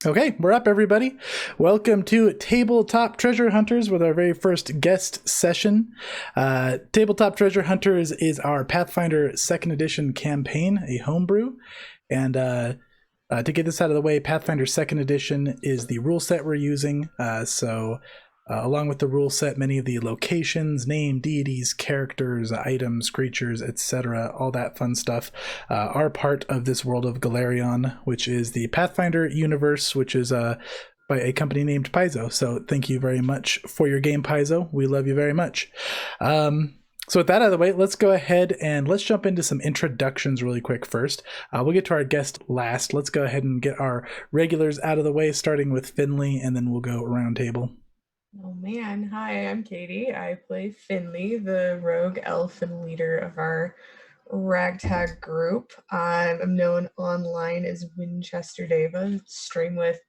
Okay, we're up, everybody. Welcome to Tabletop Treasure Hunters with our very first guest session. Tabletop Treasure Hunters is our Pathfinder 2nd Edition campaign, a homebrew. And to get this out of the way, Pathfinder 2nd Edition is the rule set we're using. Along with the rule set, many of the locations, name, deities, characters, items, creatures, etc., all that fun stuff are part of this world of Galarion, which is the Pathfinder universe, which is by a company named Paizo. So thank you very much for your game, Paizo. We love you very much. So with that out of the way, let's go ahead and let's jump into some introductions really quick first. We'll get to our guest last. Let's go ahead and get our regulars out of the way, starting with Finley, and then we'll go round table. Oh man, hi, I'm Katie. I play Finley, the rogue elf and leader of our ragtag group. I'm known online as Winchester Deva, stream with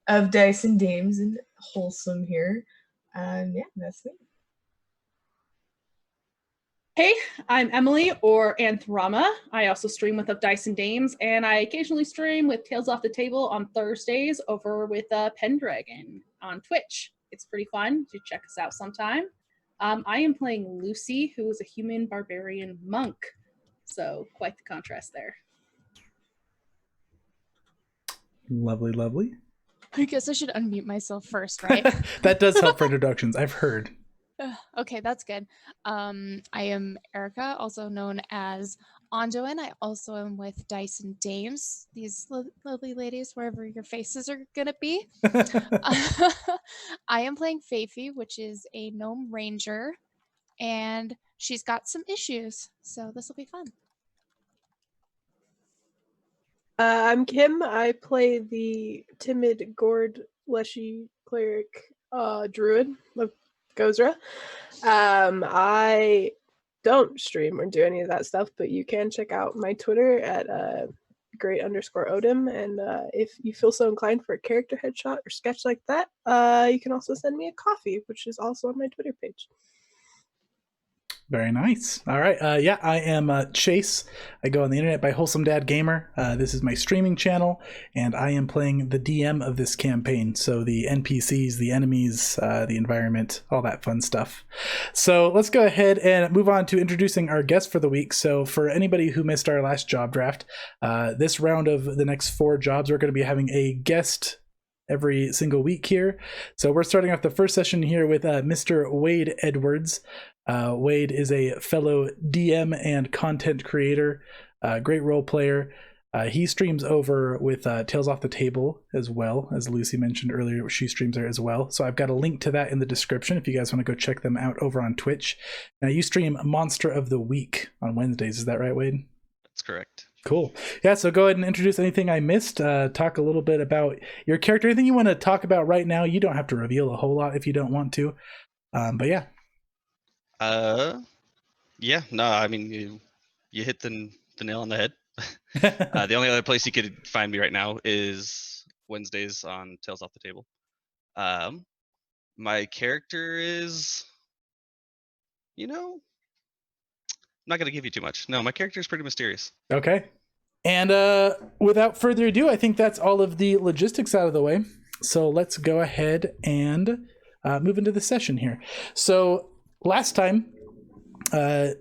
Of Dice and Dames and Wholesome here. Yeah, that's me. Hey, I'm Emily, or Anthrama. I also stream with Of Dice and Dames, and I occasionally stream with Tales Off the Table on Thursdays over with Pendragon on Twitch. It's pretty fun. You check us out sometime. I am playing Lucy, who is a human barbarian monk. So quite the contrast there. Lovely, lovely. I guess I should unmute myself first, right? That does help for introductions, I've heard. Okay, that's good. I am Erica, also known as Andoin. I also am with Dice and Dames, these lovely ladies, wherever your faces are going to be. I am playing Faithy, which is a gnome ranger, and she's got some issues, so this will be fun. I'm Kim. I play the timid Gord Leshy cleric druid of Gozra. I don't stream or do any of that stuff, but you can check out my Twitter at great_odin, and if you feel so inclined for a character headshot or sketch like that, you can also send me a coffee, which is also on my Twitter page. Very nice. All right. I am Chase. I go on the internet by Wholesome Dad Gamer. This is my streaming channel, and I am playing the DM of this campaign. So the NPCs, the enemies, the environment, all that fun stuff. So let's go ahead and move on to introducing our guest for the week. So for anybody who missed our last job draft, this round of the next 4 jobs, we're going to be having a guest every single week here. So we're starting off the first session here with Mr. Wade Edwards. Wade is a fellow DM and content creator, great role player. He streams over with Tales Off the Table as well, as Lucy mentioned earlier. She streams there as well. So I've got a link to that in the description if you guys want to go check them out over on Twitch. Now you stream Monster of the Week on Wednesdays. Is that right, Wade? That's correct. Cool. Yeah, so go ahead and introduce anything I missed. Talk a little bit about your character. Anything you want to talk about right now. You don't have to reveal a whole lot if you don't want to. But yeah. I mean, you hit the nail on the head. The only other place you could find me right now is Wednesdays on Tales Off the Table. My character is, I'm not going to give you too much. No, my character is pretty mysterious. Okay. And without further ado, I think that's all of the logistics out of the way. So let's go ahead and move into the session here. So last time,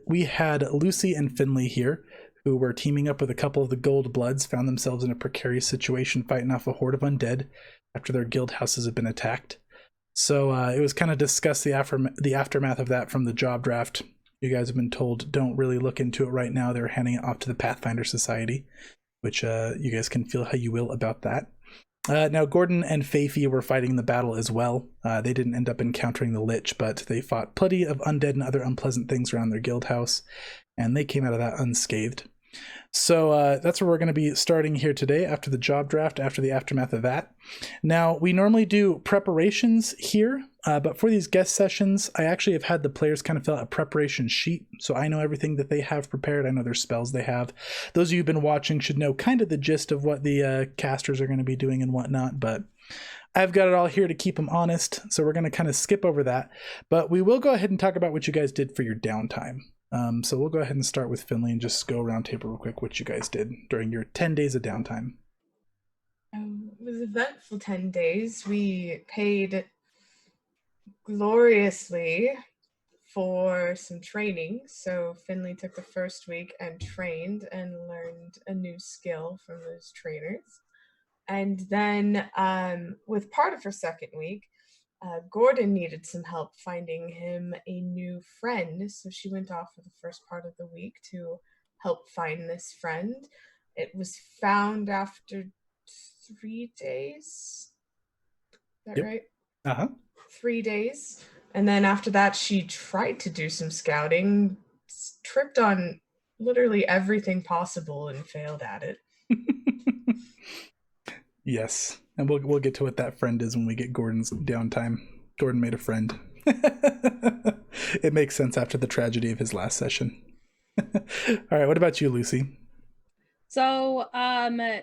we had Lucy and Finley here, who were teaming up with a couple of the Gold Bloods, found themselves in a precarious situation fighting off a horde of undead after their guild houses had been attacked. So it was kind of discussed the aftermath of that from the job draft. You guys have been told don't really look into it right now. They're handing it off to the Pathfinder Society, which you guys can feel how you will about that. Now, Gordon and Faithy were fighting the battle as well. They didn't end up encountering the Lich, but they fought plenty of undead and other unpleasant things around their guild house, and they came out of that unscathed. So that's where we're going to be starting here today after the job draft, after the aftermath of that. Now, we normally do preparations here, but for these guest sessions, I actually have had the players kind of fill out a preparation sheet, so I know everything that they have prepared. I know their spells they have. Those of you who've been watching should know kind of the gist of what the casters are going to be doing and whatnot, but I've got it all here to keep them honest, so we're going to kind of skip over that. But we will go ahead and talk about what you guys did for your downtime. So we'll go ahead and start with Finley and just go around table real quick what you guys did during your 10 days of downtime. was an eventful 10 days. We paid gloriously for some training. So Finley took the first week and trained and learned a new skill from those trainers. And then with part of her second week, Gordon needed some help finding him a new friend. So she went off for the first part of the week to help find this friend. It was found after 3 days. Is that Yep. right? Uh-huh. 3 days. And then after that, she tried to do some scouting, tripped on literally everything possible and failed at it. Yes, and we'll get to what that friend is when we get Gordon's downtime. Gordon made a friend. It makes sense after the tragedy of his last session. All right, what about you, Lucy? So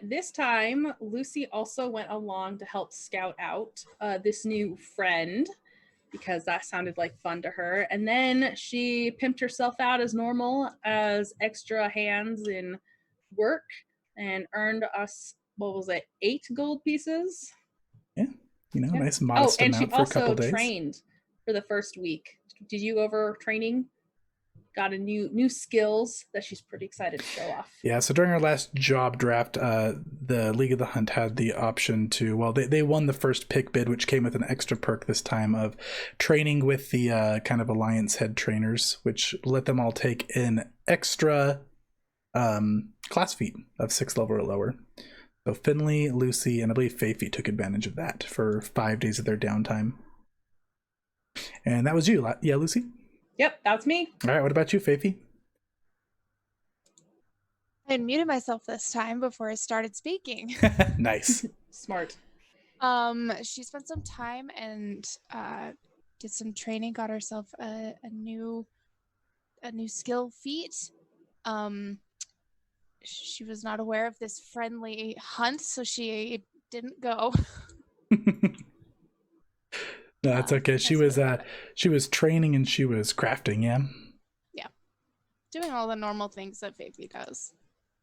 this time, Lucy also went along to help scout out this new friend because that sounded like fun to her. And then she pimped herself out as normal as extra hands in work and earned us, 8 gold pieces? Yeah, Yeah. nice modest and she amount for a couple also days. trained for the first week. Did you go over training? Got a new skills that she's pretty excited to show off. Yeah, so during our last job draft, the League of the Hunt had the option to, well, they won the first pick bid, which came with an extra perk this time of training with the kind of alliance head trainers, which let them all take an extra class feat of 6th level or lower. So Finley, Lucy, and I believe Faithy took advantage of that for 5 days of their downtime. And that was you, yeah, Lucy? Yep, that's me. All right, what about you, Faithy? I unmuted myself this time before I started speaking. Nice. Smart. She spent some time and did some training, got herself a new skill feat. She was not aware of this friendly hunt, so she didn't go. No, that's okay. She was training and she was crafting, yeah? Yeah. Doing all the normal things that Faithy does.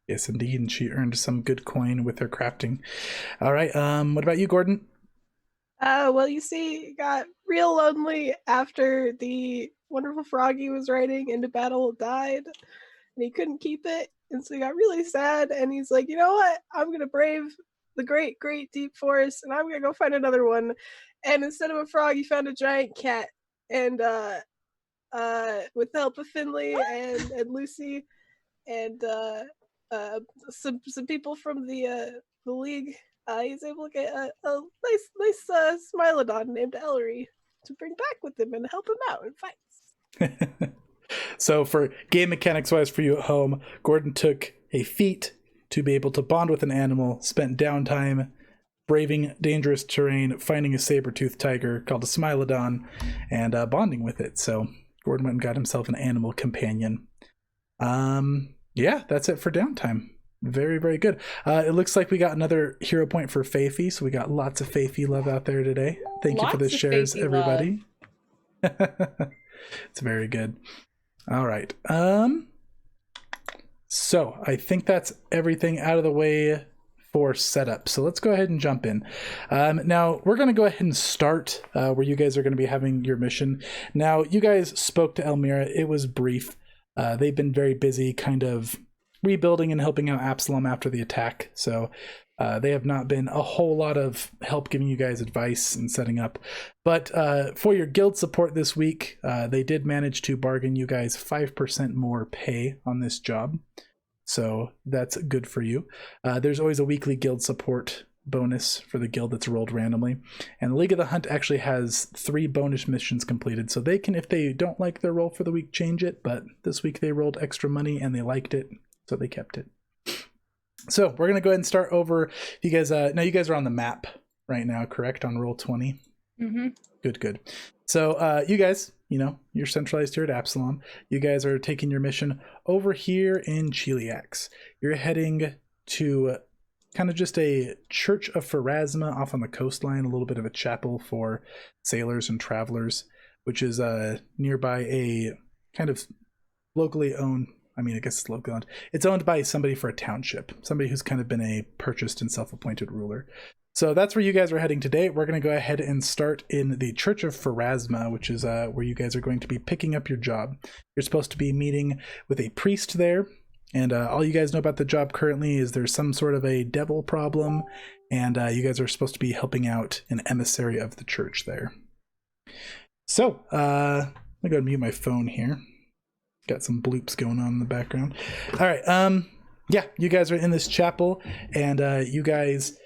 Yes, indeed, and she earned some good coin with her crafting. All right, what about you, Gordon? Well, you see, it got real lonely after the wonderful frog he was riding into battle died, and he couldn't keep it, and so he got really sad, and he's like, you know what? I'm gonna brave the great, great deep forest, and I'm gonna go find another one. And instead of a frog, he found a giant cat, and with the help of Finley and Lucy and some people from the league, he's able to get a nice Smilodon named Ellery to bring back with him and help him out in fights. So for game mechanics wise for you at home, Gordon took a feat to be able to bond with an animal, spent downtime braving dangerous terrain, finding a saber-toothed tiger called a Smilodon, and bonding with it. So Gordon went and got himself an animal companion. Yeah, that's it for downtime. Very, very good. It looks like we got another hero point for Faithy, so we got lots of Faithy love out there today. Thank you for the shares, everybody. It's very good. All right. So I think that's everything out of the way for setup. So let's go ahead and jump in. Now we're going to go ahead and start where you guys are going to be having your mission. Now you guys spoke to Elmira. It was brief. They've been very busy kind of rebuilding and helping out Absalom after the attack. So they have not been a whole lot of help giving you guys advice and setting up. But for your guild support this week, they did manage to bargain you guys 5% more pay on this job. So that's good for you. There's always a weekly guild support bonus for the guild that's rolled randomly. And the League of the Hunt actually has 3 bonus missions completed. So they can, if they don't like their roll for the week, change it. But this week they rolled extra money and they liked it, so they kept it. So we're going to go ahead and start over. You guys, now you guys are on the map right now, correct? On roll 20? Mm-hmm. Good. So you guys, you're centralized here at Absalom. You guys are taking your mission over here in Cheliax. You're heading to kind of just a church of Pharasma off on the coastline, a little bit of a chapel for sailors and travelers, which is nearby a kind of locally owned, I guess it's locally owned. It's owned by somebody for a township, somebody who's kind of been a purchased and self-appointed ruler. So that's where you guys are heading today. We're going to go ahead and start in the Church of Pharasma, which is where you guys are going to be picking up your job. You're supposed to be meeting with a priest there, and all you guys know about the job currently is there's some sort of a devil problem, and you guys are supposed to be helping out an emissary of the church there. So, I'm going to mute my phone here. Got some bloops going on in the background. All right, yeah, you guys are in this chapel, and you guys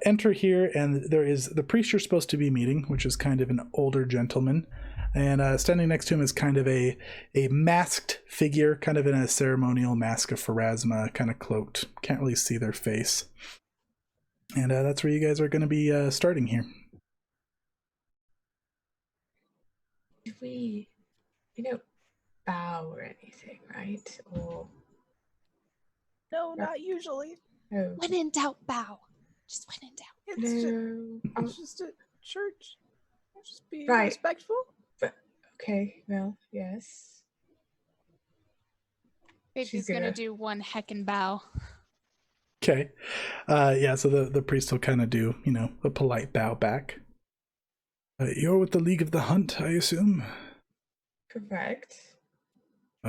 enter here, and there is the priest you're supposed to be meeting, which is kind of an older gentleman, and standing next to him is kind of a masked figure, kind of in a ceremonial mask of Pharasma, kind of cloaked. Can't really see their face. And that's where you guys are going to be starting here. Did we don't bow or anything, right? Or No, not usually. oh, When in doubt, bow. Just when in doubt. It's, no. it's just a church. Just be Right. respectful. Okay, well, yes. Baby's She's gonna gonna- do one heckin' bow. Okay. Yeah, so the priest will kind of do, a polite bow back. You're with the League of the Hunt, I assume? Correct.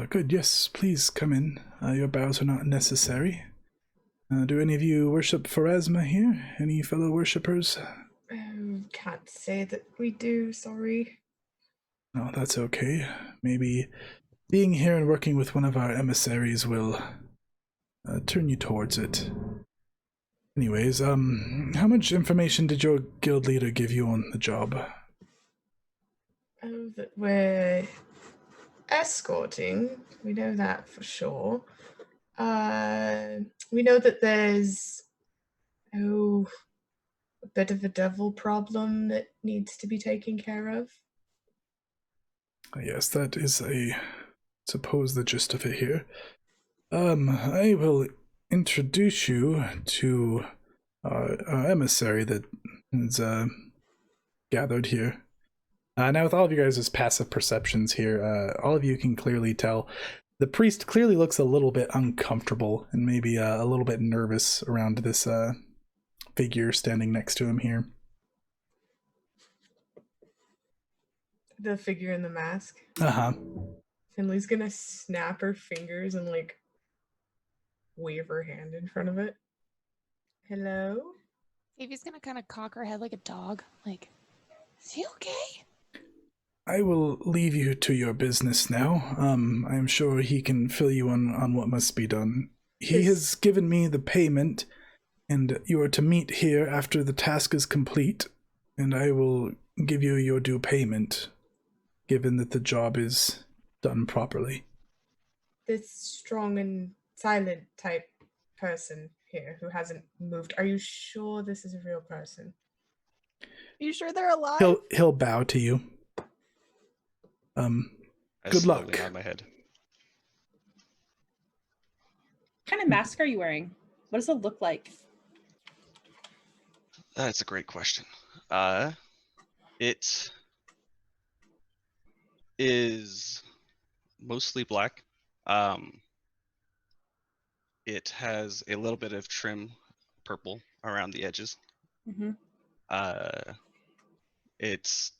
Good, yes, please come in. Your bows are not necessary. Do any of you worship Pharasma here? Any fellow worshippers? Can't say that we do, sorry. No, that's okay. Maybe being here and working with one of our emissaries will turn you towards it. Anyways, how much information did your guild leader give you on the job? Oh, that we're escorting. We know that for sure. We know that there's a bit of a devil problem that needs to be taken care of. Yes, that is suppose the gist of it here. I will introduce you to our emissary that is gathered here. Now, with all of you guys' passive perceptions here, all of you can clearly tell the priest clearly looks a little bit uncomfortable and maybe a little bit nervous around this figure standing next to him here. The figure in the mask. Uh-huh. Finley's gonna snap her fingers and wave her hand in front of it. Hello? Baby's gonna kind of cock her head like a dog. Like, is he okay? I will leave you to your business now. I am sure he can fill you on what must be done. He has given me the payment, and you are to meet here after the task is complete, and I will give you your due payment, given that the job is done properly. This strong and silent type person here who hasn't moved. Are you sure this is a real person? You sure they're alive? He'll bow to you. I Good slowly luck. nod my head. What kind of mask are you wearing? What does it look like? That's a great question. It is mostly black. It has a little bit of trim purple around the edges. Mm-hmm.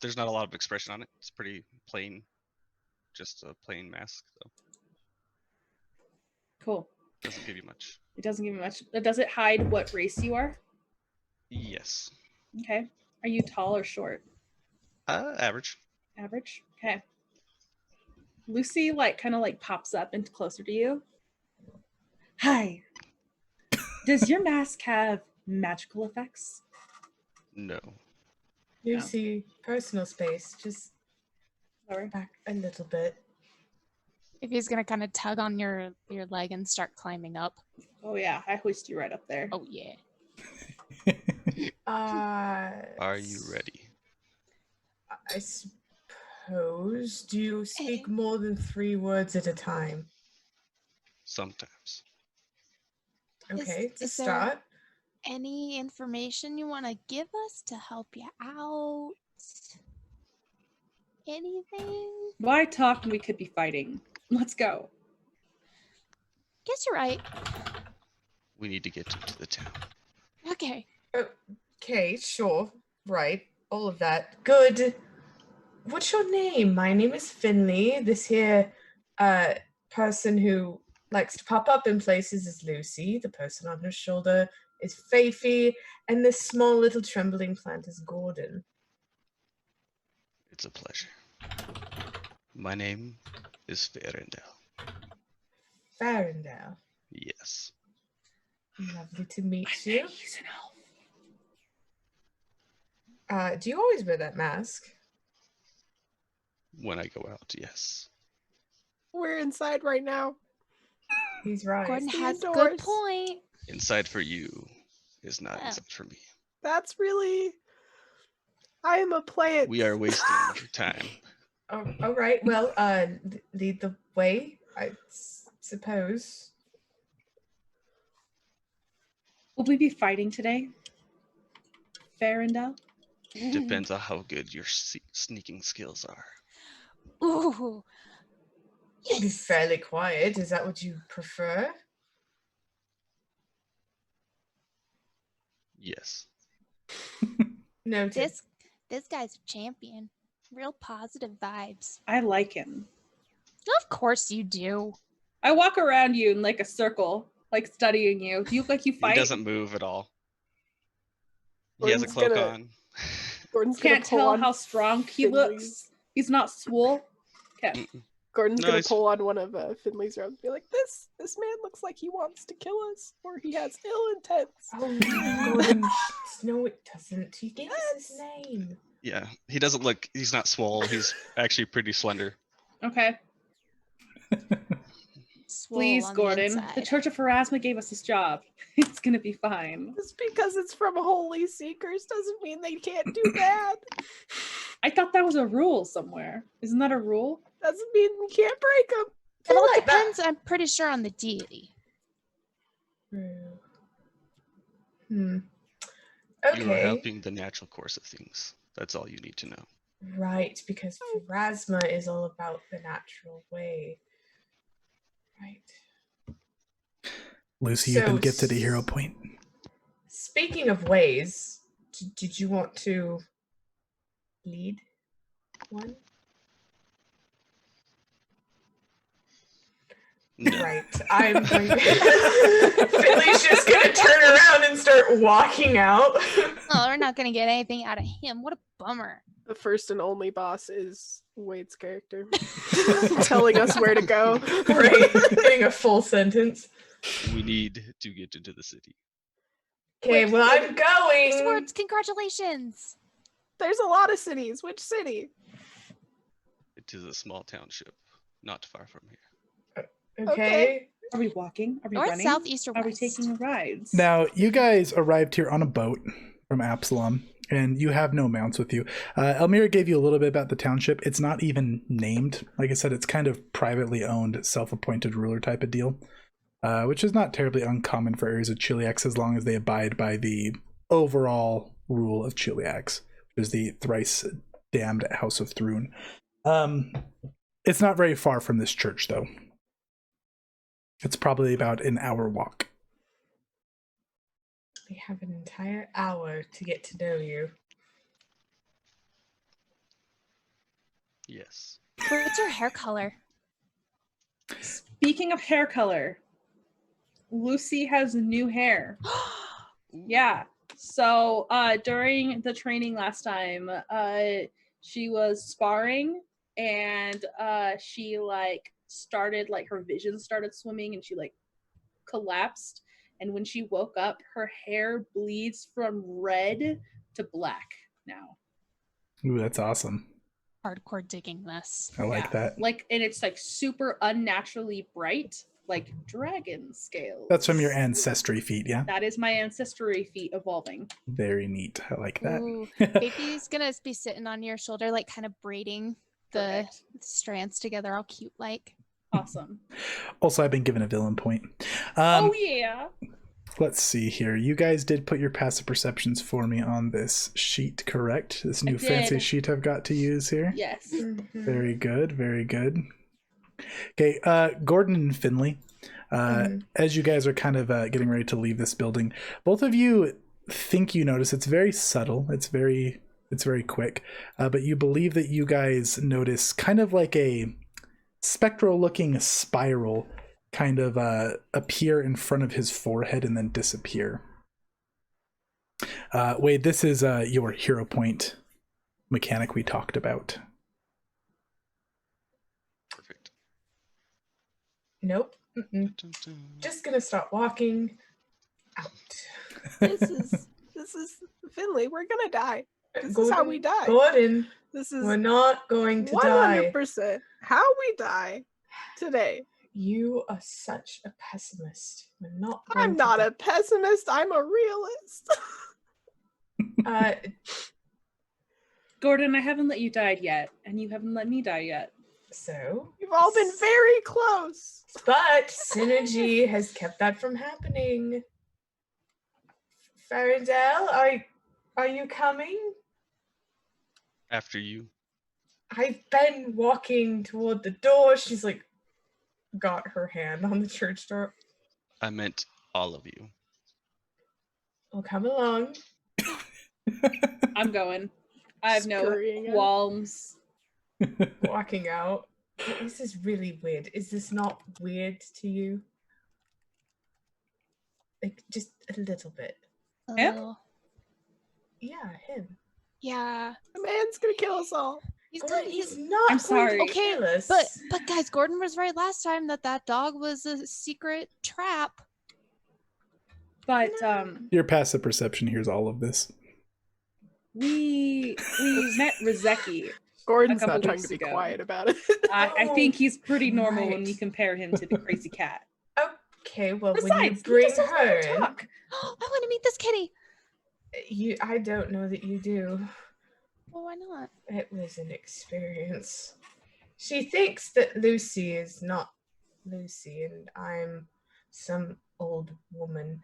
There's not a lot of expression on it. It's pretty plain, just a plain mask. So Cool. doesn't give you much. It doesn't give me much. Does it hide what race you are? Yes. Okay. Are you tall or short? Average. Average. Okay. Lucy kind of pops up and closer to you. Hi. Does your mask have magical effects? No. Lucy, personal space. Just Lower. back a little bit. Baby's gonna kind of tug on your leg and start climbing up. Oh yeah, I hoist you right up there. Oh yeah. Are you ready? I suppose. Do you speak more than 3 words at a time? Sometimes. Okay, to is there- start. Any information you want to give us to help you out? Anything? Why talk when we could be fighting? Let's go. Guess you're right. We need to get to the town. Okay. Okay, sure. Right. All of that. Good. What's your name? My name is Finley. This here person who likes to pop up in places is Lucy. The person on her shoulder is Faithy. And this small little trembling plant is Gordon. It's a pleasure. My name is Farendale. Farendale. Yes. Lovely to meet you. He's an elf. Do you always wear that mask? When I go out, yes. We're inside right now. He's right. Gordon Stay has a indoors. good point. Inside for you is not Yeah. inside for me. That's really. I am a plant. We are wasting your time. Oh, all right. Well, lead the way, I suppose. Will we be fighting today? Farendale? Depends on how good your sneaking skills are. Ooh. You'll be Yes. fairly quiet. Is that what you prefer? Yes. Noted. This guy's a champion. Real positive vibes. I like him. Of course you do. I walk around you in like a circle, like studying you. Do you look like you fight? He doesn't move at all. He has a Gordon's cloak gonna- on. Gordon's gonna Can't pull tell on how strong he Finley's- looks. He's not swole. Okay. Gordon's gonna Nice. pull on one of Finley's robes and be like, this man looks like he wants to kill us, or he has ill intents. Oh, Gordon. No, it doesn't. He gave us his name. Yeah, he doesn't look. He's not swole. He's actually pretty slender. Okay. Swole Please, on Gordon. The The inside. Church of Pharasma gave us this job. It's gonna be fine. Just because it's from Holy Seekers doesn't mean they can't do bad. I thought that was a rule somewhere. Isn't that a rule? Doesn't mean we can't break them. It all like that. depends, I'm pretty sure, on the deity. Hmm. You are Okay. helping the natural course of things. That's all you need to know. Right, because Pharasma is all about the natural way. Right. Lucy, you've been So gifted a hero point. Speaking of ways, did you want to lead one? No. Right. I'm going Finley's just gonna turn around and start walking out. Oh, we're not gonna get anything out of him. What a bummer. The first and only boss is Wade's character, telling us where to go. Right. Getting a full sentence. We need to get into the city. Okay, well I'm going. Swords, congratulations. There's a lot of cities. Which city? It is a small township, not far from here. Okay. Are we walking? Are we North, running? south, east, or Are we west? taking rides? Now, you guys arrived here on a boat from Absalom, and you have no mounts with you. Elmira gave you a little bit about the township. It's not even named. Like I said, it's kind of privately owned, self-appointed ruler type of deal, which is not terribly uncommon for areas of Chiliax as long as they abide by the overall rule of Chiliax, which is the thrice damned House of Thrun. It's not very far from this church, though. It's probably about an hour walk. We have an entire hour to get to know you. Yes. What's your hair color? Speaking of hair color, Lucy has new hair. Yeah. So during the training last time, she was sparring and she started her vision started swimming and she collapsed. And when she woke up, her hair bleeds from red to black now. Ooh, that's awesome. Hardcore digging this. I like that. And it's super unnaturally bright, like dragon scales. That's from your ancestry feat, yeah? That is my ancestry feat evolving. Very neat. I like that. Ooh, baby's gonna be sitting on your shoulder, kind of braiding the Perfect. strands together, all cute like. Awesome. Also, I've been given a villain point. Oh yeah. Let's see here. You guys did put your passive perceptions for me on this sheet, correct? This new fancy did. sheet I've got to use here. Yes. Very good, very good. Okay, Gordon and Finley, as you guys are kind of getting ready to leave this building, both of you think you notice. It's very subtle. It's very quick. But you believe that you guys notice kind of like a spectral looking spiral kind of appear in front of his forehead and then disappear. Wade, this is your hero point mechanic we talked about. Perfect. Nope. Mm-mm. Just gonna start walking out. This is Finley. We're gonna die. This is how we die. Gordon, This is we're not going to die. 100% how we die today. You are such a pessimist. We're not. I'm not a pessimist. I'm a realist. Gordon, I haven't let you die yet, and you haven't let me die yet. So You've all been very close. but synergy has kept that from happening. Faradell, are you coming? After you. I've been walking toward the door. She's like, got her hand on the church door. I meant all of you. Well, come along. I'm going. I have no Scurrying out. qualms. Walking out. This is really weird. Is this not weird to you? Like, just a little bit. Him? Oh, Yeah, him. yeah. The man's gonna kill us all. He's Gordon, good. he's not I'm going sorry. to Okay, kill us. But guys, Gordon was right last time that dog was a secret trap. But Your passive perception hears all of this. we met Rizeki. Gordon's couple not trying weeks to be ago. quiet about it. I think he's pretty normal when Right. we compare him to the crazy cat. Okay, well, when you Besides, bring just doesn't her let in, talk. I want to meet this kitty. I don't know that you do. Well, why not? It was an experience. She thinks that Lucy is not Lucy, and I'm some old woman.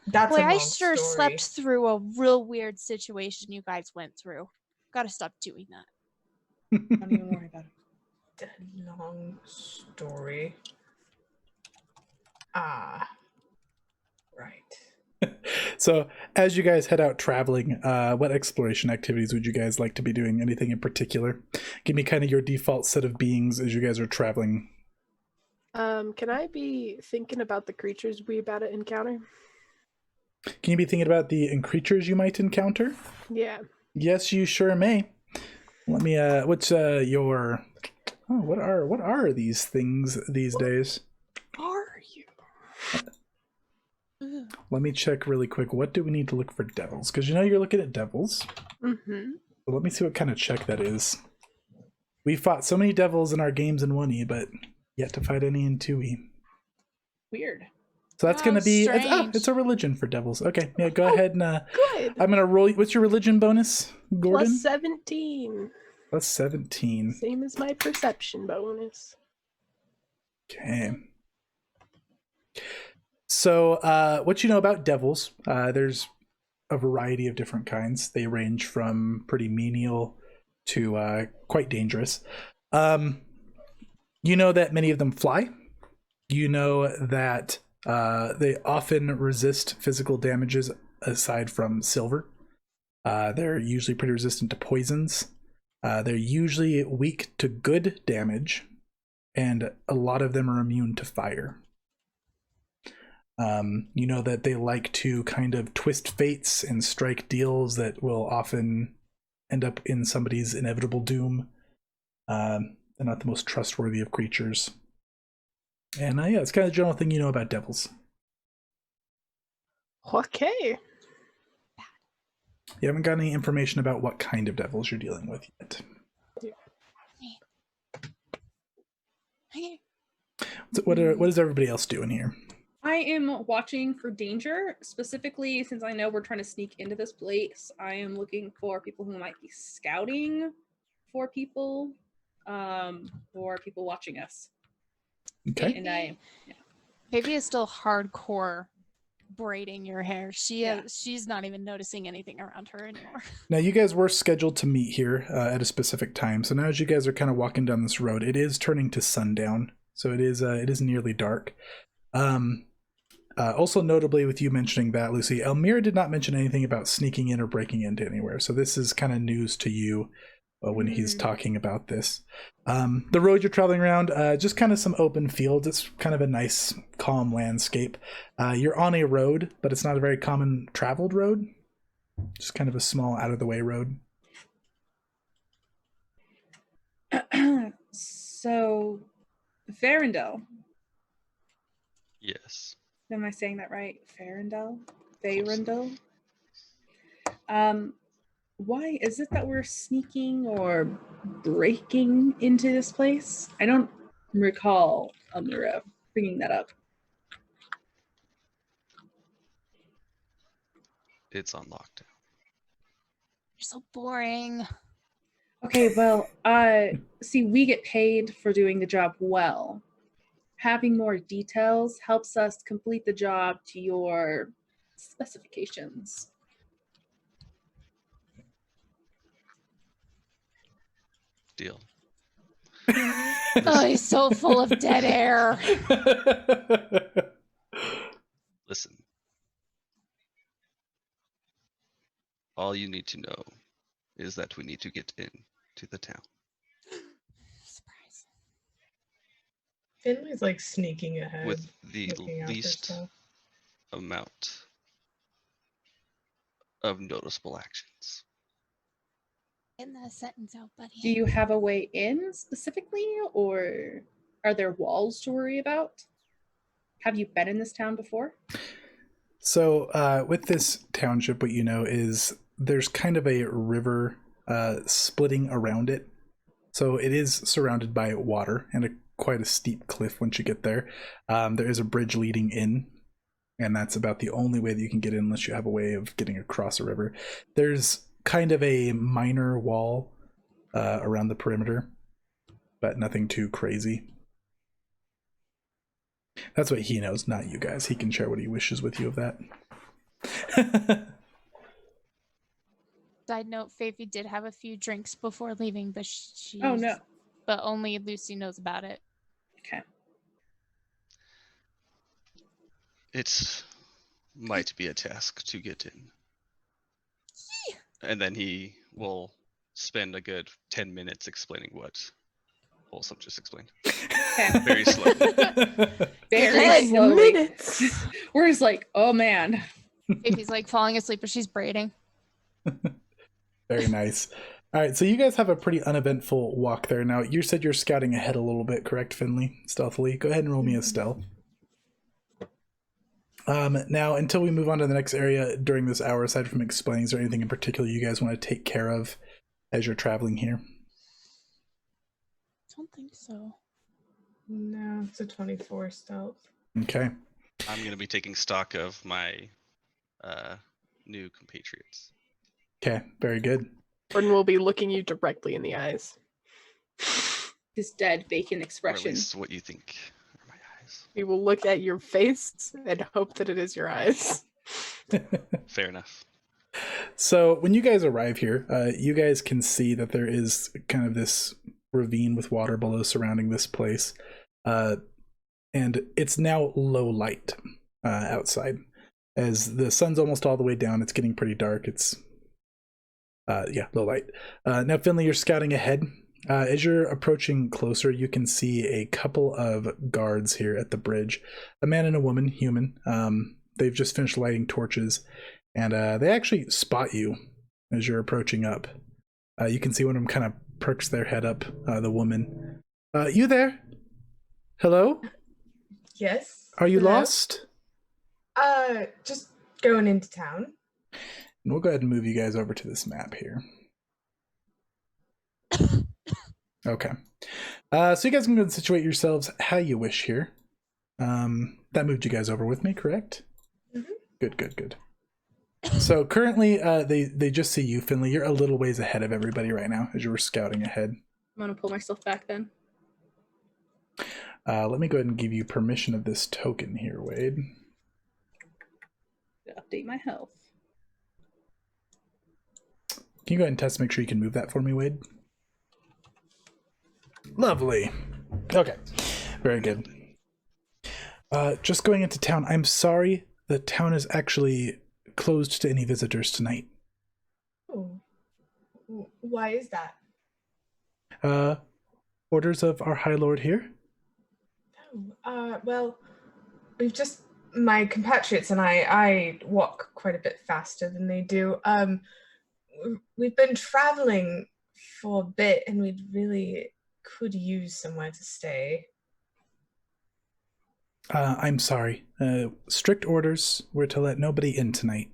That's Boy, a I long sure story. slept through a real weird situation you guys went through. Gotta stop doing that. Don't even worry about it. A long story. Ah, right. So, as you guys head out traveling, what exploration activities would you guys like to be doing? Anything in particular? Give me kind of your default set of beings as you guys are traveling. Can I be thinking about the creatures we about to encounter? Can you be thinking about the creatures you might encounter? Yeah. Yes, you sure may. Let me. What's your? Oh, what are these things these days? Are you? Ooh. Let me check really quick. What do we need to look for devils? Because you know you're looking at devils. Mm-hmm. So let me see what kind of check that is. We fought so many devils in our games in 1E, but yet to fight any in 2E. Weird. So that's Oh, going to be... strange. it's a religion for devils. Okay, yeah, go ahead and... Good. I'm going to roll... What's your religion bonus, Gordon? Plus 17. Plus 17. Same as my perception bonus. Okay. So, what you know about devils, there's a variety of different kinds. They range from pretty menial to quite dangerous. You know that many of them fly. You know that they often resist physical damages aside from silver. They're usually pretty resistant to poisons. They're usually weak to good damage, and a lot of them are immune to fire. You know that they like to kind of twist fates and strike deals that will often end up in somebody's inevitable doom. They're not the most trustworthy of creatures. And yeah, it's kind of the general thing you know about devils. Okay. You haven't got any information about what kind of devils you're dealing with yet. Okay. So what is everybody else doing here? I am watching for danger, specifically since I know we're trying to sneak into this place. I am looking for people who might be scouting for people, or people watching us. Okay. And Baby is still hardcore braiding your hair. Yeah. She's not even noticing anything around her anymore. Now, you guys were scheduled to meet here at a specific time. So now as you guys are kind of walking down this road, it is turning to sundown. So it is nearly dark. Also notably with you mentioning that, Lucy, Elmira did not mention anything about sneaking in or breaking into anywhere. So this is kind of news to you when he's talking about this. The road you're traveling around, just kind of some open fields. It's kind of a nice, calm landscape. You're on a road, but it's not a very common traveled road. Just kind of a small, out-of-the-way road. So, Farendel. Yes. Am I saying that right? Farendel? Close. Farendel? Why is it that we're sneaking or breaking into this place? I don't recall Elmira bringing that up. It's on lockdown. You're so boring. Okay, well, see, we get paid for doing the job well. Having more details helps us complete the job to your specifications. Deal. Oh, he's so full of dead air. Listen. All you need to know is that we need to get in to the town. Surprise. Finley's like sneaking ahead. With the looking out for least stuff. amount of noticeable actions. Get that sentence out, buddy. Do you have a way in specifically, or are there walls to worry about? Have you been in this town before? So with this township, what you know is there's kind of a river splitting around it. So it is surrounded by water and quite a steep cliff once you get there. There is a bridge leading in, and that's about the only way that you can get in unless you have a way of getting across a river. There's kind of a minor wall around the perimeter, but nothing too crazy. That's what he knows, not you guys. He can share what he wishes with you of that. Side note, Faithy did have a few drinks before leaving, but Oh, no. But only Lucy knows about it. Okay. It might be a task to get in. And then he will spend a good 10 minutes explaining what Wholesome just explained. Okay. Very slowly. Very 10 slowly. minutes. We're just like, oh man. Faithy's like falling asleep, but she's braiding. Very nice. All right, so you guys have a pretty uneventful walk there. Now, you said you're scouting ahead a little bit, correct, Finley? Stealthily. Go ahead and roll me a stealth. Now, until we move on to the next area during this hour, aside from explaining, is there anything in particular you guys want to take care of as you're traveling here? I don't think so. No, it's a 24 stealth. Okay. I'm going to be taking stock of my new compatriots. Okay, very good. Gordon will be looking you directly in the eyes. This dead bacon Or at expression. least what you think are my eyes. He will look at your face and hope that it is your eyes. Fair enough. So when you guys arrive here, you guys can see that there is kind of this ravine with water below surrounding this place. And it's now low light outside. As the sun's almost all the way down, it's getting pretty dark. It's, low light. Now, Finley, you're scouting ahead. As you're approaching closer, you can see a couple of guards here at the bridge. A man and a woman, human. They've just finished lighting torches, and they actually spot you as you're approaching up. You can see one of them kind of perks their head up, the woman. You there? Hello? Yes. Are you Hello? lost? Just going into town. And we'll go ahead and move you guys over to this map here. Okay. So you guys can go and situate yourselves how you wish here. That moved you guys over with me, correct? Mm-hmm. Good. So currently, they just see you, Finley. You're a little ways ahead of everybody right now as you were scouting ahead. I'm gonna pull myself back then. Let me go ahead and give you permission of this token here, Wade. Update my health. Can you go ahead and test to make sure you can move that for me, Wade? Lovely. Okay. Very good. Just going into town. I'm sorry, the town is actually closed to any visitors tonight. Oh, why is that? Orders of our High Lord here. Well, my compatriots and I walk quite a bit faster than they do. We've been traveling for a bit and we really could use somewhere to stay. I'm sorry. Strict orders were to let nobody in tonight.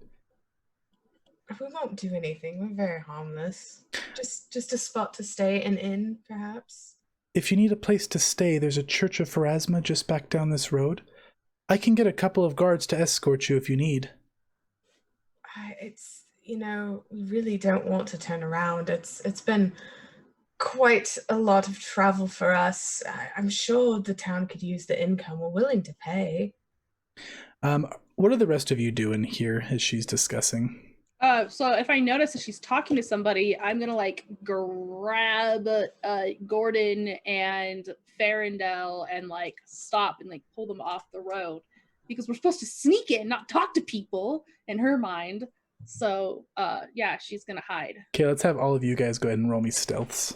We won't do anything. We're very harmless. Just a spot to stay, an inn, perhaps. If you need a place to stay, there's a Church of Pharasma just back down this road. I can get a couple of guards to escort you if you need. We really don't want to turn around. It's been quite a lot of travel for us. I'm sure the town could use the income. We're willing to pay. What are the rest of you doing here as she's discussing? So if I notice that she's talking to somebody, I'm gonna like grab Gordon and Farendel and like stop and like pull them off the road because we're supposed to sneak in, not talk to people in her mind. So yeah, she's gonna hide. Okay, let's have all of you guys go ahead and roll me stealths.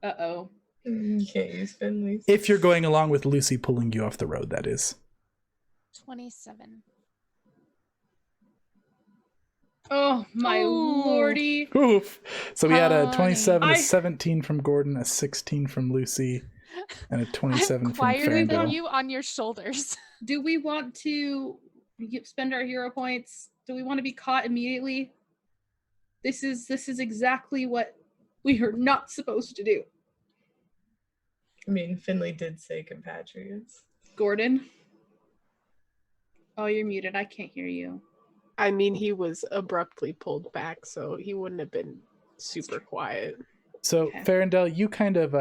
Uh-oh. You can't use Finley's. If you're going along with Lucy pulling you off the road, that is. 27. Oh my lordy. Oof. So we had a Honey. 27, a 17 from Gordon, a 16 from Lucy, and a 27 I'm from quieter than Farendel. you on your shoulders. Do we want to spend our hero points? Do we want to be caught immediately? This is exactly what we are not supposed to do. I mean, Finley did say compatriots. Gordon? Oh, you're muted. I can't hear you. I mean, he was abruptly pulled back, so he wouldn't have been super quiet. So Okay. Farendel, you kind of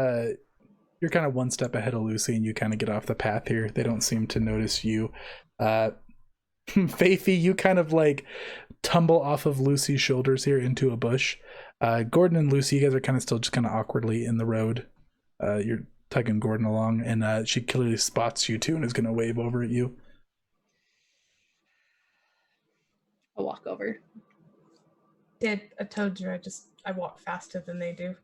you're kind of one step ahead of Lucy, and you kind of get off the path here. They don't seem to notice you. Faithy, you kind of like tumble off of Lucy's shoulders here into a bush. Gordon and Lucy, you guys are kind of still just kind of awkwardly in the road. You're tugging Gordon along, and she clearly spots you too and is going to wave over at you. I'll walk over. I told you I walk faster than they do.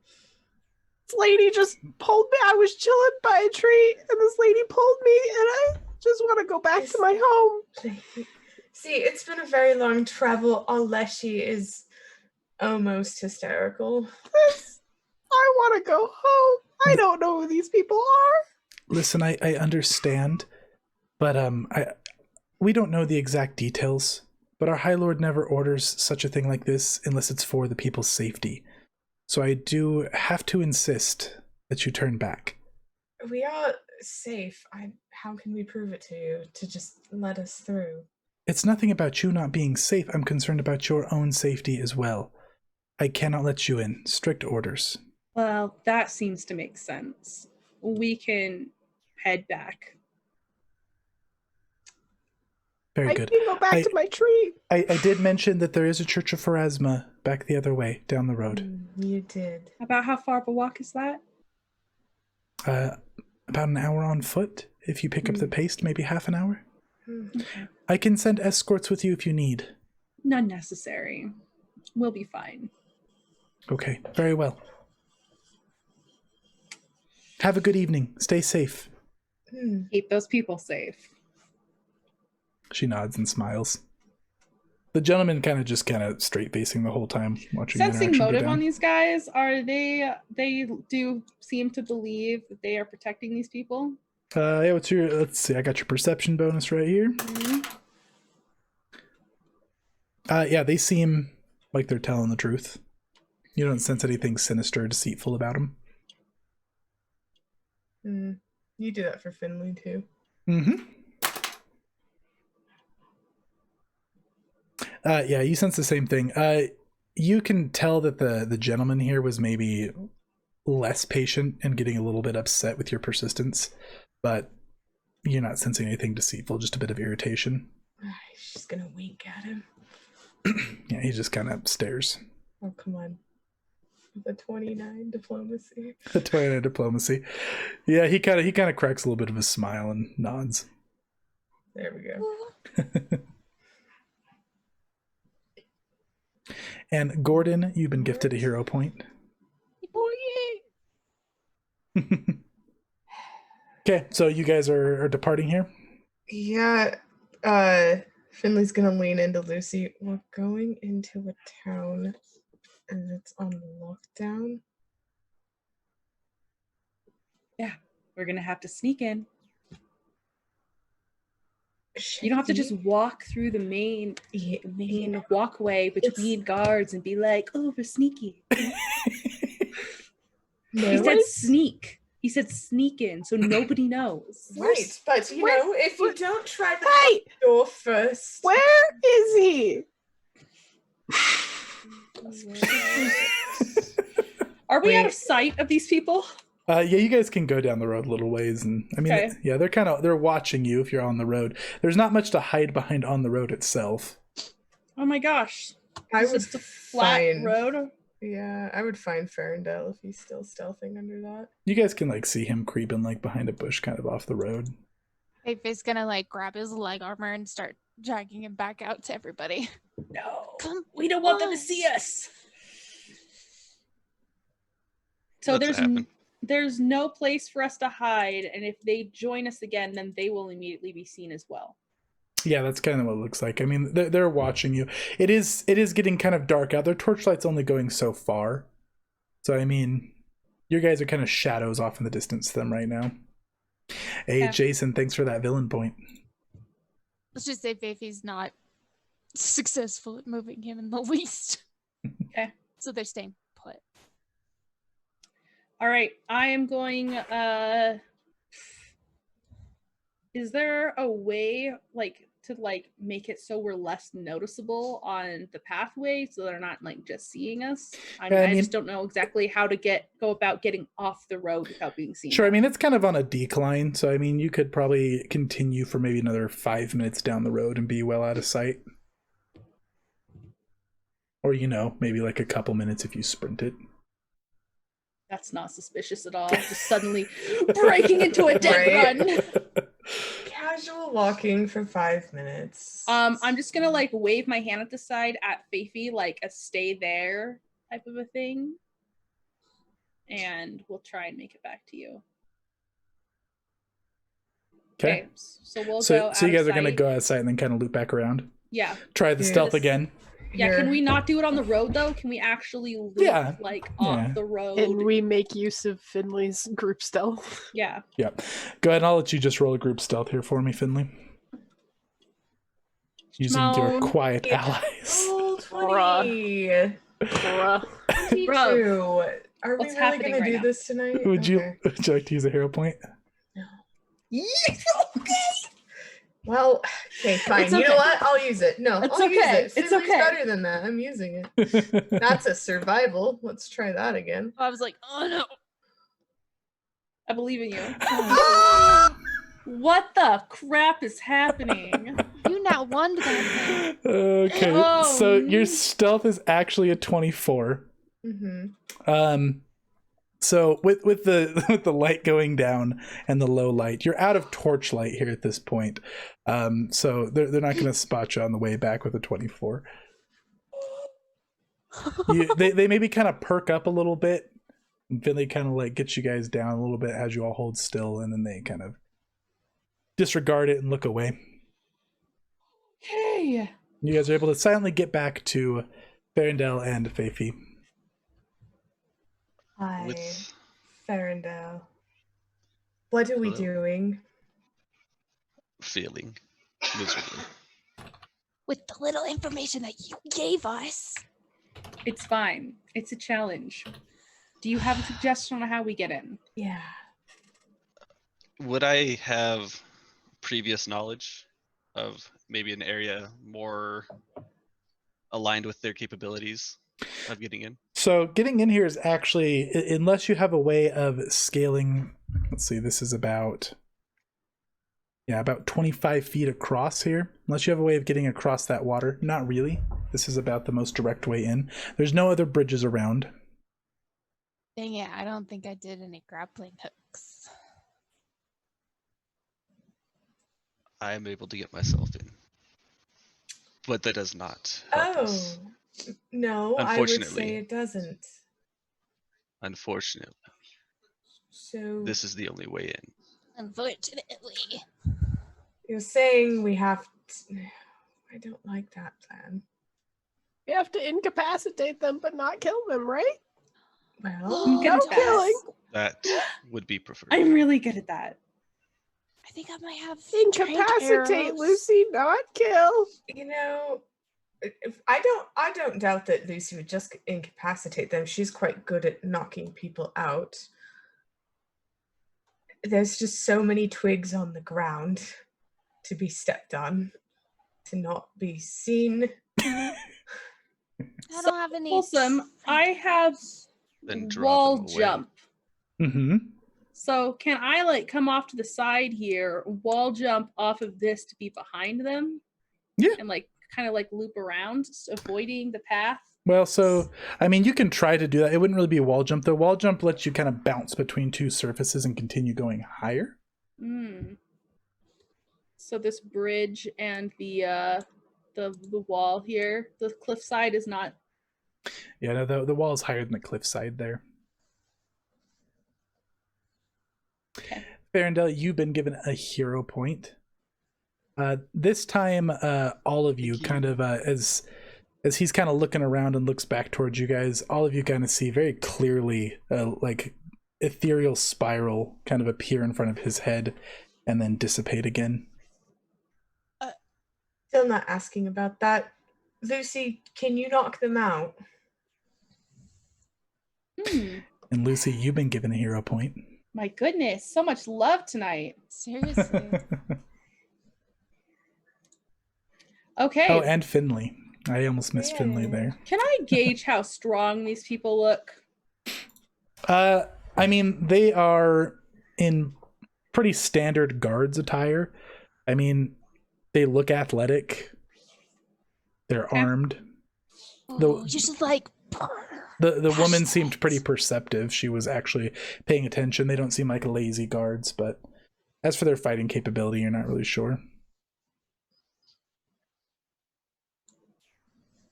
This lady just pulled me. I was chilling by a tree, and this lady pulled me, and I just want to go back to my home. See, it's been a very long travel. Our Leshy is almost hysterical. I want to go home. I don't know who these people are. Listen, I understand, but we don't know the exact details. But our High Lord never orders such a thing like this unless it's for the people's safety. So I do have to insist that you turn back. We are safe. How can we prove it to you to just let us through? It's nothing about you not being safe. I'm concerned about your own safety as well. I cannot let you in. Strict orders. Well, that seems to make sense. We can head back. Very I good. can go back to my tree. I did mention that there is a Church of Pharasma back the other way, down the road. You did. About how far of a walk is that? About an hour on foot. If you pick up the pace, maybe half an hour. Okay. I can send escorts with you if you need. None necessary. We'll be fine. Okay, very well. Have a good evening. Stay safe. Keep those people safe. She nods and smiles. The gentleman kind of straight facing the whole time, watching the Sensing interaction go motive down. on these guys, are they do seem to believe that they are protecting these people? Yeah, let's see, I got your perception bonus right here. Yeah, they seem like they're telling the truth. You don't sense anything sinister or deceitful about them. You do that for Finley too. Yeah, you sense the same thing. You can tell that the gentleman here was maybe less patient and getting a little bit upset with your persistence, but you're not sensing anything deceitful, just a bit of irritation. He's just gonna wink at him. Yeah, he just kind of stares. Oh, come on. The 29 diplomacy. The 29 diplomacy. Yeah, he kind of cracks a little bit of a smile and nods. There we go. And Gordon, you've been gifted a hero point. Okay, so you guys are departing here? Yeah, Finley's gonna lean into Lucy. We're going into a town and it's on lockdown. Yeah, we're gonna have to sneak in. You don't have to just walk through the main walkway between guards and be like, "Oh, we're sneaky." He said sneak. He said sneak in, so nobody knows. Right, but you know, if you don't try the door first. Where is he? Are we out of sight of these people? Yeah, you guys can go down the road a little ways, and I mean, Okay. yeah, they're watching you if you're on the road. There's not much to hide behind on the road itself. Oh my gosh! I would just a flat find road. Yeah, I would find Ferndale if he's still stealthing under that. You guys can like see him creeping like behind a bush, kind of off the road. Faith's gonna like grab his leg armor and start dragging him back out to everybody. No, Come we don't want them to on. see us. So there's no place for us to hide, and if they join us again, then they will immediately be seen as well. Yeah, that's kind of what it looks like. I mean, they're watching you. It is getting kind of dark out. Their torchlight's only going so far. So, I mean, your guys are kind of shadows off in the distance to them right now. Hey, Yeah. Jason, thanks for that villain point. Let's just say Faith's not successful at moving him in the least. Okay. So they're staying put. All right, I am going. Is there a way, like, to like make it so we're less noticeable on the pathway, so they're not like just seeing us? I mean, just don't know exactly how to go about getting off the road without being seen. Sure, I mean, it's kind of on a decline. So, I mean, you could probably continue for maybe another 5 minutes down the road and be well out of sight. Or, you know, maybe like a couple minutes if you sprint it. That's not suspicious at all. Just suddenly breaking into a dead run. Casual walking for 5 minutes. I'm just gonna like wave my hand at the side at Faithy, like a stay there type of a thing. And we'll try and make it back to you. Okay. So we'll go So out you guys of are going to sight. go outside and then kind of loop back around? Yeah. Try the stealth again? Yeah, can we not do it on the road though? Can we actually loop off the road? And we make use of Finley's group stealth. Yeah. Yep. Go ahead and I'll let you just roll a group stealth here for me, Finley. Using your quiet allies. Oh, 20. Bruh. 22. Are we What's really happening going to right do now? this tonight? Would you like to use a hero point? Yes, okay. Well, okay, fine. It's You know okay. what? I'll use it. No, It's I'll use okay. it. It's Finley's okay. better than that. I'm using it. That's a survival. Let's try that again. I was like, oh no. I believe in you. What the crap is happening? You now won that thing. Okay, Oh, so your stealth is actually a 24. Mm-hmm. So with the light going down and the low light, you're out of torchlight here at this point. So they're not going to spot you on the way back with a 24. They maybe kind of perk up a little bit, and Finley kind of like gets you guys down a little bit as you all hold still, and then they kind of disregard it and look away. Hey. You guys are able to silently get back to Ferndale and Faithy. Hi, With Ferndale. What are we Hello. doing? failing miserably. With the little information that you gave us. It's fine. It's a challenge. Do you have a suggestion on how we get in? Yeah. Would I have previous knowledge of maybe an area more aligned with their capabilities of getting in? So getting in here is actually, unless you have a way of scaling, let's see, this is about 25 feet across here. Unless you have a way of getting across that water, not really. This is about the most direct way in. There's no other bridges around. Dang it, I don't think I did any grappling hooks. I am able to get myself in. But that does not help us. No, I would say Unfortunately. it doesn't. Unfortunately, So this is the only way in. Unfortunately. you're saying we have to... I don't like that plan. We have to incapacitate them, but not kill them, right? Well, No No Incapac- killing. That would be preferred. I'm really good at that. I think I might have Incapacitate, arrows. Lucy, not kill. you know, if I don't doubt that Lucy would just incapacitate them. She's quite good at knocking people out. There's just so many twigs on the ground to be stepped on, to not be seen. I don't have any. Wholesome. I have Then draw wall them away. jump. Mm-hmm. So can I like come off to the side here, wall jump off of this to be behind them? Yeah. And like kind of like loop around, avoiding the path. Well, so, I mean, you can try to do that. It wouldn't really be a wall jump. The wall jump lets you kind of bounce between two surfaces and continue going higher. So this bridge and the wall here, the cliffside is not. Yeah, no, the wall is higher than the cliffside there. Okay. Farendale, you've been given a hero point. This time, all of you kind of, as he's kind of looking around and looks back towards you guys, all of you kind of see very clearly, like, ethereal spiral kind of appear in front of his head and then dissipate again. Still not asking about that. Lucy, can you knock them out? And Lucy, you've been given a hero point. My goodness, so much love tonight. Seriously. Okay. Oh, and Finley. I almost missed Finley there. Can I gauge how strong these people look? I mean, they are in pretty standard guards attire. I mean, they look athletic. They're Okay. armed. Oh, you should like. The woman seemed pretty perceptive. She was actually paying attention. They don't seem like lazy guards, but as for their fighting capability, you're not really sure.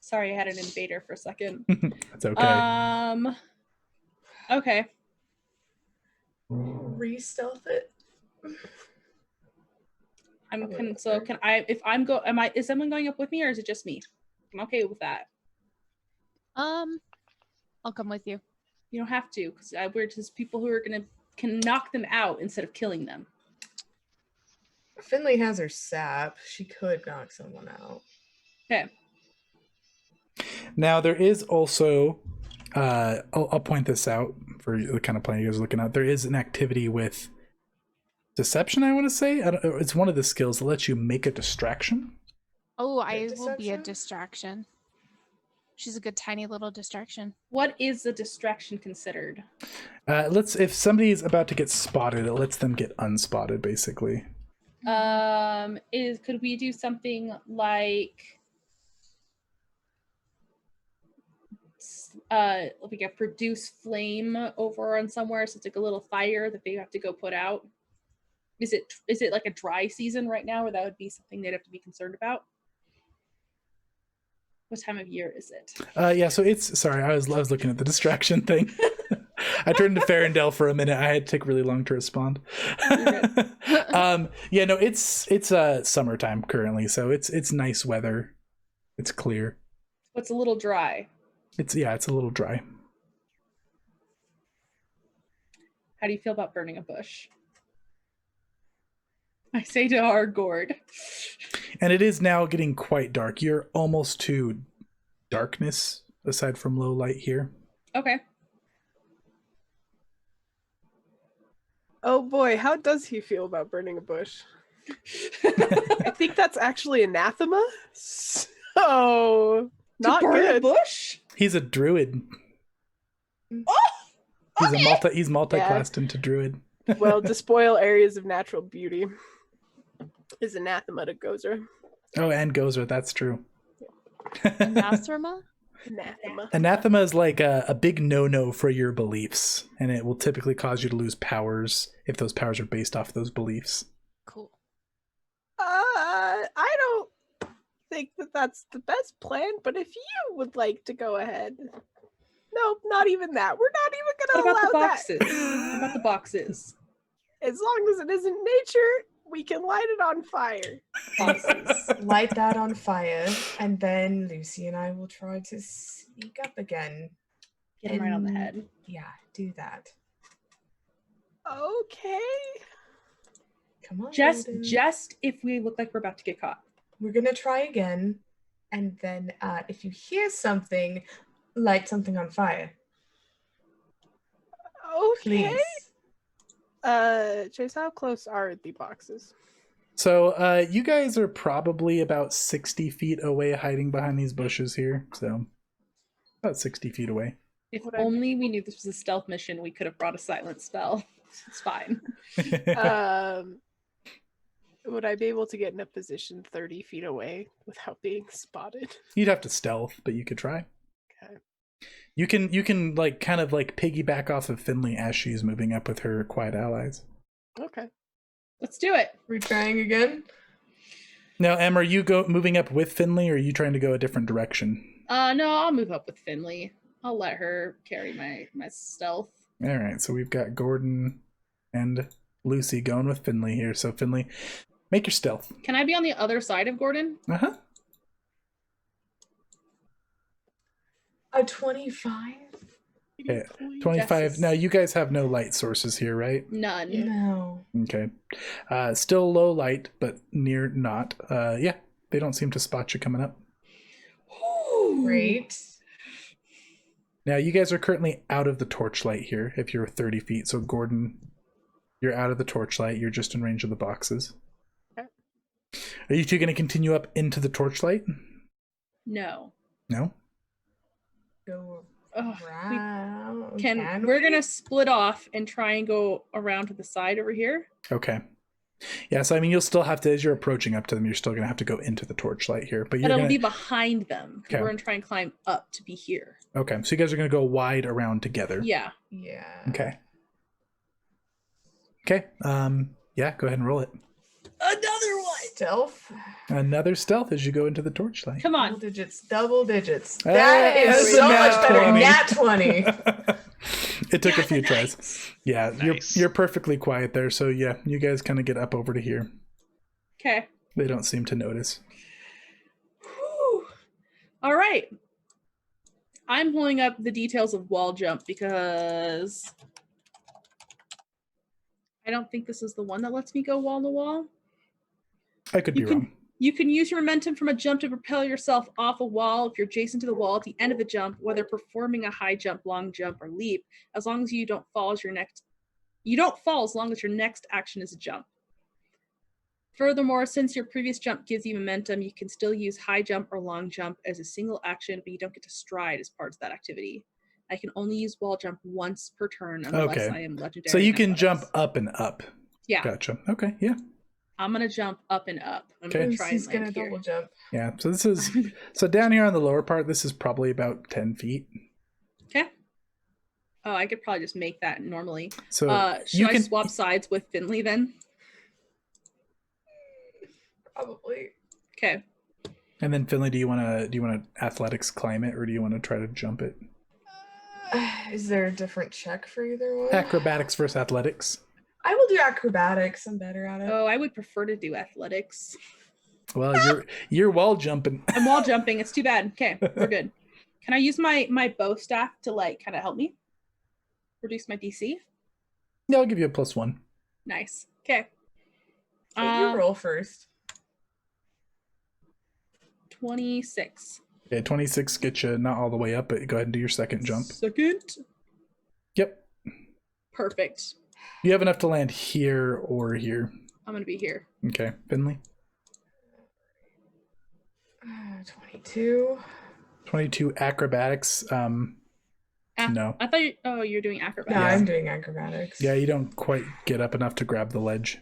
Sorry, I had an invader for a second. That's okay. Okay. Re-stealth it. Is someone going up with me or is it just me? I'm okay with that. I'll come with you. You don't have to, because we're just people who are can knock them out instead of killing them. Finley has her sap. She could knock someone out. Okay. Now, there is also, I'll point this out for the kind of plan you guys are looking at. There is an activity with deception, I want to say. It's one of the skills that lets you make a distraction. Oh, I Good will be a deception? distraction. She's a good tiny little distraction. What is the distraction considered? If somebody's about to get spotted, it lets them get unspotted, basically. Could we do something like we can produce flame over on somewhere, so it's like a little fire that they have to go put out? Is it like a dry season right now where that would be something they'd have to be concerned about? What time of year is it? Yeah, so sorry, I was looking at the distraction thing. I turned to Farendale for a minute. I had to take really long to respond. Yeah, no, it's summertime currently, so it's nice weather. It's clear. It's a little dry. It's a little dry. How do you feel about burning a bush? I say to our gourd. And it is now getting quite dark. You're almost to darkness, aside from low light here. Okay. Oh boy, how does he feel about burning a bush? I think that's actually anathema. So not to burn a good. bush? He's a druid. Oh, He's multi-classed into druid. Well, despoil areas of natural beauty is anathema to Gozer. Oh, and Gozer, that's true. Anathema? Anathema. Anathema is like a big no-no for your beliefs, and it will typically cause you to lose powers if those powers are based off those beliefs. Cool. I don't think that that's the best plan, but if you would like to go ahead. Nope, not even that. We're not even What going to about the allow boxes? What about the boxes? that. As long as it isn't nature, we can light it on fire. Boxes. Light that on fire, and then Lucy and I will try to sneak up again. Get him right on the And- head. Yeah, do that. Okay. Come on. Just Loden. if we look like we're about to get caught. We're gonna try again, and then if you hear something, light something on fire, Okay. please. Chase, how close are the boxes? So you guys are probably about 60 feet away hiding behind these bushes here. So about 60 feet away. If Would I- only we knew this was a stealth mission, we could have brought a silent spell. It's fine. Would I be able to get in a position 30 feet away without being spotted? You'd have to stealth, but you could try. Okay. You can like kind of like piggyback off of Finley as she's moving up with her quiet allies. Okay. Let's do it. We're trying again. Now, Em, are you moving up with Finley, or are you trying to go a different direction? No, I'll move up with Finley. I'll let her carry my stealth. All right, so we've got Gordon and Lucy going with Finley here. So Finley, make your stealth. Can I be on the other side of Gordon? Uh-huh. A 25? Okay, 25. Yes. Now, you guys have no light sources here, right? None. Yeah. No. Okay. Still low light, but near not. Yeah, they don't seem to spot you coming up. Great. Now, you guys are currently out of the torchlight here, if you're 30 feet. So, Gordon, you're out of the torchlight. You're just in range of the boxes. Okay. Are you two going to continue up into the torchlight? No. No? Go Ugh, around. we're we? gonna split off and try and go around to the side over here. Okay. Yeah, so I mean, you'll still have to, as you're approaching up to them, you're still going to have to go into the torchlight here. But you're But it'll going be to... behind them. 'Cause Okay. we're gonna try and climb up to be here. Okay, so you guys are going to go wide around together. Yeah. Yeah. Okay. Okay. Yeah, go ahead and roll it. Another one. Stealth. Another stealth as you go into the torchlight. Come Double on. digits. Double digits. Hey, That that's is a so nat much better. 20. Nat 20. It took a Yeah, few the tries. dice. Yeah, Nice. you're perfectly quiet there. So yeah, you guys kind of get up over to here. Okay. They don't seem to notice. Whew. All right. I'm pulling up the details of wall jump because I don't think this is the one that lets me go wall to wall. I could be wrong. You can use your momentum from a jump to propel yourself off a wall if you're adjacent to the wall at the end of the jump, whether performing a high jump, long jump, or leap, as long as you don't fall as long as your next action is a jump. Furthermore, since your previous jump gives you momentum, you can still use high jump or long jump as a single action, but you don't get to stride as part of that activity. I can only use wall jump once per turn unless Okay. I am legendary. So you in can jump athletics. up and up. Yeah, Gotcha. Okay. Yeah. I'm gonna jump up and up. I'm Okay. gonna try He's and gonna land here. double jump. Yeah. So this is so down here on the lower part. This is probably about 10 feet. Okay. Oh, I could probably just make that normally. So Should you I can swap sides with Finley then? Probably. Okay. And then Finley, do you want to athletics climb it, or do you want to try to jump it? Is there a different check for either one? Acrobatics versus athletics. I will do acrobatics. I'm better at it. Oh, I would prefer to do athletics. Well, you're wall jumping. I'm wall jumping. It's too bad. Okay, we're good. Can I use my bow staff to like kind of help me reduce my DC? Yeah, I'll give you a +1. Nice. Okay. So you roll first. 26. Okay, 26 gets you not all the way up, but go ahead and do your second jump. Second. Yep. Perfect. You have enough to land here or here. I'm gonna be here. Okay, Finley. 22. 22 acrobatics. No. I thought you're doing No, acrobatics. Yeah. I'm doing acrobatics. Yeah, you don't quite get up enough to grab the ledge.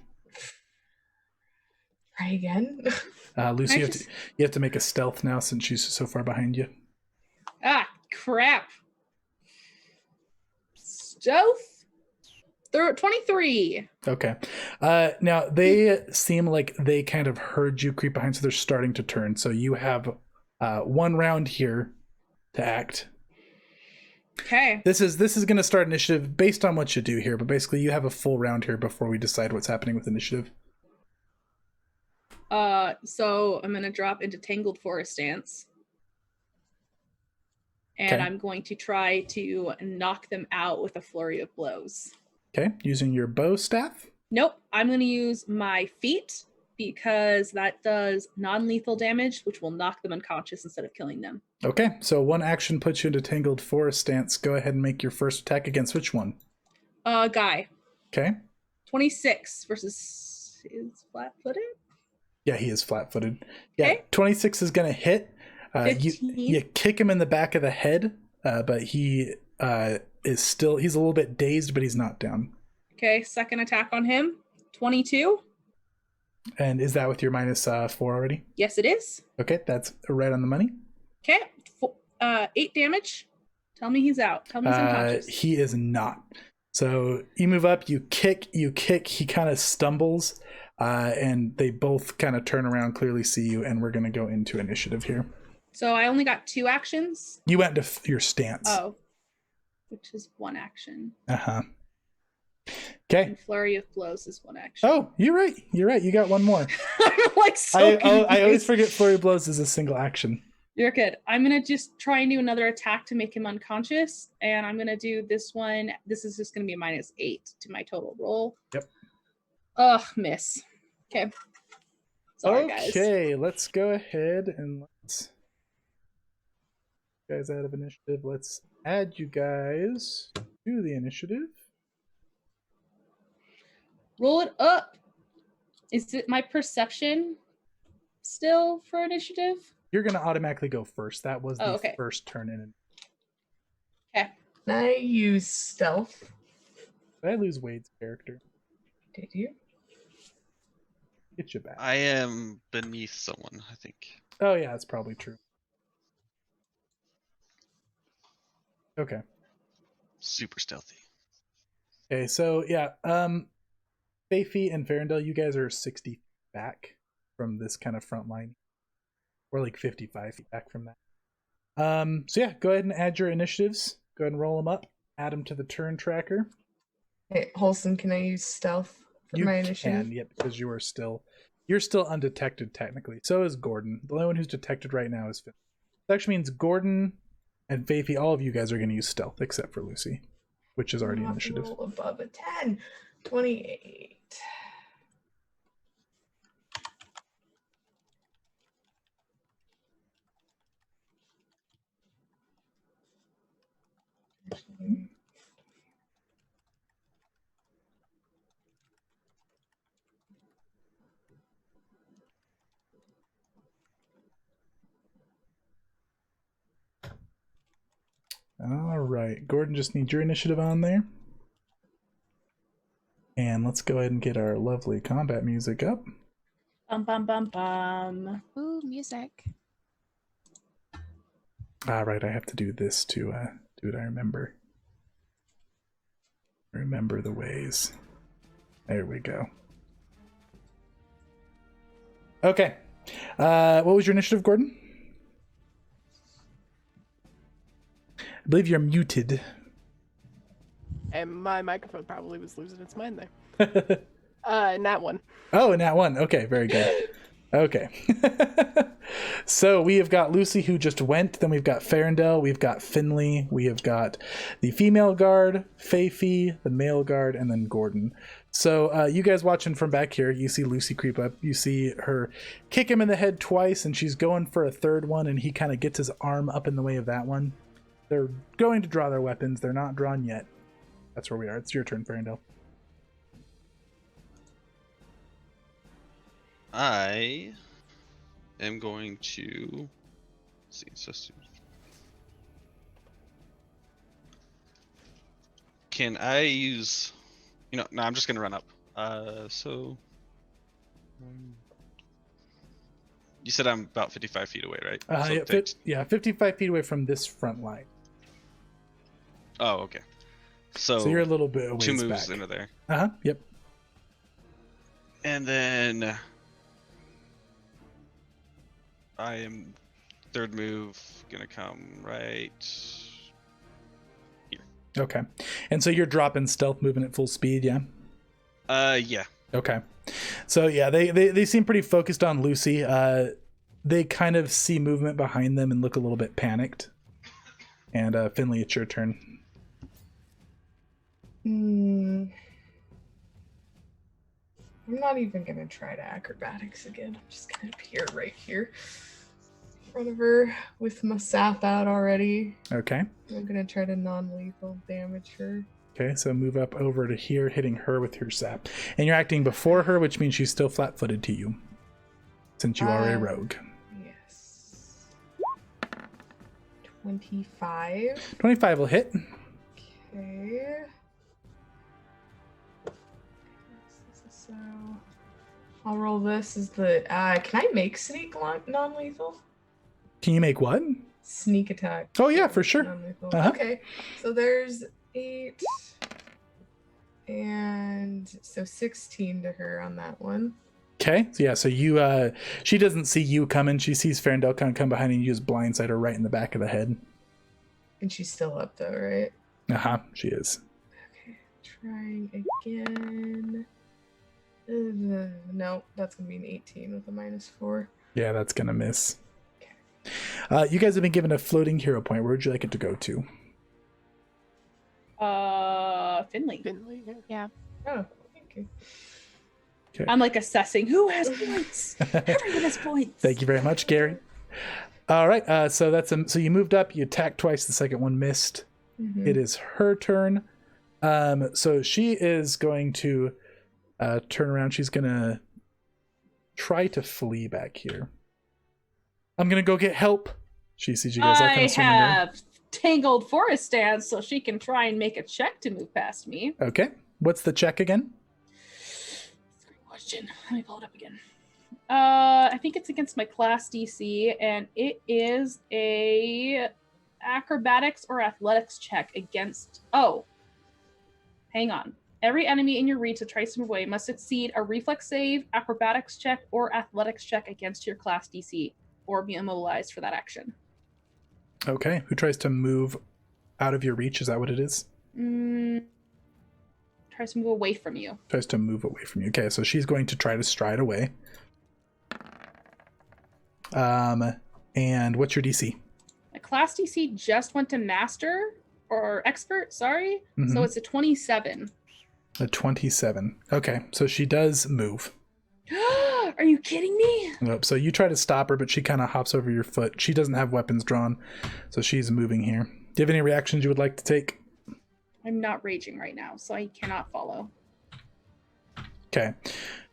Try again. Lucy, I you have to make a stealth now since she's so far behind you. Ah, crap. Stealth. 23. Okay. Now they seem like they kind of heard you creep behind, so they're starting to turn. So you have 1 round here to act. Okay. This is going to start initiative based on what you do here, but basically you have a full round here before we decide what's happening with initiative. So I'm gonna drop into Tangled Forest Stance. And Okay. I'm going to try to knock them out with a flurry of blows. Okay, using your bow staff. Nope, I'm going to use my feet because that does non-lethal damage, which will knock them unconscious instead of killing them. Okay, so 1 action puts you into Tangled Forest Stance. Go ahead and make your first attack against which one? Guy. Okay. 26 versus is flat-footed. Yeah, he is flat-footed. Yeah, Okay. 26 is going to hit. You 15. kick him in the back of the head, but he is still, he's a little bit dazed, but he's not down. Okay, second attack on him. 22. And is that with your -4 already? Yes, it is. Okay, that's right on the money. Okay, 8 damage. Tell me he's out. Tell me he's unconscious. He is not. So you move up, you kick, he kind of stumbles, and they both kind of turn around, clearly see you, and we're going to go into initiative here. So I only got 2 actions. You went to your stance. Oh, which is 1 action. Uh-huh. Okay. And flurry of blows is 1 action. Oh, you're right. You got 1 more. I'm like so I always confused. forget flurry of blows is a single action. You're good. I'm gonna just try and do another attack to make him unconscious, and I'm gonna do this one. This is just gonna be a -8 to my total roll. Yep. Ugh, miss. Okay. Sorry, guys. Okay, let's go ahead and let's guys out of initiative. Let's add you guys to the initiative. Roll it up. Is it my perception still for initiative? You're gonna automatically go first. That was the okay. first turn in. Okay. Can I use stealth? Did I lose Wade's character? Did you? Get you back. I am beneath someone, I think. Oh yeah, that's probably true. Okay. Super stealthy. Okay, so yeah, Fafi and Farendale, you guys are 60 feet back from this kind of front line. Or like 55 feet back from that. So yeah, go ahead and add your initiatives. Go ahead and roll them up. Add them to the turn tracker. Hey, Holson, can I use stealth for You my initiative? can, yep, because you're still undetected technically. So is Gordon. The only one who's detected right now is Finn. That actually means Gordon and Fafi, all of you guys are going to use stealth except for Lucy, which is already Not initiative. roll above a 10. 28. All right, Gordon, just needs your initiative on there. And let's go ahead and get our lovely combat music up. Bum bum bum bum. Ooh, music. All right, I have to do this to do it. I remember. Remember the ways. There we go. Okay. What was your initiative, Gordon? I believe you're muted. And my microphone probably was losing its mind there. Nat 1. Oh, and that one. Okay, very good. Okay. So we have got Lucy who just went. Then we've got Farendale. We've got Finley. We have got the female guard, Fafi, the male guard, and then Gordon. So you guys watching from back here, you see Lucy creep up. You see her kick him in the head twice, and she's going for a third one, and he kind of gets his arm up in the way of that one. They're going to draw their weapons. They're not drawn yet. That's where we are. It's your turn, Farendale. I am going to let's see. Can I use? No, I'm just gonna run up. You said I'm about 55 feet away, right? So Yeah, it takes- 55 feet away from this front line. Oh, okay. So you're a little bit away. 2 moves back. into there. Yep. And then I am third move gonna come right here. Okay. And so you're dropping stealth, moving at full speed, yeah? Yeah. Okay. So yeah, they seem pretty focused on Lucy. They kind of see movement behind them and look a little bit panicked. And Finley, it's your turn. I'm not even gonna try to acrobatics again. I'm just gonna appear right here in front of her with my sap out already. Okay. I'm gonna try to non-lethal damage her. Okay, so move up over to here, hitting her with your sap. And you're acting before her, which means she's still flat-footed to you, since you are a rogue. Yes. 25. 25 will hit. Okay. So I'll roll this as the. Can I make sneak non-lethal? Can you make what? Sneak attack. Oh yeah, for sure. Non-lethal. Uh-huh. Okay, so there's 8 and so 16 to her on that one. Okay, so yeah, so you, she doesn't see you coming. She sees Farendel kind of come behind and you just blindside her right in the back of the head. And she's still up though, right? She is. Okay, trying again. No, that's gonna be an 18 with a -4. Yeah, that's gonna miss. You guys have been given a floating hero point. Where would you like it to go to? Finley. Yeah. Oh, thank you. Okay. I'm like assessing who has points. Everyone has points. Thank you very much, Gary. All right, so that's so you moved up. You attacked twice. The second one missed. Mhm. It is her turn. So she is going to turn around. She's gonna try to flee back here. I'm gonna go get help. She sees you guys all kind I of swimming there. have tangled forest stance so she can try and make a check to move past me. Okay. What's the check again? Great question. Let me pull it up again. I think it's against my class DC, and it is a acrobatics or athletics check against. Oh, hang on. Every enemy in your reach that tries to move away must succeed a reflex save, acrobatics check, or athletics check against your class DC, or be immobilized for that action. Okay. Who tries to move out of your reach? Is that what it is? Tries to move away from you. Tries to move away from you. Okay, so she's going to try to stride away. And what's your DC? My class DC just went to master or expert, sorry. Mhm. So it's a 27. A 27. Okay, so she does move. Are you kidding me? Nope. So you try to stop her, but she kind of hops over your foot. She doesn't have weapons drawn, so she's moving here. Do you have any reactions you would like to take? I'm not raging right now, so I cannot follow. Okay.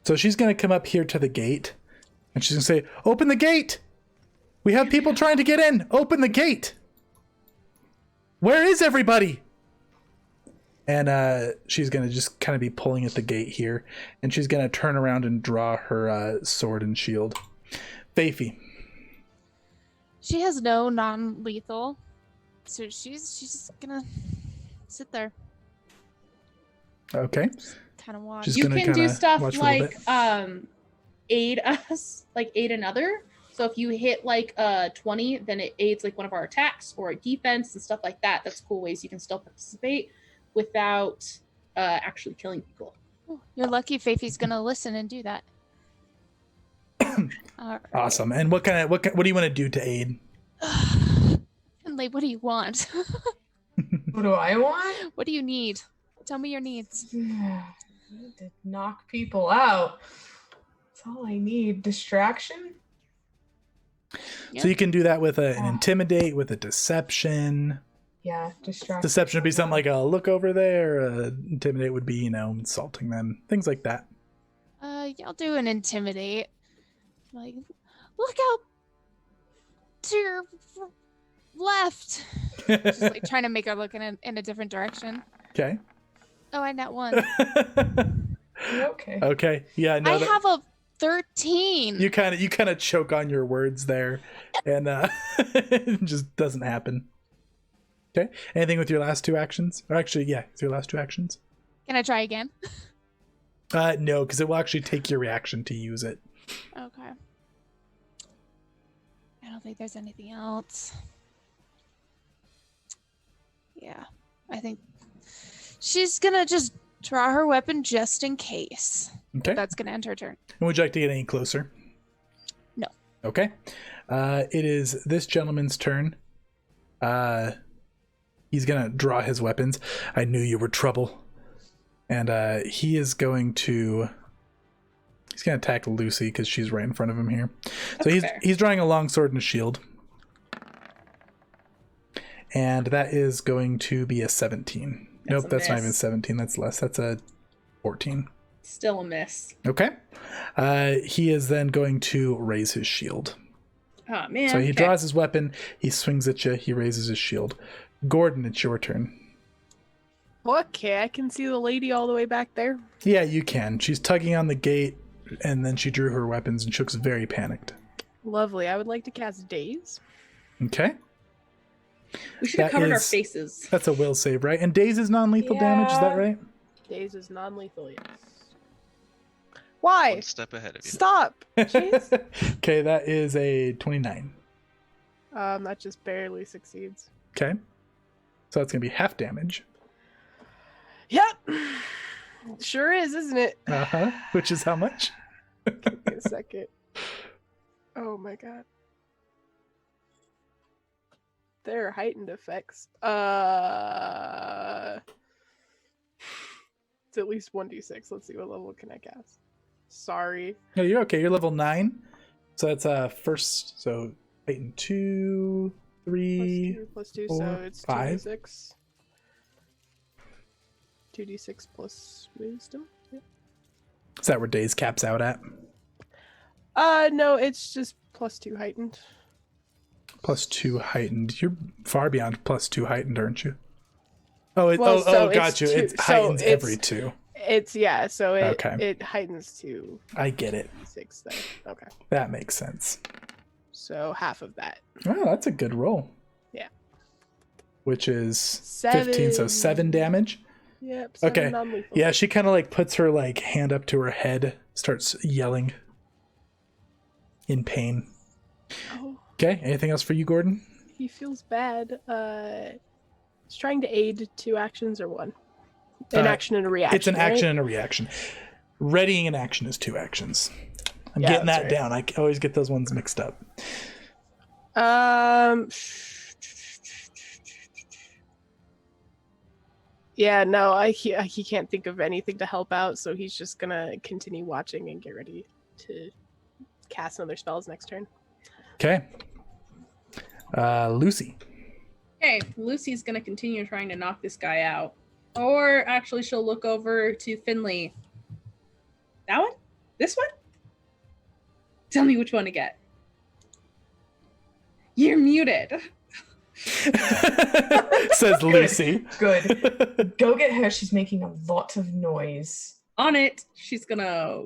So she's going to come up here to the gate, and she's going to say, "Open the gate! We have people trying to get in! Open the gate! Where is everybody?" And she's going to just kind of be pulling at the gate here, and she's going to turn around and draw her sword and shield. Faify. She has no non-lethal, so she's just gonna sit there, Okay. kind of watch. She's You gonna can do kinda stuff watch for a little like aid us, like aid another. So if you hit like 20, then it aids like one of our attacks or a defense and stuff like that. That's cool ways you can still participate without actually killing people. Oh, you're lucky Faify's gonna listen and do that. All right. Awesome. And what do you want to do to aid? Finley, what do you want? What do I want? What do you need? Tell me your needs. I need to knock people out. That's all I need. Distraction? So you can do that with an intimidate, with a deception. Yeah, distraction. Deception would be something like a look over there. Intimidate would be, insulting them, things like that. Yeah, I'll do an intimidate. Like, look out to your left. Just like trying to make her look in a different direction. Okay. Oh, I net one. Okay. Okay. Yeah. No. I have a 13. You kind of choke on your words there, and it just doesn't happen. Okay. Anything with your last 2 actions? Or actually, yeah, it's your last 2 actions. Can I try again? No, because it will actually take your reaction to use it. Okay. I don't think there's anything else. Yeah, I think she's gonna just draw her weapon just in case. Okay. That's gonna end her turn. And would you like to get any closer? No. Okay. It is this gentleman's turn. He's gonna draw his weapons. I knew you were trouble. And he is going to... He's gonna attack Lucy because she's right in front of him here. So he's drawing a long sword and a shield. And that is going to be a 17. Nope, that's not even 17. That's less. That's a 14. Still a miss. Okay. He is then going to raise his shield. Oh, man. So he draws his weapon. He swings at you. He raises his shield. Gordon, it's your turn. Okay, I can see the lady all the way back there. Yeah, you can. She's tugging on the gate, and then she drew her weapons, and she looks very panicked. Lovely. I would like to cast Daze. Okay. We should have covered our faces. That's a will save, right? And Daze is non-lethal damage, is that right? Daze is non-lethal, yes. Why? One step ahead of you. Stop! Jeez. Okay, that is a 29. That just barely succeeds. Okay. So that's going to be half damage. Yep. Sure is, isn't it? Uh-huh. Which is how much? Give me a second. Oh my god. There are heightened effects. It's at least 1d6. Let's see, what level can I cast? Sorry. No, you're okay. You're level 9. So that's first. So 8 and 2, 3, plus 2, 4, so it's 5. 2d6. 2d6 plus wisdom. Yep. Is that where Daze caps out at? No, it's just plus 2 heightened. Plus 2 heightened. You're far beyond plus 2 heightened, aren't you? Oh, got you. It heightens every 2. It heightens to. I get it. 6 there. Okay. That makes sense. So half of that. Oh, that's a good roll. Yeah. Which is 7. 15, so 7 damage. Yep. 7 Okay. non-lethal. Yeah, she kind of like puts her like hand up to her head, starts yelling in pain. Oh, Okay, anything else for you, Gordon? he feels bad. He's trying to aid 2 actions or 1. An action and a reaction. It's an action right? and a reaction. Readying an action is 2 actions. I'm Yeah, getting that's that right. down. I always get those ones mixed up. Yeah, no, he can't think of anything to help out, so he's just gonna continue watching and get ready to cast another spells next turn. Okay. Lucy. Okay, Lucy's gonna continue trying to knock this guy out. Or actually, she'll look over to Finley. That one? This one? Tell me which one to get. You're muted. Says Lucy. Good. Go get her. She's making a lot of noise. On it, she's gonna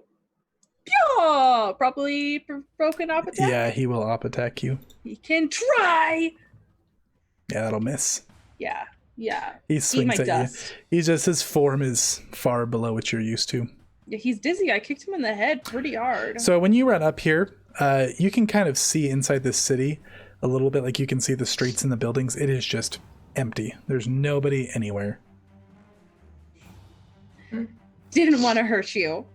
probably provoke an op attack. Yeah, he will op attack you. He can try. Yeah, that'll miss. Yeah. He Eat swings my at dust. you. His form is far below what you're used to. Yeah, he's dizzy. I kicked him in the head pretty hard. So when you run up here, you can kind of see inside this city a little bit. Like you can see the streets and the buildings. It is just empty. There's nobody anywhere. Didn't want to hurt you,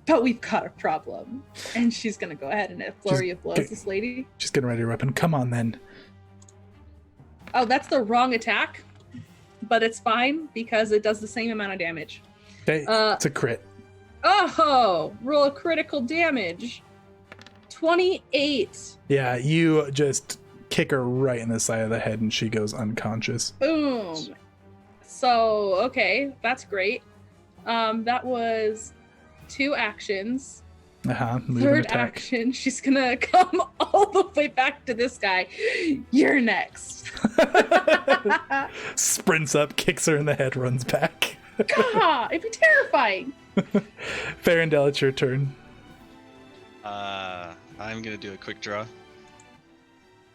but we've got a problem. And she's gonna go ahead and flurry of blows this lady. Just getting ready to weapon. Come on then. Oh, that's the wrong attack, but it's fine because it does the same amount of damage. Okay, it's a crit. Oh, roll a critical damage. 28. Yeah, you just kick her right in the side of the head and she goes unconscious. Boom. So, okay, that's great. That was 2 actions. Move Third and attack. action, she's gonna come all the way back to this guy. You're next. Sprints up, kicks her in the head, runs back. God, it'd be terrifying. Farendel, it's your turn. I'm gonna do a quick draw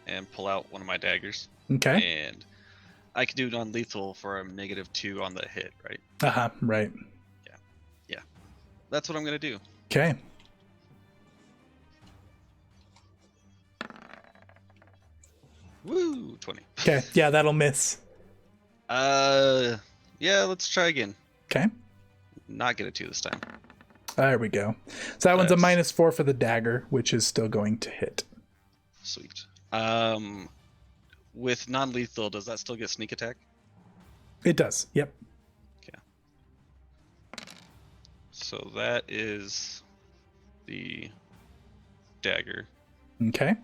and pull out one of my daggers. Okay. And I could do non-lethal for a -2 on the hit, right? Right. Yeah. That's what I'm gonna do. Okay. Woo, 20. Okay. Yeah, that'll miss. Yeah, let's try again. Okay. Not get a 2 this time. There we go. So that one's a That's- -4 for the dagger, which is still going to hit. Sweet. With non-lethal, does that still get sneak attack? It does. Yep. So that is the dagger. Okay.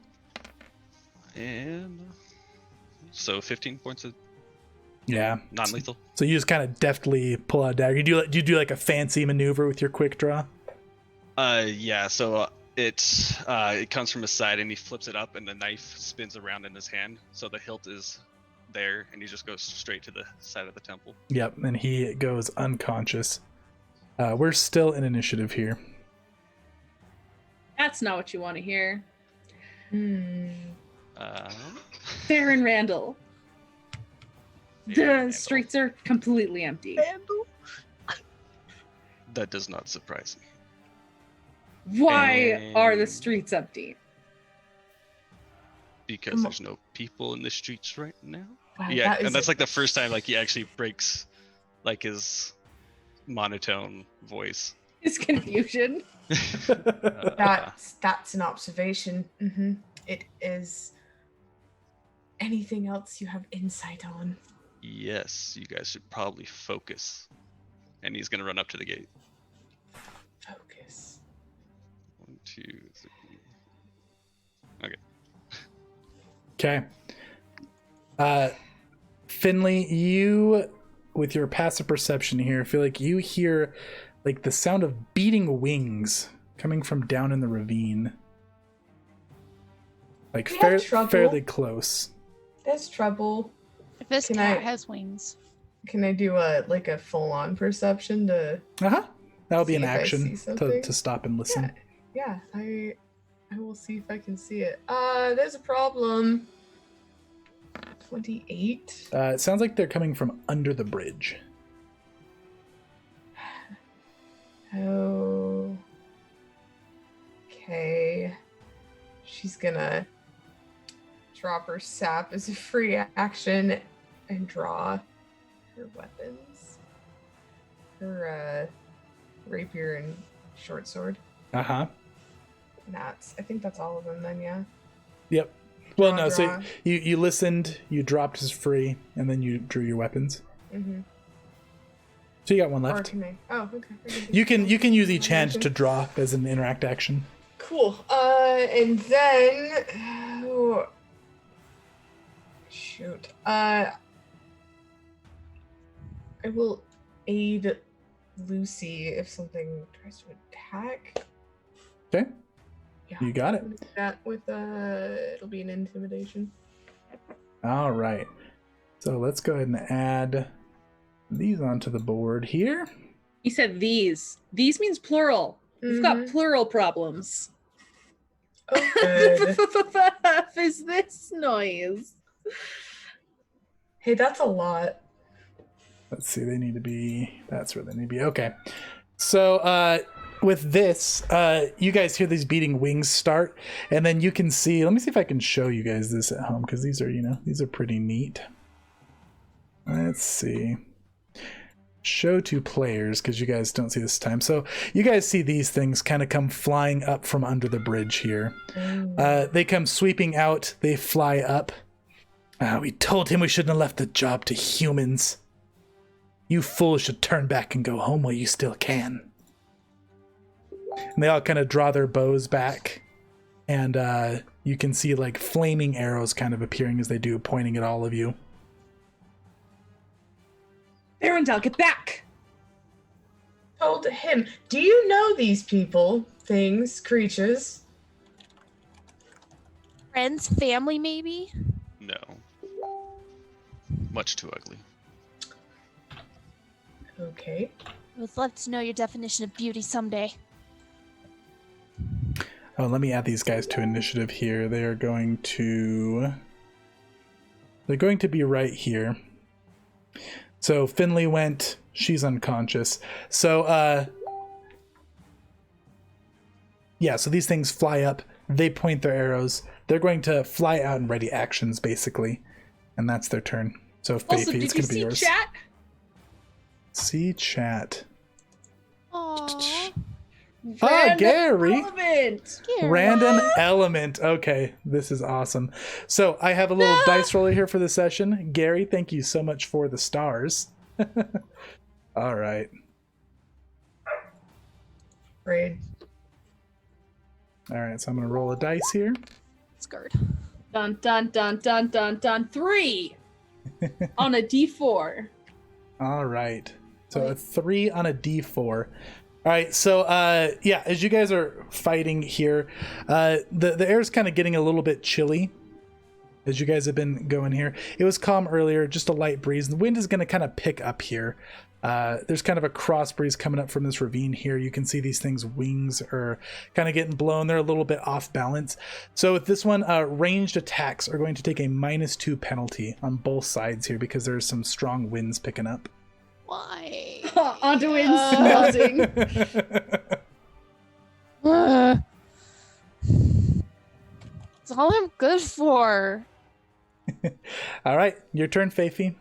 And so 15 points of Yeah. non-lethal. So you just kind of deftly pull out a dagger. Do you do like a fancy maneuver with your quick draw? Yeah. So it comes from his side, and he flips it up, and the knife spins around in his hand. So the hilt is there, and he just goes straight to the side of the temple. Yep. And he goes unconscious. We're still in initiative here. That's not what you want to hear. Baron Baron Randall. The Randall. streets are completely empty. That does not surprise me. Why are the And- streets empty? Because there's no people in the streets right now. Wow, Yeah, that is and that's like the first time like he actually breaks like his monotone voice. It's confusion. that's an observation. It is. Anything else you have insight on? Yes, you guys should probably focus. And he's gonna run up to the gate. Focus. 1, 2, 3. Okay. Finley, you, with your passive perception here, feel like you hear like the sound of beating wings coming from down in the ravine. Like We have trouble. fairly close. There's trouble. If this Can cat I- has wings. Can I do a full-on perception to? That'll be See an if I action see something? to stop and listen. Yeah, I will see if I can see it. There's a problem. 28. It sounds like they're coming from under the bridge. Oh. Okay. She's gonna drop her sap as a free action and draw her weapons. Her rapier and short sword. Uh-huh. I think that's all of them then, yeah. Yep. Well, Draw, no, so draw. you listened, you dropped as free, and then you drew your weapons. Mm-hmm. So you got one Or left. can I? Oh, okay. You can use each hand to draw as an interact action. Cool. And then oh, shoot. I will aid Lucy if something tries to attack. Okay. Yeah. You got it. I'm gonna do that with it'll be an intimidation. All right. So let's go ahead and add these onto the board here. He said these. These means plural. We've got plural problems. Oh, good. What is this noise? Hey, that's a lot. Let's see, that's where they need to be. Okay. So with this, you guys hear these beating wings start, and then you can see, let me see if I can show you guys this at home, because these are pretty neat. Let's see. Show to players, because you guys don't see this time. So you guys see these things kind of come flying up from under the bridge here. They come sweeping out, they fly up. We told him we shouldn't have left the job to humans. You fools should turn back and go home while you still can. And they all kind of draw their bows back. And you can see like flaming arrows kind of appearing as they do, pointing at all of you. Arendelle, get back! Told him. Do you know these people, things, creatures? Friends, family, maybe? No. Much too ugly. Okay. I would love to know your definition of beauty someday. Oh, let me add these guys to initiative here. They're going to be right here. So Finley went, she's unconscious. So, yeah, so these things fly up. They point their arrows. They're going to fly out and ready actions, basically. And that's their turn. So, Also, Faithy, it's did you going to be see yours. chat? See chat. Aww. Ah, Gary. Element. Random element. Okay, this is awesome. So I have a little dice roller here for the session. Gary, thank you so much for the stars. All right. Great. All right, so I'm going to roll a dice here. Scared. Dun dun dun dun dun dun. 3 on a D4. All right. So a 3 on a D4. All right, so yeah, as you guys are fighting here, the air's kind of getting a little bit chilly as you guys have been going here. It was calm earlier, just a light breeze. The wind is going to kind of pick up here. There's kind of a cross breeze coming up from this ravine here. You can see these things' wings are kind of getting blown. They're a little bit off balance. So with this one, ranged attacks are going to take a -2 penalty on both sides here because there's some strong winds picking up. Why? Anduin's smelting. It's all I'm good for. All right, your turn, Faithy.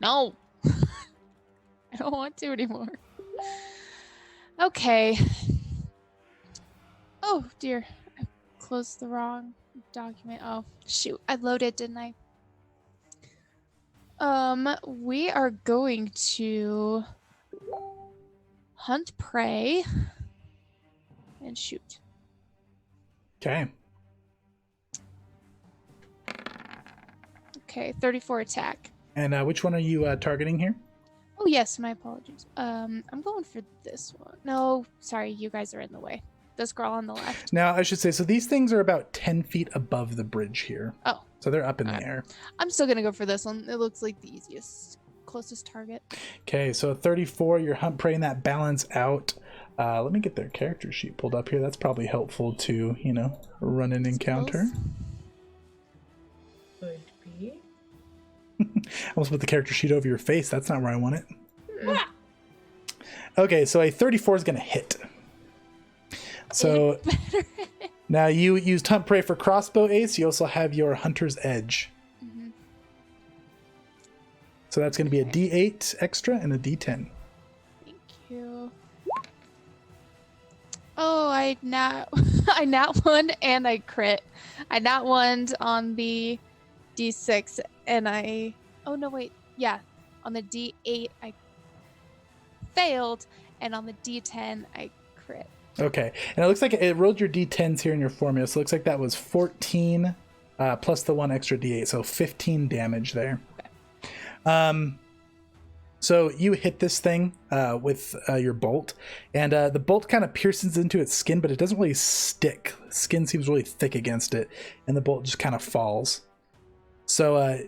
No. I don't want to anymore. Okay. Oh, dear. I closed the wrong document. Oh, shoot. I loaded, didn't I? We are going to hunt prey and shoot. Okay. Okay, 34 attack. And which one are you targeting here? Oh yes, my apologies. I'm going for this one. No, sorry, you guys are in the way. This girl on the left. Now, I should say, so these things are about 10 feet above the bridge here. Oh. So they're up in the Alright. air. I'm still gonna go for this one. It looks like the easiest, closest target. Okay, so 34, your hunt prey and that balance out. Let me get their character sheet pulled up here. That's probably helpful to, run an encounter. Could be. Almost put the character sheet over your face. That's not where I want it. Okay, so a 34 is going to hit. So now you used hunt prey for crossbow ace. You also have your hunter's edge. Mm-hmm. So that's going to be a D8 extra and a D10. Thank you. Oh, I nat one and I crit. I nat one on the D6 and oh no wait, yeah, on the D8 I failed and on the D10 I crit. Okay, and it looks like it rolled your D10s here in your formula, so it looks like that was 14 plus the 1 extra D8, so 15 damage there. Okay. So you hit this thing with your bolt, and the bolt kind of pierces into its skin, but it doesn't really stick. Skin seems really thick against it, and the bolt just kind of falls. So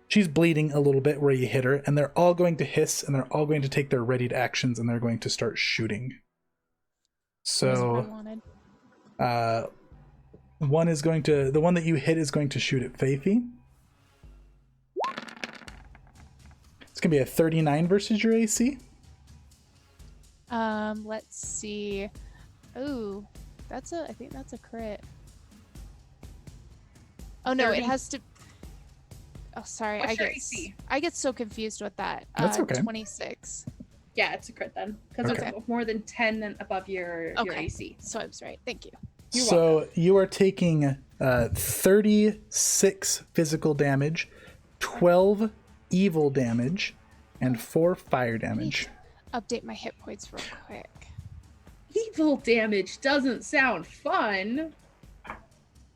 she's bleeding a little bit where you hit her, and they're all going to hiss, and they're all going to take their readied actions, and they're going to start shooting. So one is going to, the one that you hit is going to shoot at Faithy. It's gonna be a 39 versus your AC. Let's see. Oh, I think that's a crit. Oh no, 30. it has to. Oh, sorry, What's your AC? I get so confused with that. That's okay. 26. Yeah, it's a crit then, because Okay. it's more than 10 and above your AC. So I was right. Thank you. You're So welcome. you are taking 36 physical damage, 12 evil damage, and 4 fire damage. Update my hit points real quick. Evil damage doesn't sound fun.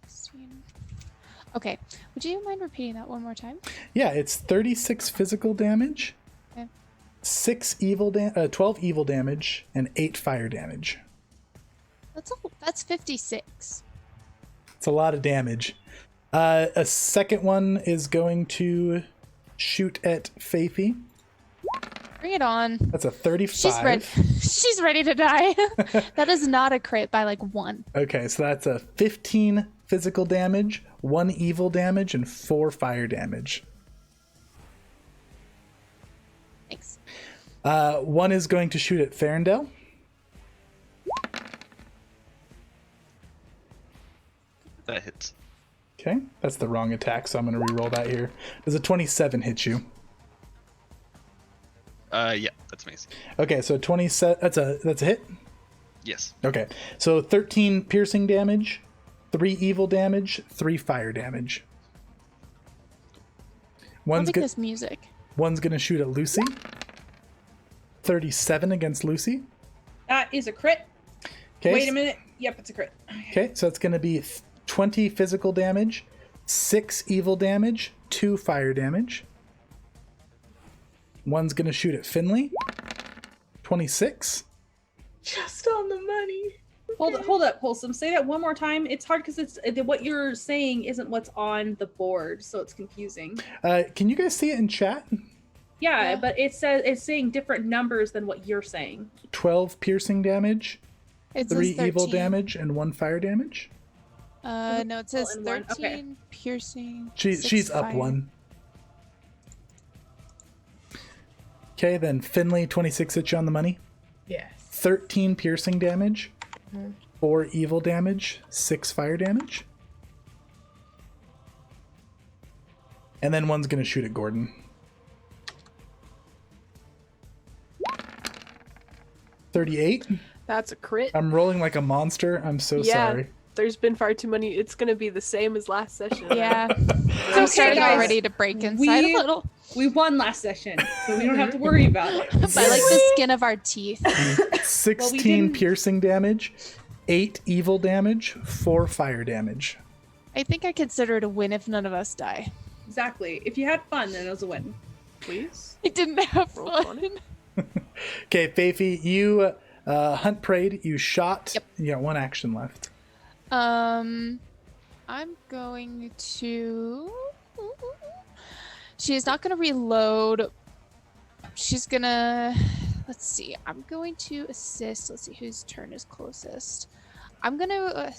16. Okay, would you mind repeating that one more time? Yeah, it's 36 physical damage, Okay. 12 evil damage, and 8 fire damage. That's 56. It's a lot of damage. A second one is going to shoot at Faithy. Bring it on. That's a 35. She's ready to die. That is not a crit by like 1. Okay, so that's a 15 physical damage, 1 evil damage, and 4 fire damage. One is going to shoot at Farendale. That hits. Okay, that's the wrong attack, so I'm going to re-roll that here. Does a 27 hit you? Yeah, that's amazing. Okay, so 27. That's a hit. Yes. Okay, so 13 piercing damage, 3 evil damage, 3 fire damage. I One's like this music. One's gonna shoot at Lucy. 37 against Lucy. That is a crit. Okay. Wait a minute. Yep, it's a crit. Okay, so it's gonna be 20 physical damage, 6 evil damage, 2 fire damage. One's gonna shoot at Finley. 26. Just on the money. Hold up, Wholesome. Say that one more time. It's hard because it's what you're saying isn't what's on the board, so it's confusing. Can you guys see it in chat? Yeah, but it says it's saying different numbers than what you're saying. 12 piercing damage, It 3 says evil 13. damage, and 1 fire damage. No, it says and one. 13 Okay. piercing. She's 6 up fire. 1. Okay, then Finley, 26 hit you on the money. Yes. 13 piercing damage, 4 evil damage, 6 fire damage. And then one's going to shoot at Gordon. 38. That's a crit. I'm rolling like a monster. I'm so Yeah. sorry. There's been far too many. It's gonna be the same as last session. Yeah. Okay, I'm starting guys. already to break inside We- a little. We won last session, so we don't have to worry about it. By like the skin of our teeth. 16 didn't- piercing damage, 8 evil damage, 4 fire damage. I think I consider it a win if none of us die. Exactly. If you had fun, then it was a win. Please. I didn't have Roll fun. Okay, Faithy, you hunt prayed, you shot. Yep. You got 1 action left. I'm going to. She's not going to reload. She's going to. Let's see. I'm going to assist. Let's see whose turn is closest. I'm going to.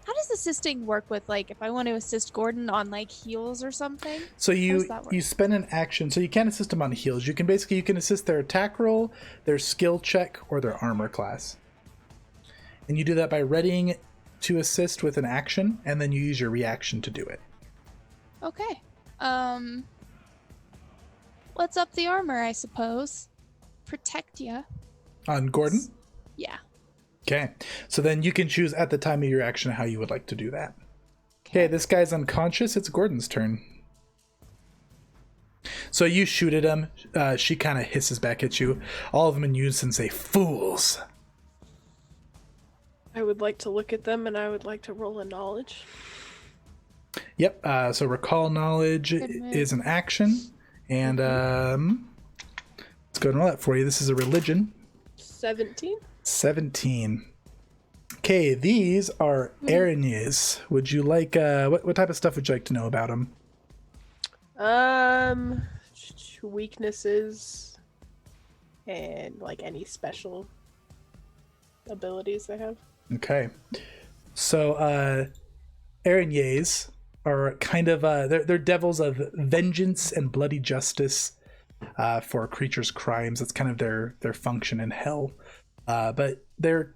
How does assisting work with, like, if I want to assist Gordon on, like, heals or something? So does you that work? you spend an action, so you can't assist them on heals. You can assist their attack roll, their skill check, or their armor class. And you do that by readying to assist with an action, and then you use your reaction to do it. Okay. Let's up the armor, I suppose. Protect ya. On Gordon? Yeah. Okay. So then you can choose at the time of your action how you would like to do that. Okay, this guy's unconscious. It's Gordon's turn. So you shoot at him. She kind of hisses back at you. All of them in unison say, "Fools." I would like to look at them, and I would like to roll a knowledge. Yep. So recall knowledge Goodness. is an action. And let's go and roll that for you. This is a religion. 17. 17. Okay, these are araignées. Would you like, what type of stuff would you like to know about them? Weaknesses and like any special abilities they have. Okay. So, araignées are kind of, they're devils of vengeance and bloody justice for a creature's crimes. That's kind of their function in hell. But they're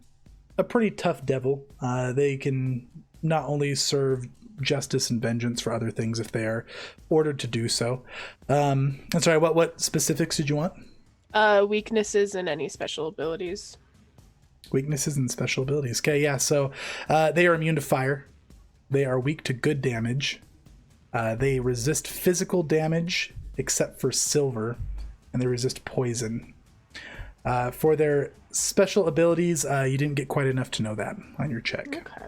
a pretty tough devil. They can not only serve justice and vengeance for other things if they are ordered to do so. I'm sorry, what specifics did you want? Weaknesses and any special abilities. Weaknesses and special abilities. Okay, yeah, so they are immune to fire. They are weak to good damage. They resist physical damage except for silver, and they resist poison. For their special abilities, you didn't get quite enough to know that on your check. Okay.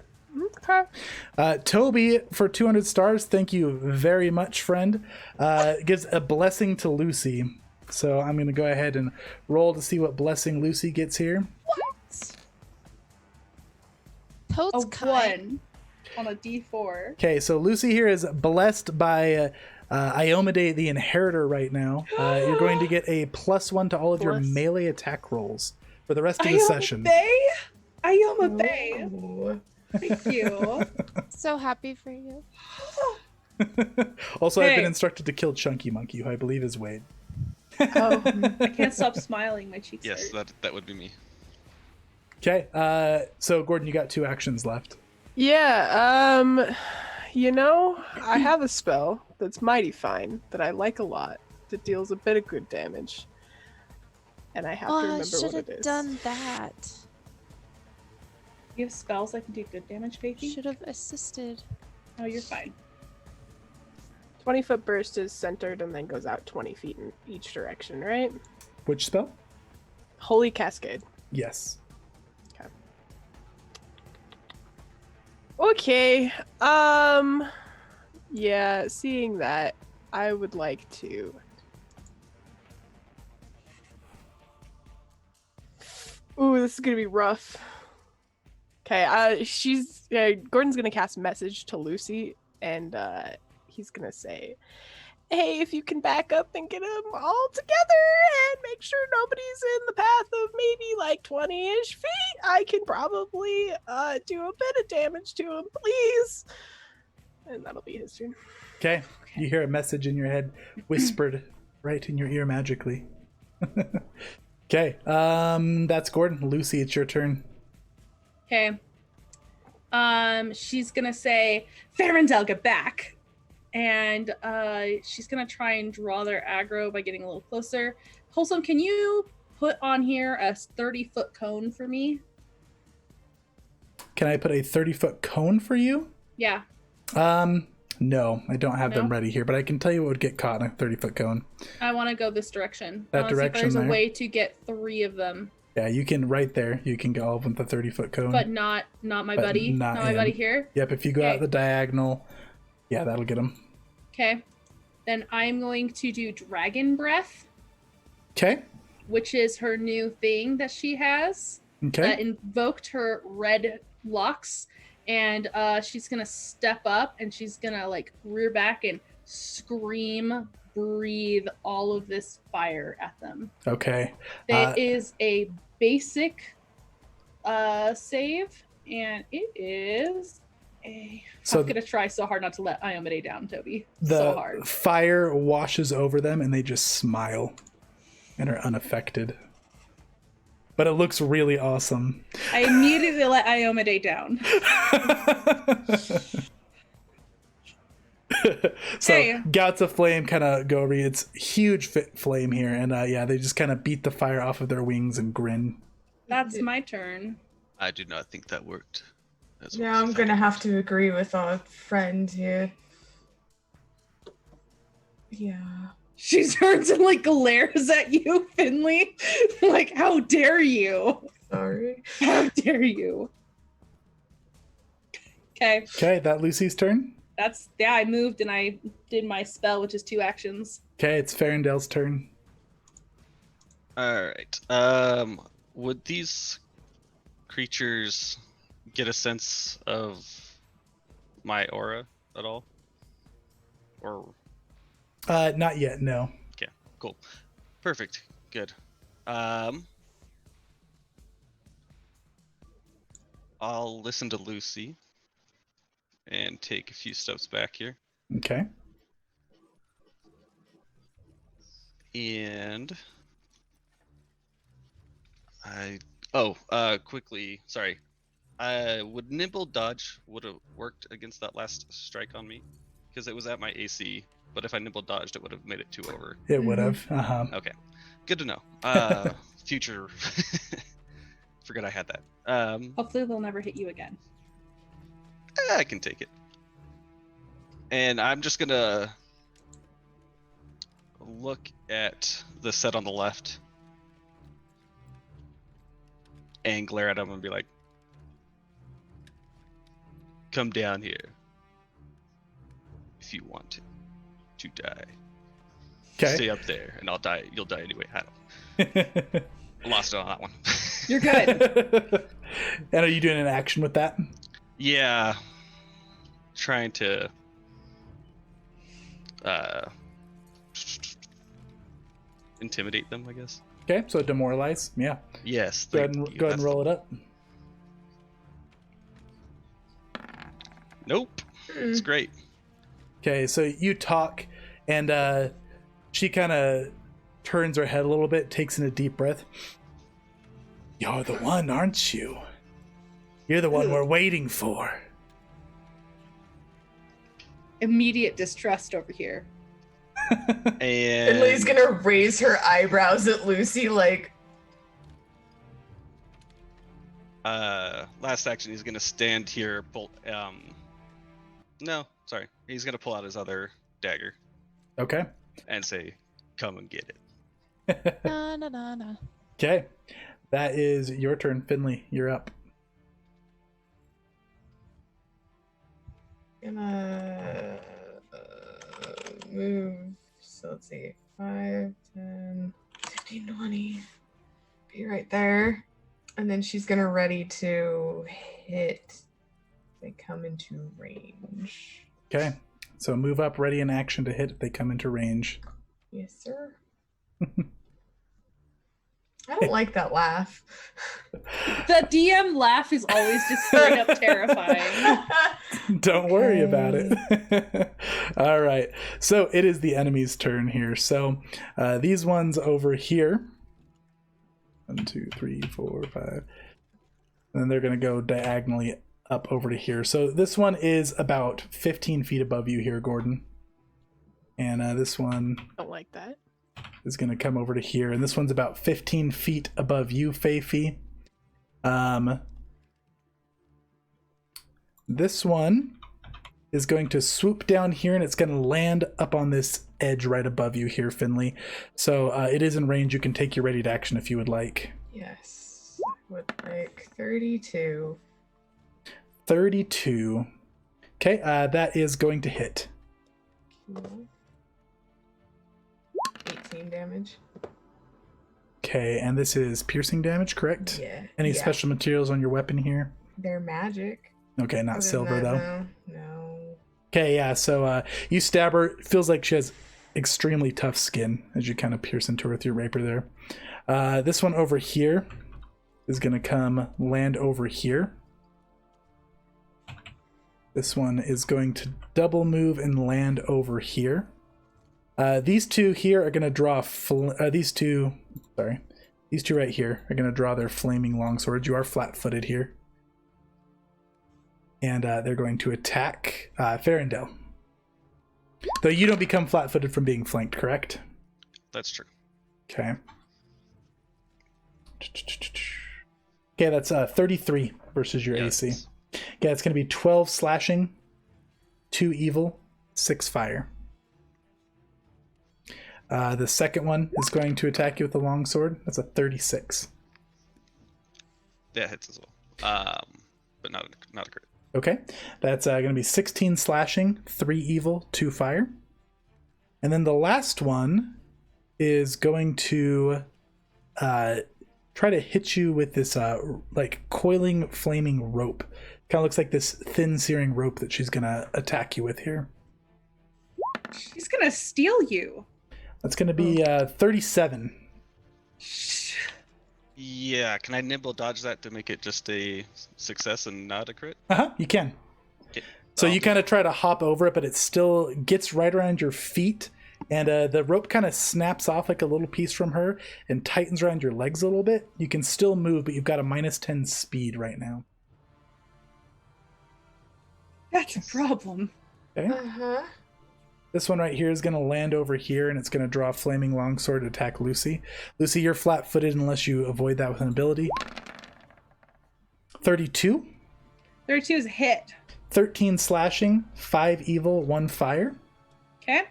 Toby, for 200 stars, thank you very much, friend. Gives a blessing to Lucy. So I'm going to go ahead and roll to see what blessing Lucy gets here. Toad's A kind. 1 on a D4. Okay, so Lucy here is blessed by Iomade, the inheritor, right now. You're going to get a +1 to all of your Bless. melee attack rolls for the rest of the session. Ayoma Bay. Ooh. Thank you. So happy for you. Also, I've been Hey. instructed to kill Chunky Monkey, who I believe is Wade. Oh. I can't stop smiling. My cheeks Yes, hurt. that would be me. Okay, so Gordon, you got 2 actions left. Yeah, I have a spell that's mighty fine that I like a lot that deals a bit of good damage. And I have to remember should what have it is. done that. You have spells that can do good damage, Faithy? Should have assisted. Oh, you're fine. 20-foot burst is centered and then goes out 20 feet in each direction, right? Which spell? Holy Cascade. Yes. Okay. Yeah, seeing that, I would like to. Ooh, this is gonna be rough. Okay, Gordon's gonna cast message to Lucy, and he's gonna say, "Hey, if you can back up and get them all together and make sure nobody's in the path of maybe like 20-ish feet, I can probably do a bit of damage to him, please." And that'll be his turn. Okay, you hear a message in your head whispered right in your ear magically. Okay, that's Gordon. Lucy, it's your turn. Okay. She's gonna say, Farendel, get back. And she's gonna try and draw their aggro by getting a little closer. Wholesome, can you put on here a 30-foot cone for me? Can I put a 30-foot cone for you? Yeah. No, I don't have them No? ready here, but I can tell you what would get caught in a 30-foot cone. I want to go this direction. That I wanna direction see if there's there? a way to get 3 of them, Yeah, you can right there. You can go up with the 30-foot cone. but not my But buddy. not Not my him. buddy here. Yep, if you go out Okay. the diagonal, yeah, that'll get him. Okay. Then I'm going to do Dragon Breath, Okay. which is her new thing that she has. Okay. That invoked her red locks, and she's gonna step up and she's gonna like rear back and scream, breathe all of this fire at them. Okay. It is a basic save, and it is a. So I'm gonna try so hard not to let Iomade down, Toby. The So hard. fire washes over them and they just smile and are unaffected. But it looks really awesome. I immediately let Iomade down. So Hey. gouts of flame kind of go over you. It's huge flame here, and yeah, they just kind of beat the fire off of their wings and grin. That's my turn. I do not think that worked. As Yeah, well as I'm I gonna thought. have to agree with our friend here. Yeah. She turns and like glares at you, Finley. Like, how dare you? Sorry. How dare you? Okay, Okay, that Lucy's turn. I moved and I did my spell, which is 2 actions. Okay, it's Farendel's turn. All right. Would these creatures get a sense of my aura at all? Or Not yet, no. cool. Perfect. Good. I'll listen to Lucy and take a few steps back here. Okay. And quickly, sorry. Would nimble dodge would have worked against that last strike on me? Because it was at my AC, but if I nimble dodged, it would have made it 2 over. It would have. Uh-huh. Okay, good to know. Future. Forgot I had that. Hopefully they'll never hit you again. I can take it. And I'm just gonna look at the set on the left and glare at him and be like, "Come down here if you want to die. Okay. Stay up there, and I'll die. You'll die anyway." I lost it on that one. You're good. And are you doing an action with that? Yeah, trying to intimidate them, I guess. Okay, so demoralize. Yeah. Yes. Go ahead and, thank you. go ahead and That's roll it up. Nope. It's great. Okay, so you talk, and she kind of turns her head a little bit, takes in a deep breath. You're the one, aren't you? You're the one we're waiting for. Immediate distrust over here. And Finley's gonna raise her eyebrows at Lucy like, last action, he's gonna stand here. No, sorry. He's gonna pull out his other dagger Okay. and say, "Come and get it." Na, na, na, na. Okay. That is your turn, Finley. You're up. gonna move. So let's see, 5, 10, 15, 20. Be right there. And then she's gonna ready to hit. They come into range. Okay. So move up, ready in action to hit if they come into range. Yes, sir. I don't like that laugh. The DM laugh is always just straight up terrifying. Don't worry about it. All right. So it is the enemy's turn here. So these ones over here. 1, 2, 3, 4, 5. And then they're going to go diagonally up over to here. So this one is about 15 feet above you here, Gordon. And this one Don't like that. is going to come over to here. And this one's about 15 feet above you, Feifi. This one is going to swoop down here, and it's going to land up on this edge right above you here, Finley. So it is in range. You can take your ready to action if you would like. Yes. I would like 32. 32. Okay, that is going to hit. Cool. 18 damage. Okay, and this is piercing damage, correct? Yeah. Any yeah. special materials on your weapon here? They're magic. Okay, not Other than silver that, though. No. Okay, yeah, so you stab her. It feels like she has extremely tough skin as you kind of pierce into her with your rapier there. This one over here is going to come land over here. This one is going to double move and land over here. These two here are going to draw... these two right here are going to draw their flaming longswords. You are flat-footed here. And they're going to attack Farendel. Though you don't become flat-footed from being flanked, correct? That's true. Okay. Okay, that's 33 versus your AC. Yes. Okay, it's going to be 12 slashing, 2 evil, 6 fire. The second one is going to attack you with a longsword. That's a 36. That hits as well. But not a crit. Okay, that's going to be 16 slashing, 3 evil, 2 fire. And then the last one is going to try to hit you with this like coiling flaming rope. Kind of looks like this thin searing rope that she's going to attack you with here. She's gonna steal you. That's going to be 37. Yeah, can I nimble dodge that to make it just a success and not a crit? You can. Okay. So you kind of try to hop over it, but it still gets right around your feet. And the rope kind of snaps off like a little piece from her and tightens around your legs a little bit. You can still move, but you've got a -10 speed right now. That's a problem. Okay. Uh-huh. This one right here is going to land over here, and it's going to draw a flaming longsword to attack Lucy. Lucy, you're flat-footed unless you avoid that with an ability. 32. 32 is a hit. 13 slashing, 5 evil, 1 fire. Okay.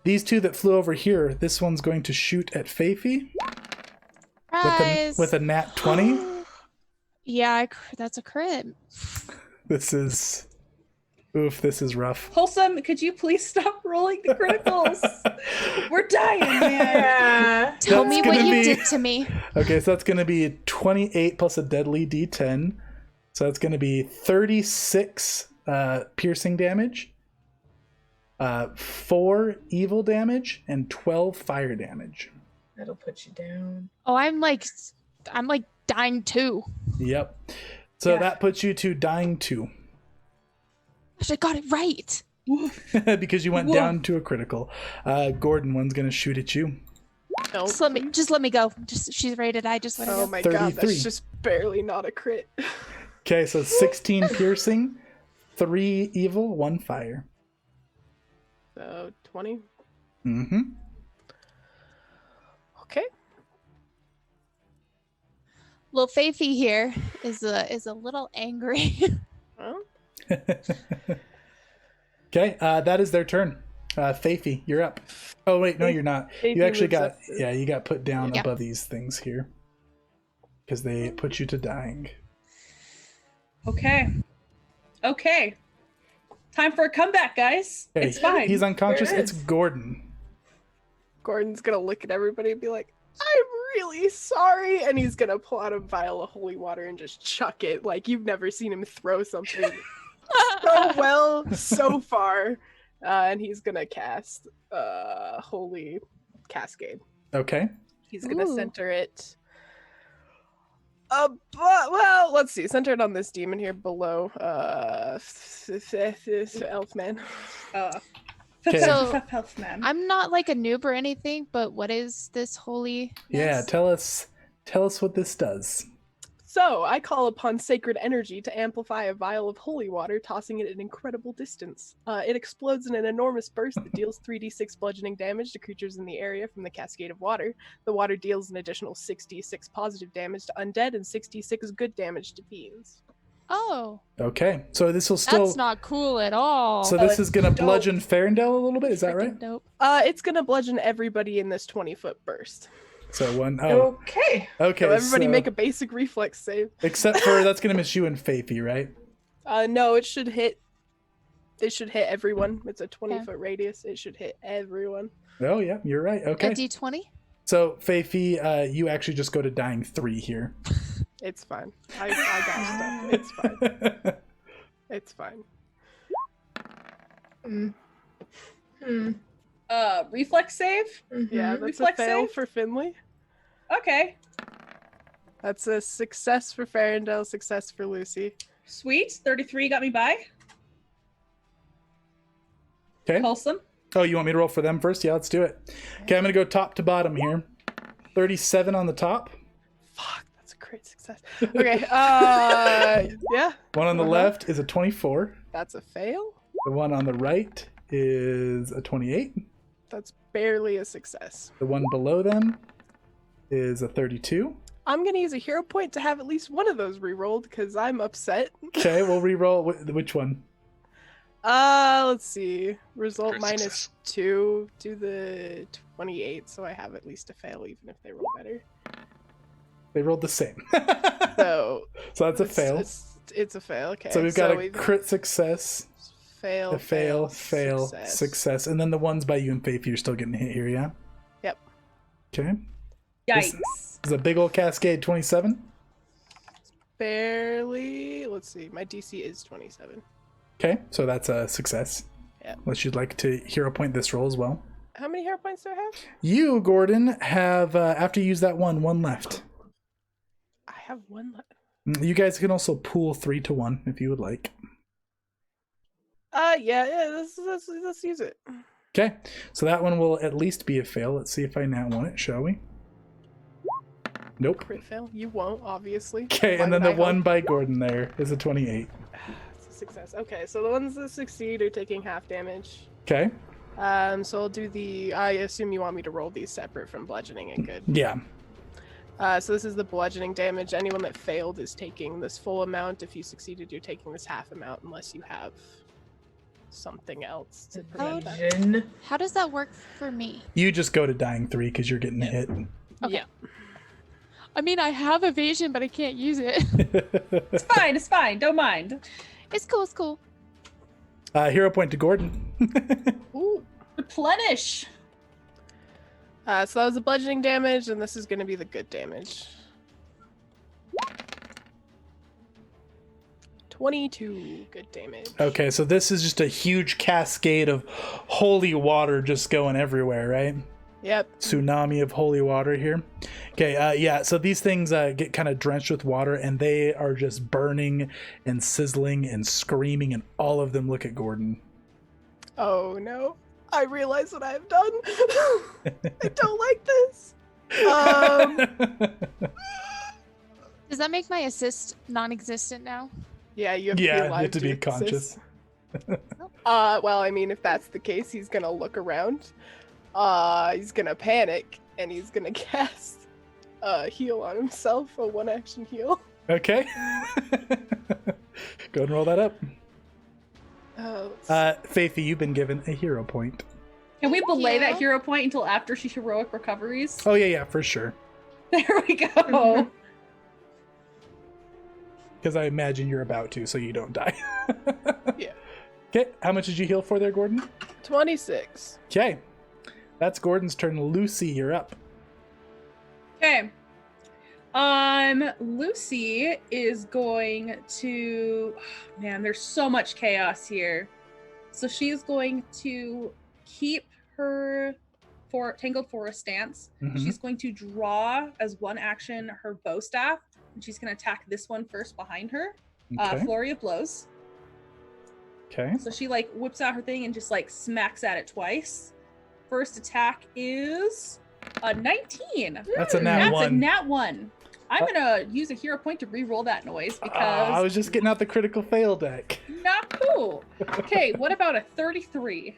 These two that flew over here, this one's going to shoot at Feifi with a nat 20. Yeah, that's a crit. This is... Oof, this is rough. Wholesome, could you please stop rolling the criticals? We're dying, man. Yeah. Tell That's me what gonna you be- did to me. Okay, so that's going to be 28 plus a deadly d10. So that's going to be 36 piercing damage, 4 evil damage, and 12 fire damage. That'll put you down. Oh, I'm like dying too. Yep. So Yeah. that puts you to dying 2. Gosh, I got it right. Because you went Whoa. down to a critical. Gordon, one's going to shoot at you. No, Just let me go. She's ready to die. Just let her Oh go. my god, 33. that's just barely not a crit. Okay, so 16 piercing, 3 evil, 1 fire. So 20. Mm-hmm. Okay. Little Faithy here is a little angry. Well, Okay, that is their turn. Faithy, you're up. Oh wait, no, you're not. You Faithy actually moves got up to- you got put down Yeah. above these things here because they put you to dying. Okay. Okay. Time for a comeback, guys. Okay, It's fine. He's unconscious. There it It's is. Gordon. Gordon's gonna look at everybody and be like, I'm really sorry. And he's gonna pull out a vial of holy water and just chuck it. Like, you've never seen him throw something so well so far. And he's gonna cast Holy Cascade. Okay. He's gonna Ooh. center it. Well, let's see. Center it on this demon here below. Elfman. Okay. So, Health man. I'm not like a noob or anything, but what is this holy? Yeah, tell us what this does. So, I call upon sacred energy to amplify a vial of holy water, tossing it at an incredible distance. It explodes in an enormous burst that deals 3d6 bludgeoning damage to creatures in the area from the cascade of water. The water deals an additional 6d6 positive damage to undead and 6d6 good damage to fiends. Oh, Okay, so this will still. that's not cool at all. So this it's is gonna dope. bludgeon Farendale a little bit. Is that right? Freaking dope. It's gonna bludgeon everybody in this 20-foot burst. So one. Oh, Okay. okay. So everybody so- make a basic reflex save. Except for that's gonna miss you and Faithy, right? No, it should hit. It should hit everyone. It's a 20-foot Okay. radius. It should hit everyone. Oh yeah, you're right. Okay. A D20? So Faithy, you actually just go to dying 3 here. It's fine. I got stuff. It's fine. It's fine. Reflex save? Yeah, Mhm. that's Reflex a fail save? for Finley. Okay. That's a success for Farendale, success for Lucy. Sweet. 33 got me by. Okay. Wholesome. Oh, you want me to roll for them first? Yeah, let's do it. Okay, I'm gonna go top to bottom here. 37 on the top. Fuck, that's a great success. Okay, yeah, One on the left is a 24. that's a fail. The one on the right is a 28. That's barely a success. The one below them is a 32. I'm gonna use a hero point to have at least one of those re-rolled because I'm upset. Okay, we'll re-roll. Which one? Let's see. Result Crit minus success. 2 to the 28, so I have at least a fail even if they roll better. They rolled the same. So So that's a it's- fail. It's a fail. Okay. So we've got a we've- crit success, fail, a fail, success. And then the ones by you and Faith, you're still getting hit here, yeah? Yep. Okay. Yikes. This is a big old cascade 27. Barely. Let's see. My DC is 27. Okay, so that's a success. Yeah. Unless you'd like to hero point this roll as well. How many hero points do I have? You, Gordon, have, after you use that one left. I have one left. You guys can also pool 3 to 1 if you would like. Yeah. Let's use it. Okay, so that one will at least be a fail. Let's see if I now want it, shall we? Nope. Crit fail. You won't, obviously. Okay, Why and then would the I one hope? by Gordon there is a 28. It's a success. Okay, so the ones that succeed are taking half damage. Okay, So I'll do the. I assume you want me to roll these separate from bludgeoning and good. yeah. So this is the bludgeoning damage. Anyone that failed is taking this full amount. If you succeeded, you're taking this half amount unless you have something else to prevent that. Vision. How does that work for me? You just go to dying 3 because you're getting hit. Okay. Yeah. I mean, I have evasion, but I can't use it. It's fine. It's fine. Don't mind. It's cool. It's cool. Hero point to Gordon. Ooh. Replenish. So that was the bludgeoning damage, and this is going to be the good damage. 22 good damage. Okay, so this is just a huge cascade of holy water just going everywhere, right? Yep. Tsunami of holy water here. Okay, yeah, so these things get kind of drenched with water, and they are just burning and sizzling and screaming, and all of them look at Gordon. Oh no. I realize what I've done. I don't like this. Does that make my assist non-existent now? Yeah, you have to be Yeah, alive you have to be assist. conscious. Well, I mean, if that's the case, he's gonna look around. He's gonna panic, and he's gonna cast heal on himself, a 1-action heal. Okay. Go and roll that up. Faithy, you've been given a hero point. Can we belay you. that hero point until after she heroic recoveries? Oh, yeah, for sure. There we go. Because I imagine you're about to, so you don't die. Yeah. Okay, how much did you heal for there, Gordon? 26. Okay. That's Gordon's turn. Lucy, you're up. Okay. Lucy is going to. Oh, man, there's so much chaos here. So she is going to keep her Tangled Forest stance. Mhm. She's going to draw as one action her bow staff, and she's going to attack this one first behind her. Okay. Flurry of blows. Okay. So she like whips out her thing and just like smacks at it twice. First attack is a 19. That's a nat That's one. a nat 1. I'm gonna use a hero point to re-roll that noise I because was just getting out the critical fail deck. not cool. Okay, what about a 33?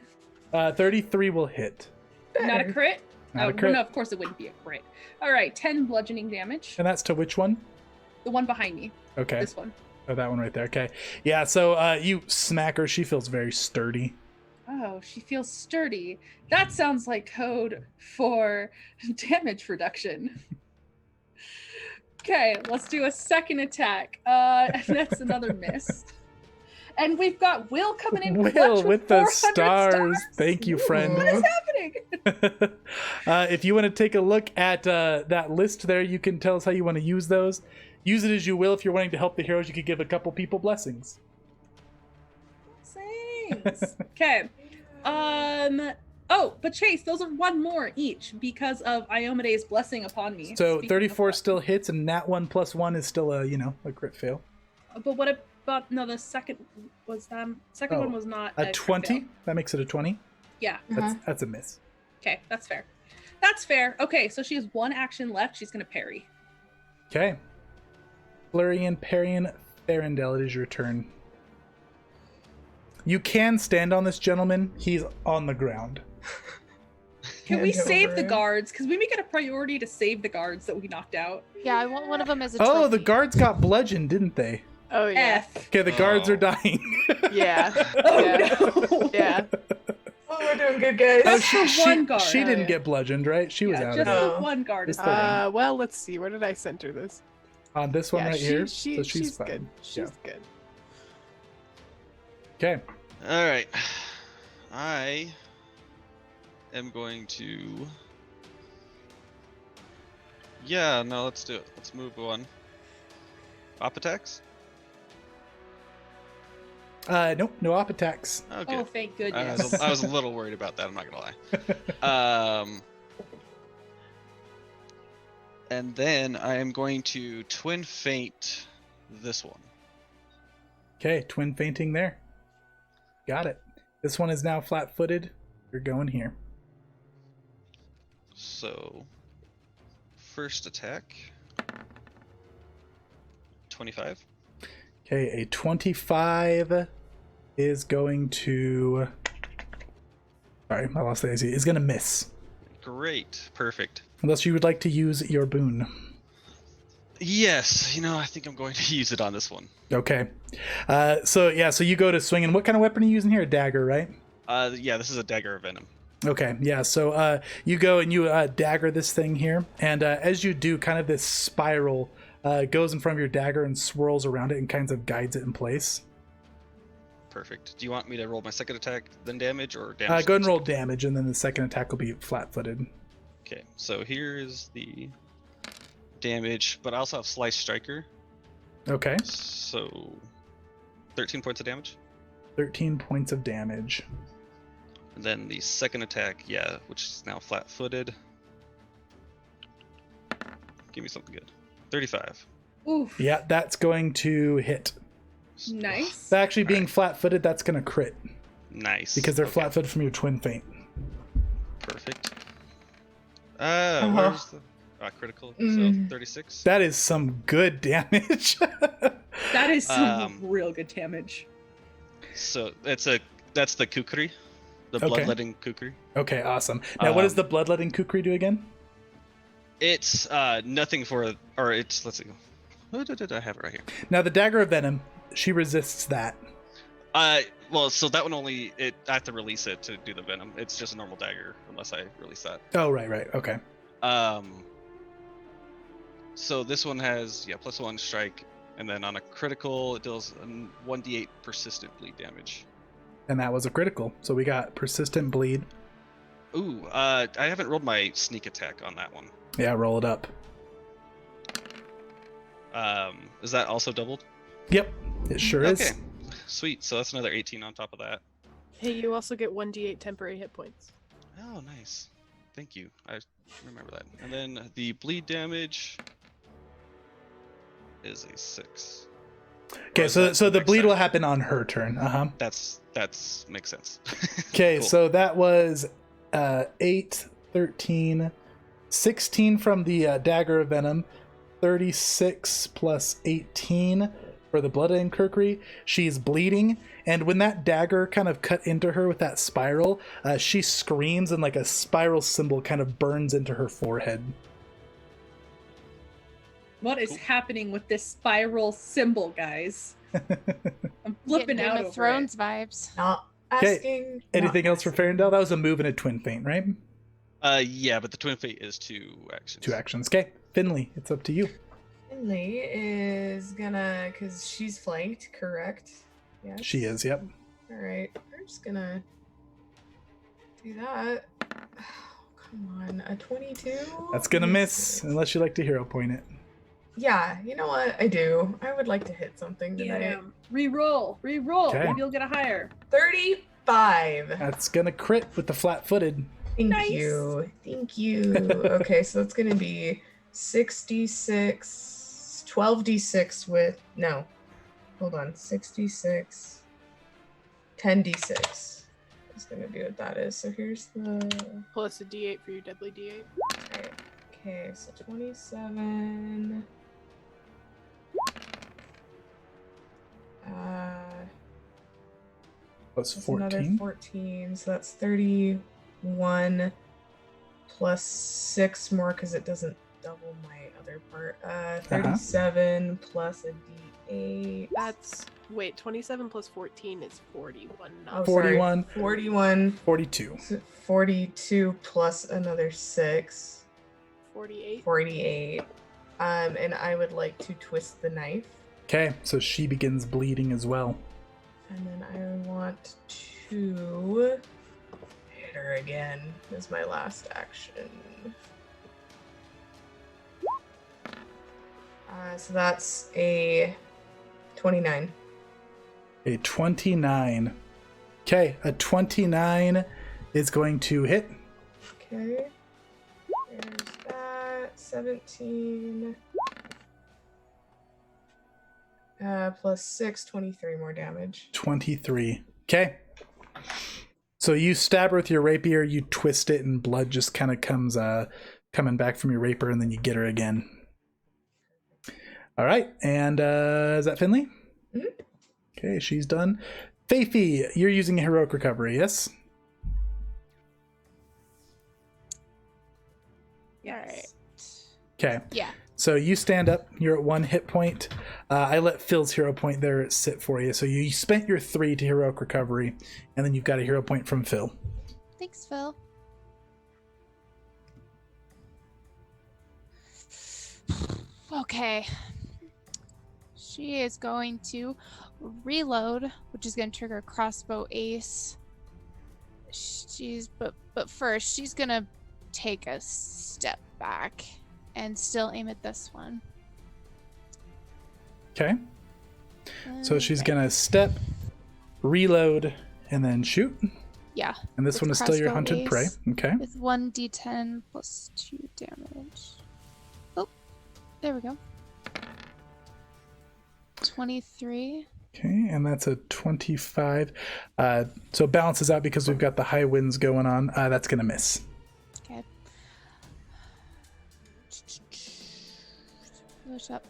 33 will hit. Not a crit? Not a Well, crit. no, of course it wouldn't be a crit. All right, 10 bludgeoning damage. And that's to which one? The one behind me. Okay. This one. Oh, that one right there. Okay. Yeah, so you smack her. She feels very sturdy. Oh, she feels sturdy. That sounds like code for damage reduction. Okay, let's do a second attack. And that's another miss. And we've got Will coming in Will clutch with the 400 stars. Thank you, friend. What is happening? If you want to take a look at that list there, you can tell us how you want to use those. Use it as you will. If you're wanting to help the heroes, you could give a couple people blessings. Thanks. Okay. Oh, but Chase, those are one more each because of Iomede's blessing upon me. So Speaking 34 of still hits, and nat 1 plus 1 is still a crit fail. But what about no? The second was second one was not A crit 20? fail. That makes it a 20? Yeah. That's a miss. Okay, that's fair. That's fair. Okay, so she has one action left. She's gonna parry. Okay. Florian, Parian, Farendel, it is your turn. You can stand on this gentleman. He's on the ground. Can we Hand save over the him. guards? Because we make it a priority to save the guards that we knocked out. Yeah, I want one of them as a Oh, the trophy. guards got bludgeoned, didn't they? Oh, yeah. F. Okay, the guards Oh. are dying. Yeah. Oh yeah. no. Yeah. Oh, we're doing good, guys. That's the one guard. She Oh, didn't yeah. get bludgeoned, right? She was Yeah, out just of it. No. the one guard is Just the fine. Well, let's see. Where did I center this? On this one Yeah, right she- here. she- So she's fine. good. She's Yeah. good. Okay. All right. I am going to. Yeah, no, let's do it. Let's move one. Op attacks? Nope, no op attacks. Okay. Oh, thank I goodness. was a little worried about that, I'm not gonna lie. And then I am going to twin feint this one. Okay, twin fainting there. Got it. This one is now flat-footed. You're going here. So, first attack. 25. Okay, a 25 is going to... Sorry, I lost the AC. Is going to miss. Great. Perfect. Unless you would like to use your boon. Yes, I think I'm going to use it on this one. Okay. So you go to swing. And what kind of weapon are you using here? A dagger, right? Yeah, this is a dagger of venom. Okay, yeah, so you go and you dagger this thing here, and as you do, kind of this spiral goes in front of your dagger and swirls around it and kind of guides it in place. Perfect. Do you want me to roll my second attack, then damage, or damage? Go ahead and roll damage, and then the second attack will be flat-footed. Okay, so here is the damage, but I also have Slice Striker, Okay, so 13 points of damage. 13 points of damage. And then the second attack, yeah, which is now flat-footed. Give me something good. 35. Oof. Yeah, that's going to hit. Nice. Actually, being flat-footed, that's going to crit, Nice. because they're Okay, flat-footed from your twin feint. Perfect. Uh-huh. Where's the... critical, Mm. so 36. That is some good damage. That is some Um, real good damage. So that's the kukri, the Okay. bloodletting kukri. Okay, awesome. Now, what does the Um, bloodletting kukri do again? It's nothing for, or it's, let's see, what did I have it right here? Now, the dagger of venom, she resists that. Well, so that one only, I have to release it to do the venom. It's just a normal dagger unless I release that. Oh, right. Okay. So this one has +1 strike, and then on a critical it deals 1d8 persistent bleed damage. And that was a critical. So we got persistent bleed. Ooh, I haven't rolled my sneak attack on that one. Yeah, roll it up. Is that also doubled? Yep, it sure Okay, is. sweet. So that's another 18 on top of that. Hey, you also get 1d8 temporary hit points. Oh, nice. Thank you. I remember that. And then the bleed damage is a 6. Okay, Or is so that the next bleed will time? happen on her turn. That's makes sense. Okay, Cool. so that was 8, 13, 16 from the dagger of venom, 36 plus 18 for the bloodletting kukri. She's bleeding, and when that dagger kind of cut into her with that spiral, she screams, and like a spiral symbol kind of burns into her forehead. What is Cool. happening with this spiral symbol, guys? I'm flipping Getting out Game over of Thrones vibes. Not Okay, asking. Anything not else for asking. Farendale? That was a move and a twin feint, right? Yeah, but the twin fate is 2 actions. 2 actions. Okay, Finley, it's up to you. Finley is gonna, because she's flanked, correct? Yes. She is, yep. All right, we're just gonna do that. Oh, come on, a 22. That's gonna miss, unless you like to hero point it. Yeah, you know what? I do. I would like to hit something tonight. Damn. Reroll. Okay. Maybe you'll get a higher. 35. That's gonna crit with the flat-footed. Thank Nice. you. Thank you. Okay, so that's gonna be 66, 12d6 with, no, hold on, 66, 10d6. That's gonna be what that is. So here's the, Plus a d8 for your deadly d8. right. Okay, so 27. Plus That's another 14. 14, so that's 31 plus 6 more because it doesn't double my other part. 37 plus a d8. That's wait, 27 plus 14 is 41. Oh, Not sorry, 41. 41, 42. 42 plus another 6, 48. 48. And I would like to twist the knife. Okay, so she begins bleeding as well. And then I want to hit her again as my last action. So that's a 29. A 29. Okay, a 29 is going to hit. Okay. There's that. 17. Plus 6, 23 more damage. 23. Okay. So you stab her with your rapier, you twist it, and blood just kind of comes coming back from your rapier, and then you get her again. All right, and is that Finley? Mhm. Okay, she's done. Faithy, you're using a heroic recovery, yes? Yes. Okay. Yeah. So you stand up, you're at 1 hit point. I let Phil's hero point there sit for you. So you spent your 3 to heroic recovery, and then you've got a hero point from Phil. Thanks, Phil. Okay. She is going to reload, which is going to trigger crossbow ace. But first she's going to take a step back and still aim at this one. Okay. So she's Okay. going to step, reload, and then shoot. Yeah, And this With one is still your crossbow hunted prey. ace. Okay. with 1d10 plus 2 damage. Oh, there we go. 23. Okay, and that's a 25. So it balances out because we've got the high winds going on. That's going to miss. Okay. push up.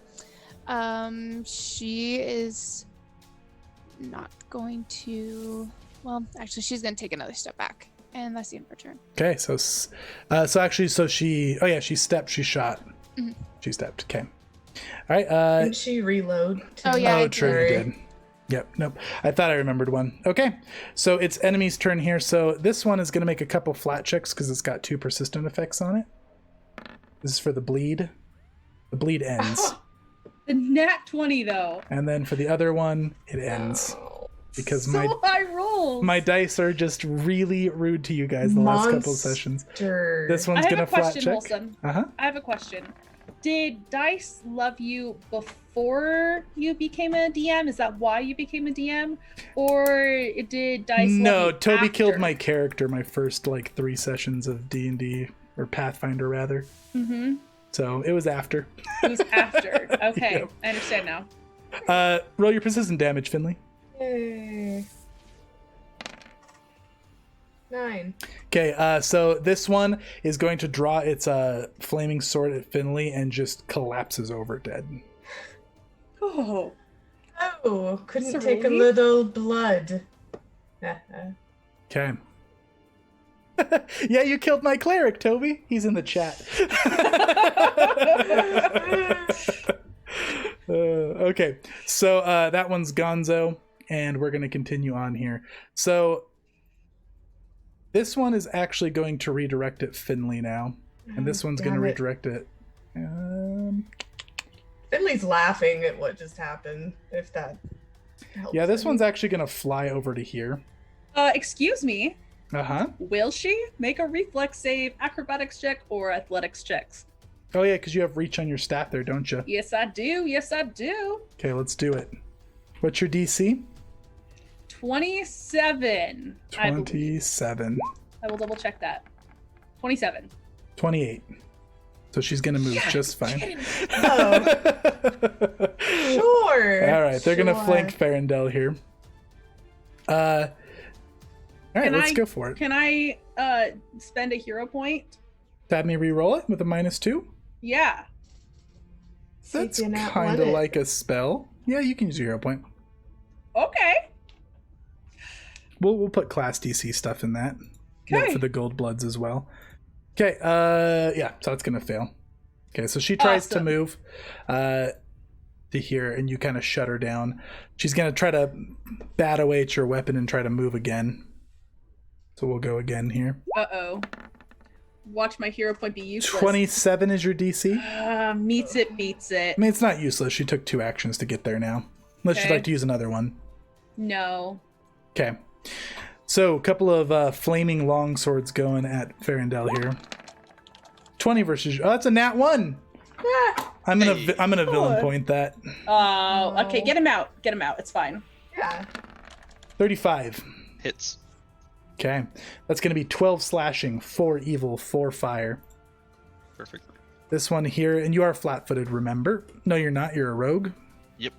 She is not going to. Well, actually, she's going to take another step back, and that's the end of her turn. Okay, so she. Oh yeah, she stepped. She shot. Mhm. She stepped. Okay. All right. Didn't she reload? Oh, yeah, I true. You did. Yep. Nope. I thought I remembered one. Okay. So it's enemy's turn here. So this one is going to make a couple flat checks because it's got 2 persistent effects on it. This is for the bleed. The bleed ends. The nat 20 though. And then for the other one, it ends. Because So high rolls. my dice are just really rude to you guys the last couple of sessions. This one's I going to have a flat question, check. Wilson. Uh-huh. I have a question. Did dice love you before you became a DM? Is that why you became a DM? Or did dice No, love you Toby killed after? my character my first 3 sessions of D&D, or Pathfinder rather. Mm-hmm. So it was after. It was after. Okay, Yep. I understand now. Roll your persistent damage, Finley. Yay. 9. Okay, so this one is going to draw its flaming sword at Finley and just collapses over dead. Oh. Oh, couldn't take a Sorry. little blood. Okay. Yeah, you killed my cleric, Toby. He's in the chat. Okay, so that one's Gonzo, and we're going to continue on here. So this one is actually going to redirect at Finley now, and this one's going to damn it. redirect it. Finley's laughing at what just happened, if that helps. Yeah, this him. one's actually going to fly over to here. Excuse me. Uh-huh. Will she make a reflex save, acrobatics check, or athletics checks? Oh, yeah, because you have reach on your staff there, don't you? Yes, I do. Yes, I do. Okay, let's do it. What's your DC? 27. I believe. 27. I will double check that. 27. 28. So she's going to move just fine. Oh, sure. All right, they're going to sure. flank Farendel here. All right, let's go for it. Can I spend a hero point? Have me re-roll it with a -2? Yeah. That's See if you not kind want of it. like a spell. Yeah, you can use a hero point. Okay. We'll put class DC stuff in that. Note Okay. for the gold bloods as well. Okay, yeah, so it's going to fail. Okay, so she tries to Awesome. move to here, and you kind of shut her down. She's going to try to bat away at your weapon and try to move again. So we'll go again here. Uh-oh. Watch my hero point be useless. 27 is your DC? Meets it, beats it. I mean, it's not useless. She took 2 actions to get there now. Unless you'd Okay. like to use another one. No. Okay. So, a couple of flaming long swords going at Farendel here. 20 versus... Oh, that's a nat 1! I'm gonna villain point that. Oh, okay. Get him out. Get him out. It's fine. Yeah. 35. Hits. Okay. That's gonna be 12 slashing, 4 evil, 4 fire. Perfect. This one here, and you are flat-footed, remember? No, you're not. You're a rogue. Yep.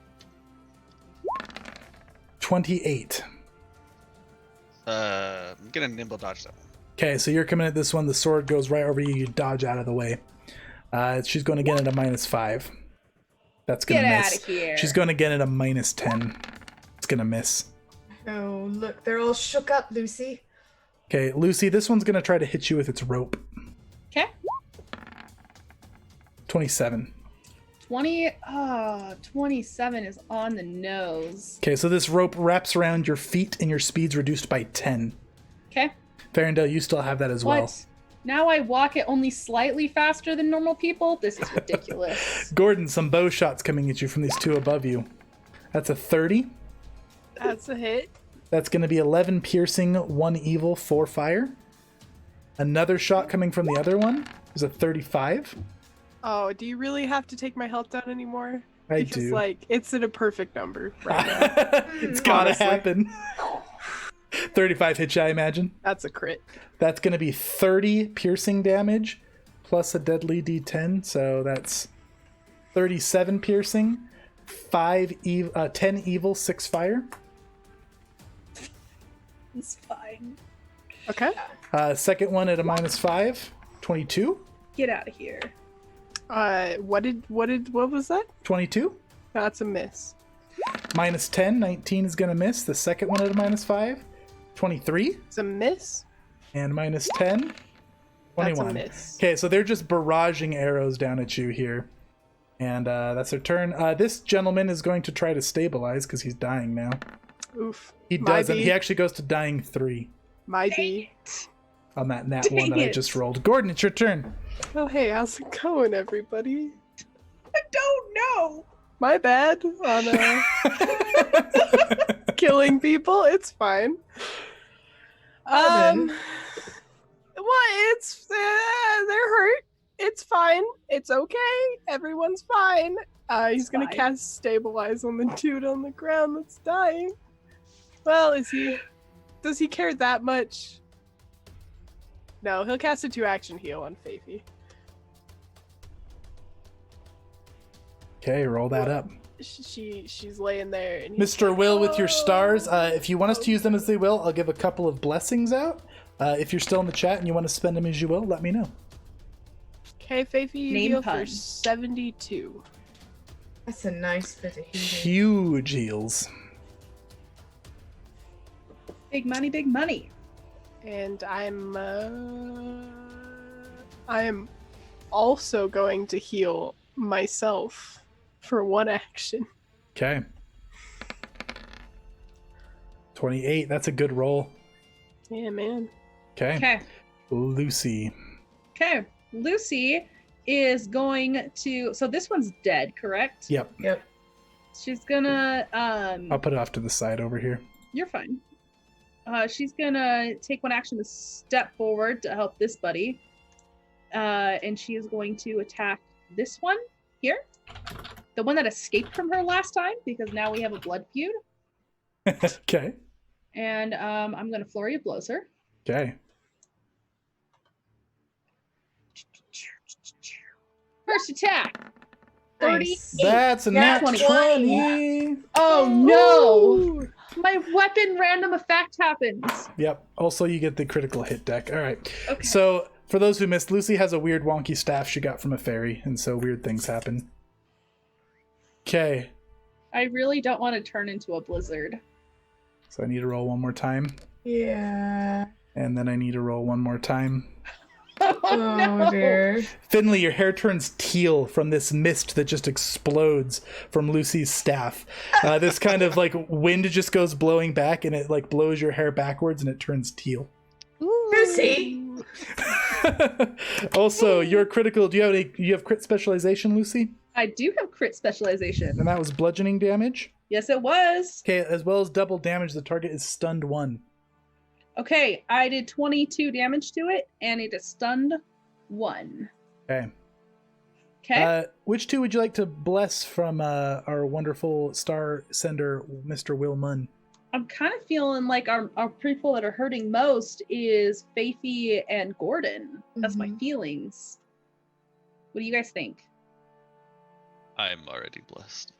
28. I'm gonna nimble dodge that one. Okay, so you're coming at this one. The sword goes right over you. You dodge out of the way. She's going to get it a -5. That's going to Get miss. outta here. She's going to get it a -10. It's going to miss. Oh, look, they're all shook up, Lucy. Okay, Lucy, this one's going to try to hit you with its rope. Okay. 27. 27 is on the nose. Okay, so this rope wraps around your feet and your speed's reduced by 10. Okay. Farendel, you still have that as What? well. Now I walk it only slightly faster than normal people? This is ridiculous. Gordon, some bow shots coming at you from these 2 above you. That's a 30. That's a hit. That's going to be 11 piercing, 1 evil, 4 fire. Another shot coming from the other one is a 35. Oh, do you really have to take my health down anymore? I Because, do. like, it's in a perfect number right now. It's gotta Honestly. happen. 35 hit you, I imagine. That's a crit. That's going to be 30 piercing damage plus a deadly d10. So that's 37 piercing, 10 evil, 6 fire. It's fine. Okay. Second one at a -5, 22. Get out of here. What was that? 22. That's a miss. Minus 10, 19 is going to miss. The second one at a minus 5. 23. It's a miss. And minus 10. 21. That's a miss. Okay, so they're just barraging arrows down at you here. And that's their turn. This gentleman is going to try to stabilize because he's dying now. Oof. He doesn't. He actually goes to dying 3 My B. on that nat 1 that I just rolled. Gordon, it's your turn. Oh, hey, how's it going, everybody? I don't know. My bad on killing people. It's fine. Well, it's they're hurt. It's fine. It's okay. Everyone's fine. He's gonna cast stabilize on the dude on the ground that's dying. Well, does he care that much? No, he'll cast a 2-action heal on Faithy. Okay, roll that up. She's laying there. And Mr. Will with your stars. If you want us to use them as they will, I'll give a couple of blessings out. If you're still in the chat and you want to spend them as you will, let me know. Okay, Faithy, you Name heal pun. for 72. That's a nice bit of healing. Huge heals. Big money, big money. And I am also going to heal myself for 1 action. Okay. 28. That's a good roll. Yeah, man. Okay. Okay. Lucy. Okay. Lucy is going to. So this one's dead, correct? Yep. Yep. She's gonna. I'll put it off to the side over here. You're fine. She's gonna take 1 action to step forward to help this buddy. And she is going to attack this one here. The one that escaped from her last time, because now we have a blood feud. Okay. And I'm gonna flurry of blows her. Okay. First attack. 38. That's a nat 20. 20. Oh no! My weapon random effect happens. Yep. Also, you get the critical hit deck. All right. Okay. So, for those who missed, Lucy has a weird wonky staff she got from a fairy, and so weird things happen. Okay. I really don't want to turn into a blizzard. So I need to roll one more time, Yeah. and then I need to roll one more time. Oh no. dear. Finley, your hair turns teal from this mist that just explodes from Lucy's staff. This kind of like wind just goes blowing back, and it like blows your hair backwards, and it turns teal. Lucy. Also, your critical. Do you have crit specialization, Lucy? I do have crit specialization. And that was bludgeoning damage. Yes, it was. Okay, as well as double damage. The target is stunned 1. Okay, I did 22 damage to it, and it is stunned 1. Okay. Okay. Which 2 would you like to bless from our wonderful star sender, Mr. Will Munn? I'm kind of feeling like our people that are hurting most is Faithy and Gordon. That's my feelings. What do you guys think? I'm already blessed.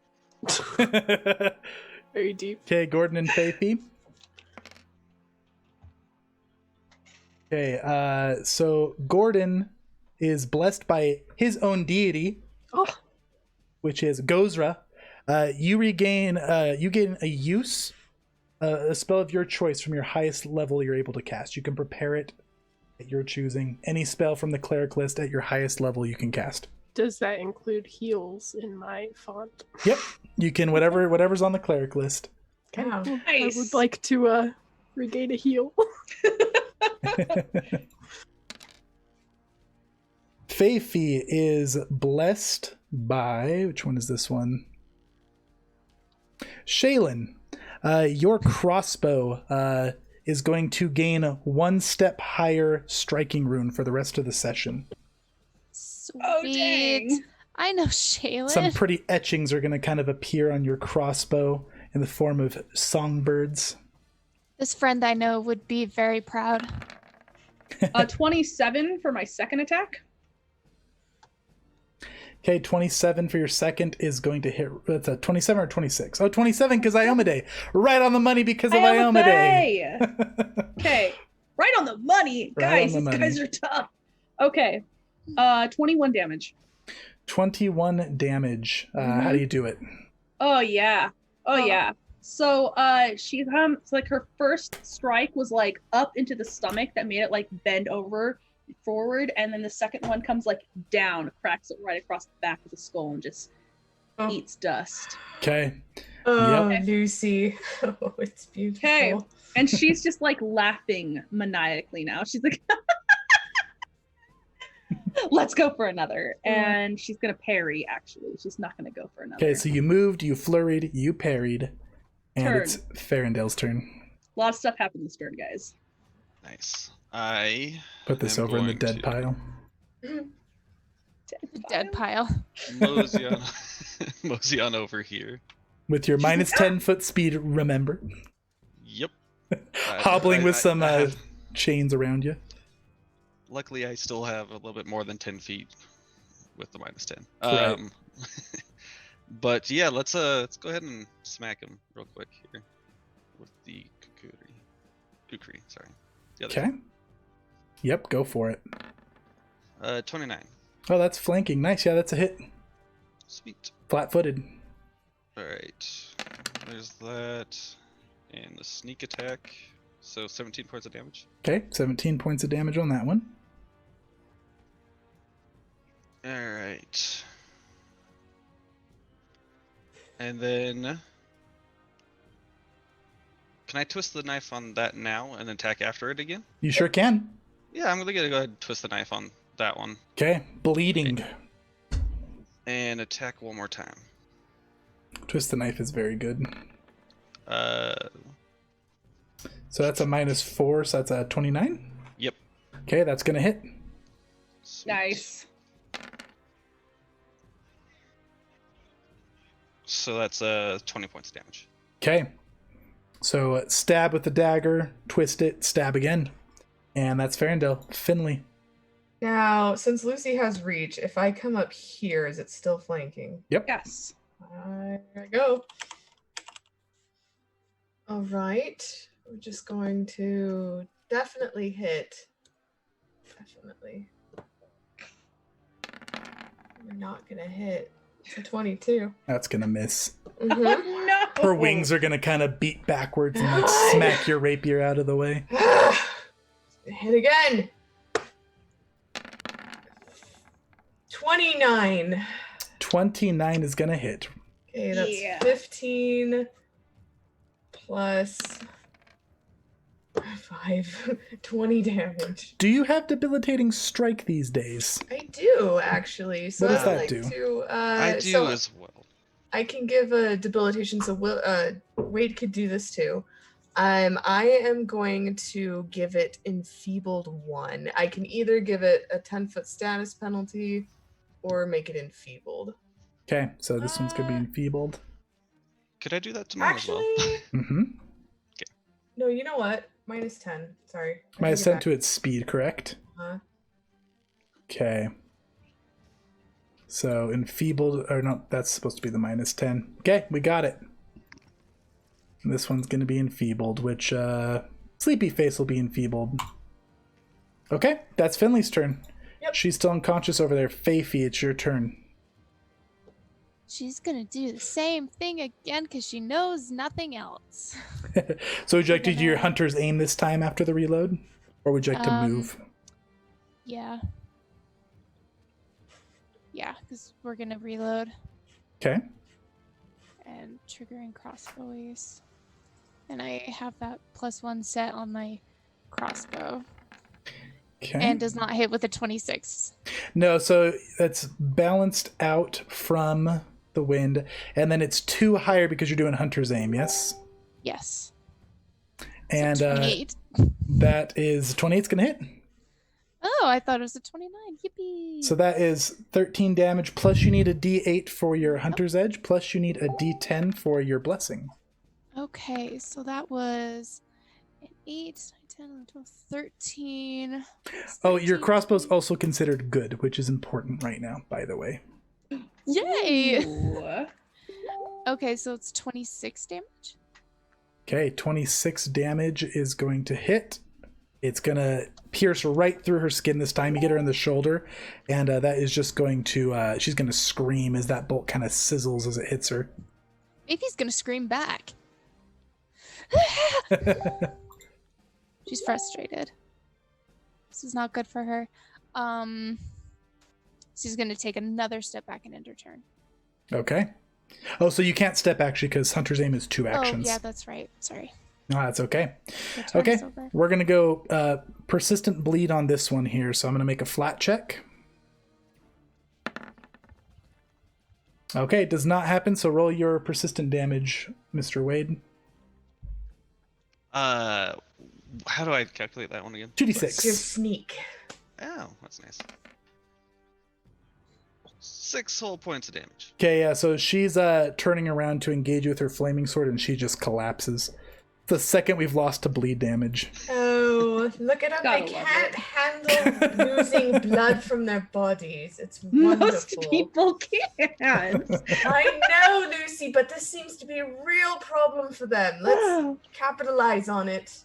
Very deep. Okay, Gordon and Faithy. Okay, so Gordon is blessed by his own deity, which is Gozra. You gain a use, a spell of your choice from your highest level you're able to cast. You can prepare it at your choosing. Any spell from the cleric list at your highest level you can cast. Does that include heals in my font? Yep, you can whatever's on the cleric list. Okay. Wow. Nice. I would like to regain a heal. Faithy is blessed by, which one is this one? Shaylin. Your crossbow is going to gain a 1 step higher striking rune for the rest of the session. Sweet. Oh, dang. I know Shaylin. Some pretty etchings are going to kind of appear on your crossbow in the form of songbirds. This friend I know would be very proud. 27 for my second attack. Okay, 27 for your second is going to hit. That's a 27 or 26? Oh, 27 because Iomade. Right on the money because of Iomade. Okay, right on the money, Right guys. on the These money. guys are tough. Okay, 21 damage. 21 damage. How do you do it? Oh yeah. Oh yeah. So she comes like her first strike was like up into the stomach that made it like bend over forward, and then the second one comes like down, cracks it right across the back of the skull, and just eats dust. Okay. Oh, Yep. Lucy. Oh, it's beautiful. Okay. And she's just like laughing maniacally now. She's like, let's go for another. And she's gonna parry, actually. She's not gonna go for another. Okay, so you moved, you flurried, you parried, and Turn. it's Farendale's turn. A lot of stuff happened this turn, guys. Nice. I Put this am over in the going dead to pile. Dead pile. mosey on, mosey on over here. With your minus 10 foot speed, remember. Yep. Hobbling with some chains around you. Luckily, I still have a little bit more than 10 feet with the minus 10. Right. But yeah, let's go ahead and smack him real quick here with the kukri. Sorry. The other Okay. Yep, go for it. 29. Oh, that's flanking. Nice. Yeah, that's a hit. Sweet. Flat-footed. All right. There's that, and the sneak attack. So 17 points of damage. Okay, 17 points of damage on that one. All right. And then, can I twist the knife on that now and attack after it again? You sure can. Yeah, I'm gonna go ahead and twist the knife on that one Okay, bleeding. and attack one more time. Twist the knife is very good. Uh, So that's a -4, so that's a 29? Yep. Okay, that's going to hit. Sweet. Nice. So that's 20 points of damage. Okay. So stab with the dagger, twist it, stab again. And that's Farendale. Finley. Now, since Lucy has reach, if I come up here, is it still flanking? Yep. Yes. There I go. All right. We're just going to definitely hit. Definitely. We're not going to hit. It's a 22. That's going to miss. Mhm. No. Her wings are going to kind of beat backwards and like smack your rapier out of the way. Hit again. 29. 29 is going to hit. Okay, that's Yeah. 15 plus 5. 20 damage. Do you have debilitating strike these days? I do, actually. So What does I'd that like do? To, I do so as well. I can give a debilitation, so Wade could do this too. I am going to give it enfeebled 1. I can either give it a 10-foot status penalty or make it enfeebled. Okay, so this one's going to be enfeebled. Could I do that tomorrow Actually, as well? Mm-hmm. no, you know what? -10. Sorry. I Minus take it 10 back. to its speed, correct? Uh-huh. Okay. So enfeebled, or no, that's supposed to be the -10. Okay, we got it. And this one's going to be enfeebled, which Sleepy Face will be enfeebled. Okay, that's Finley's turn. Yep. She's still unconscious over there. Faifey, it's your turn. She's gonna do the same thing again because she knows nothing else. So would you like to do your hunter's aim this time after the reload? Or would you like to move? Yeah. Yeah, because we're gonna reload Okay. and triggering crossbows. And I have that +1 set on my crossbow. Okay. And does not hit with a 26. No, so that's balanced out from the wind, and then it's 2 higher because you're doing hunter's aim, yes? Yes. And So 28. that is 28's gonna hit. Oh, I thought it was a 29. Yippee. So that is 13 damage, plus you need a d8 for your hunter's edge, plus you need a d10 for your blessing. Okay, so that was an 8, 9, 10, 11, 12, 13. Oh, your 13. crossbow's also considered good, which is important right now, by the way. Yay! Ooh. Okay, so it's 26 damage. Okay, 26 damage is going to hit. It's going to pierce right through her skin this time. You get her in the shoulder, and that is just going to, she's going to scream as that bolt kind of sizzles as it hits her. Maybe he's gonna scream back. She's frustrated. This is not good for her. She's gonna take another step back and end her turn. Okay. Oh, so you can't step actually because Hunter's Aim is 2 actions. Oh, yeah, that's right. Sorry. No, that's okay. Your turn Okay, is over. we're going to go persistent bleed on this one here. So I'm going to make a flat check. Okay, it does not happen. So roll your persistent damage, Mr. Wade. How do I calculate that one again? What's your 2d6. sneak? Oh, that's nice. 6 whole points of damage. Okay, yeah, so she's turning around to engage you with her flaming sword, and she just collapses. The second we've lost to bleed damage. Oh, look at them. They Gotta love can't handle losing blood from their bodies. It's wonderful. Most people can't. I know, Lucy, but this seems to be a real problem for them. Let's capitalize on it.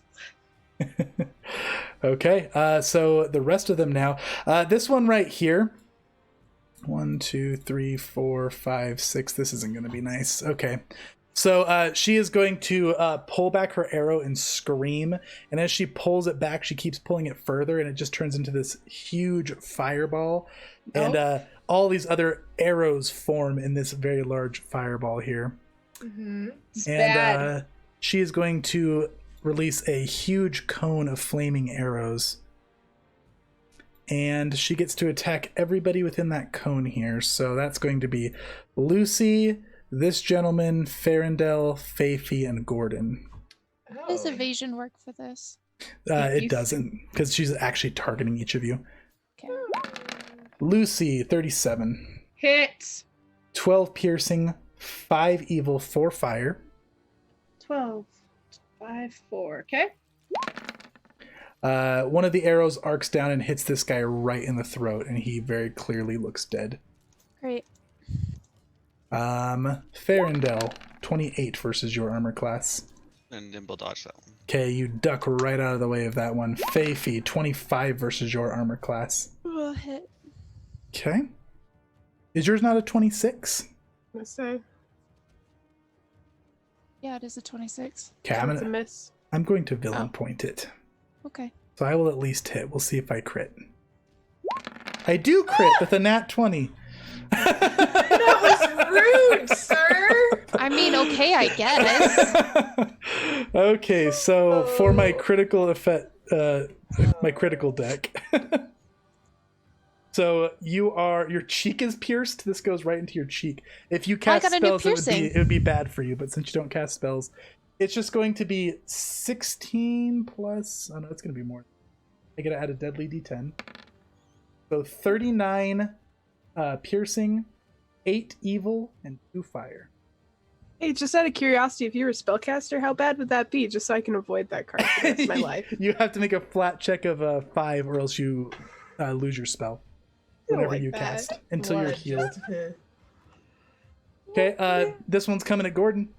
Okay, so the rest of them now. This one right here. 1, 2, 3, 4, 5, 6. This isn't going to be nice. Okay. So she is going to pull back her arrow and scream. And as she pulls it back, she keeps pulling it further, and it just turns into this huge fireball. And all these other arrows form in this very large fireball here. Mm-hmm. It's And bad. she is going to release a huge cone of flaming arrows. And she gets to attack everybody within that cone here. So that's going to be Lucy, this gentleman, Farendel, Faithy, and Gordon. Oh. Does evasion work for this? It doesn't, because she's actually targeting each of you. Okay. Lucy, 37. Hit. 12 piercing, 5 evil, 4 fire. 12, 5, 4. Okay. One of the arrows arcs down and hits this guy right in the throat, and he very clearly looks dead. Great. Farendel, 28 versus your armor class. And Nimble dodge that one. Okay, you duck right out of the way of that one. Faithy, 25 versus your armor class. Oh, hit. Okay. Is yours not a 26? Let's say Yeah, it is a 26. Okay, it's a miss. I'm going to villain Oh. point it. Okay. So I will at least hit. We'll see if I crit. I do crit with a nat 20. That was rude, sir. I mean, okay, I get it. Okay, so for my critical effect, my critical deck. So your cheek is pierced. This goes right into your cheek. If you cast got a new spells, piercing. it would be bad for you. But since you don't cast spells, it's just going to be 16 plus. Oh no, it's going to be more. I got to add a deadly d10. So 39 piercing, 8 evil, and 2 fire. Hey, just out of curiosity, if you were a spellcaster, how bad would that be? Just so I can avoid that card for the rest of my life. You have to make a flat check of 5, or else you lose your spell. Whenever like you that. cast until you're What? healed. Just, Okay, this one's coming at Gordon.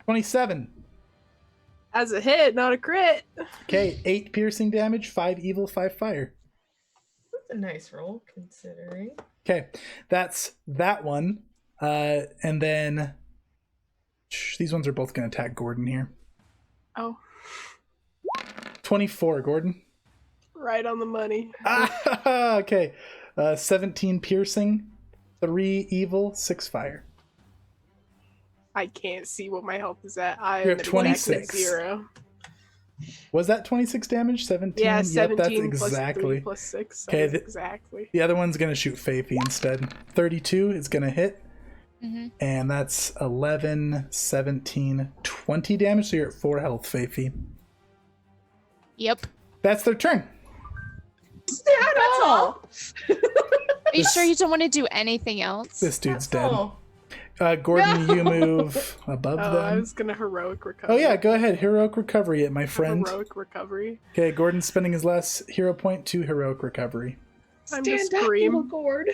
27. As a hit, not a crit. Okay, 8 piercing damage, 5 evil, 5 fire. That's a nice roll, considering. Okay, that's that one. And then these ones are both going to attack Gordon here. Oh, 24, Gordon. right on the money. Okay, 17 piercing, 3 evil, 6 fire. I can't see what my health is at. I You're am at at 26. 0. Was that 26 damage? 17? Yeah, Yep, 17 that's plus exactly. 3 plus 6. Okay, Exactly. The other one's going to shoot Faithy instead. 32 is going to hit. Mm-hmm. And that's 11, 17, 20 damage. So you're at 4 health, Faithy. Yep. That's their turn. That's all. Are you sure you don't want to do anything else? This dude's That's dead. all. Gordon, you move above Oh, I them. was gonna heroic recovery. Oh yeah, go ahead. Heroic recovery it, my friend. Heroic recovery. Okay, Gordon's spending his last hero point to heroic recovery. Time to Stand up, scream. little gourd.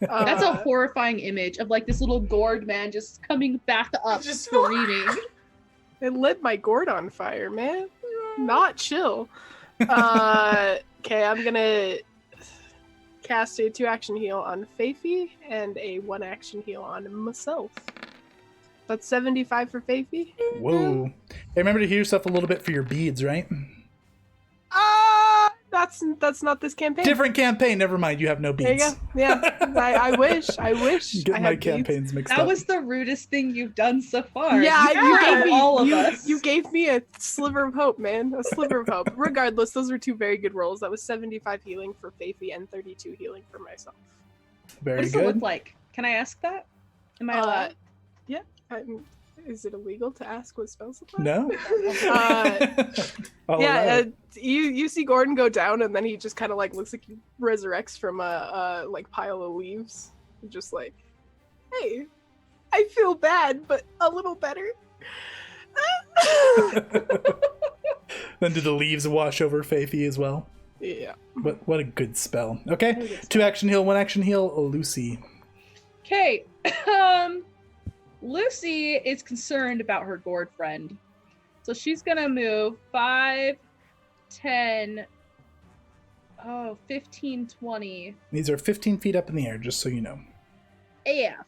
That's a horrifying image of like this little gourd man just coming back up, Just- screaming. It lit my gourd on fire, man. not chill. Okay, I'm gonna cast a 2-action heal on Faithy and a 1-action heal on myself. That's 75 for Faithy. Whoa. Hey, remember to heal yourself a little bit for your beads, right? That's not this campaign. Different campaign. Never mind. You have no There you beads. go. Yeah, I wish. Get I my had beads. campaigns mixed That up. was the rudest thing you've done so far. Yeah, you gave me all of us. You gave me a sliver of hope, man. A sliver of hope. Regardless, those were 2 very good rolls. That was 75 healing for Faithy and 32 healing for myself. Very What does it good. look like? Can I ask that? Am I allowed? Yeah. Is it illegal to ask what spells look like? No? I'll allow Yeah, it. you see Gordon go down, and then he just kind of like looks like he resurrects from a like pile of leaves, just like, hey, I feel bad, but a little better. Then do the leaves wash over Faithy as well? Yeah. What a good spell. Okay. 2-action heal, 1-action heal, Lucy. Okay. Lucy is concerned about her gourd friend. So she's gonna move 5, 10, 15, 20. These are 15 feet up in the air, just so you know. AF.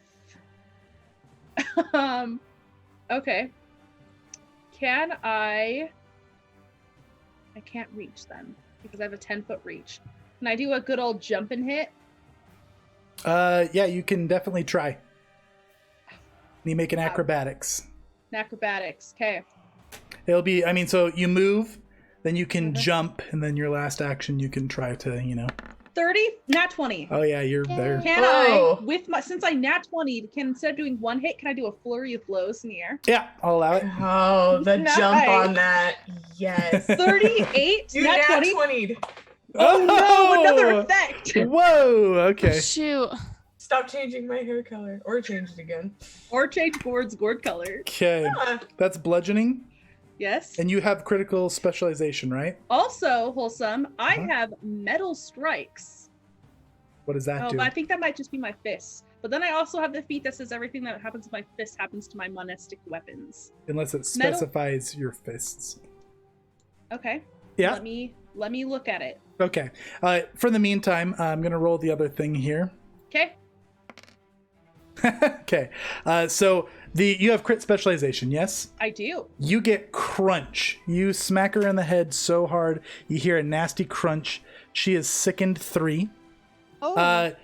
Okay. Can I can't reach them because I have a 10-foot reach. Can I do a good old jump and hit? Yeah, you can definitely try. You make an acrobatics. Acrobatics. Okay. It'll be, so you move, then you can jump, and then your last action you can try to, 30, nat 20. Oh yeah, you're there. Can Oh. since I nat 20, instead of doing one hit, can I do a flurry of blows in the air? Yeah, I'll allow it. Oh, the Nice. jump on that. Yes. 38, You nat nat 20. 20'd. Oh no, another effect. Whoa, okay. Shoot. Stop changing my hair color. Or change it again. Or change Gord's gourd color. Okay, Ah, that's bludgeoning, Yes. and you have critical specialization, right? Also, Wholesome, I have metal strikes. What does that Oh, do? but I think that might just be my fists. But then I also have the feat that says everything that happens to my fist happens to my monastic weapons. Unless it Metal- specifies your fists. Okay. Yeah. Let me look at it. Okay. For the meantime, I'm gonna roll the other thing here. Okay. Okay. So you have crit specialization, yes? I do. You get crunch. You smack her in the head so hard, you hear a nasty crunch. She is sickened 3.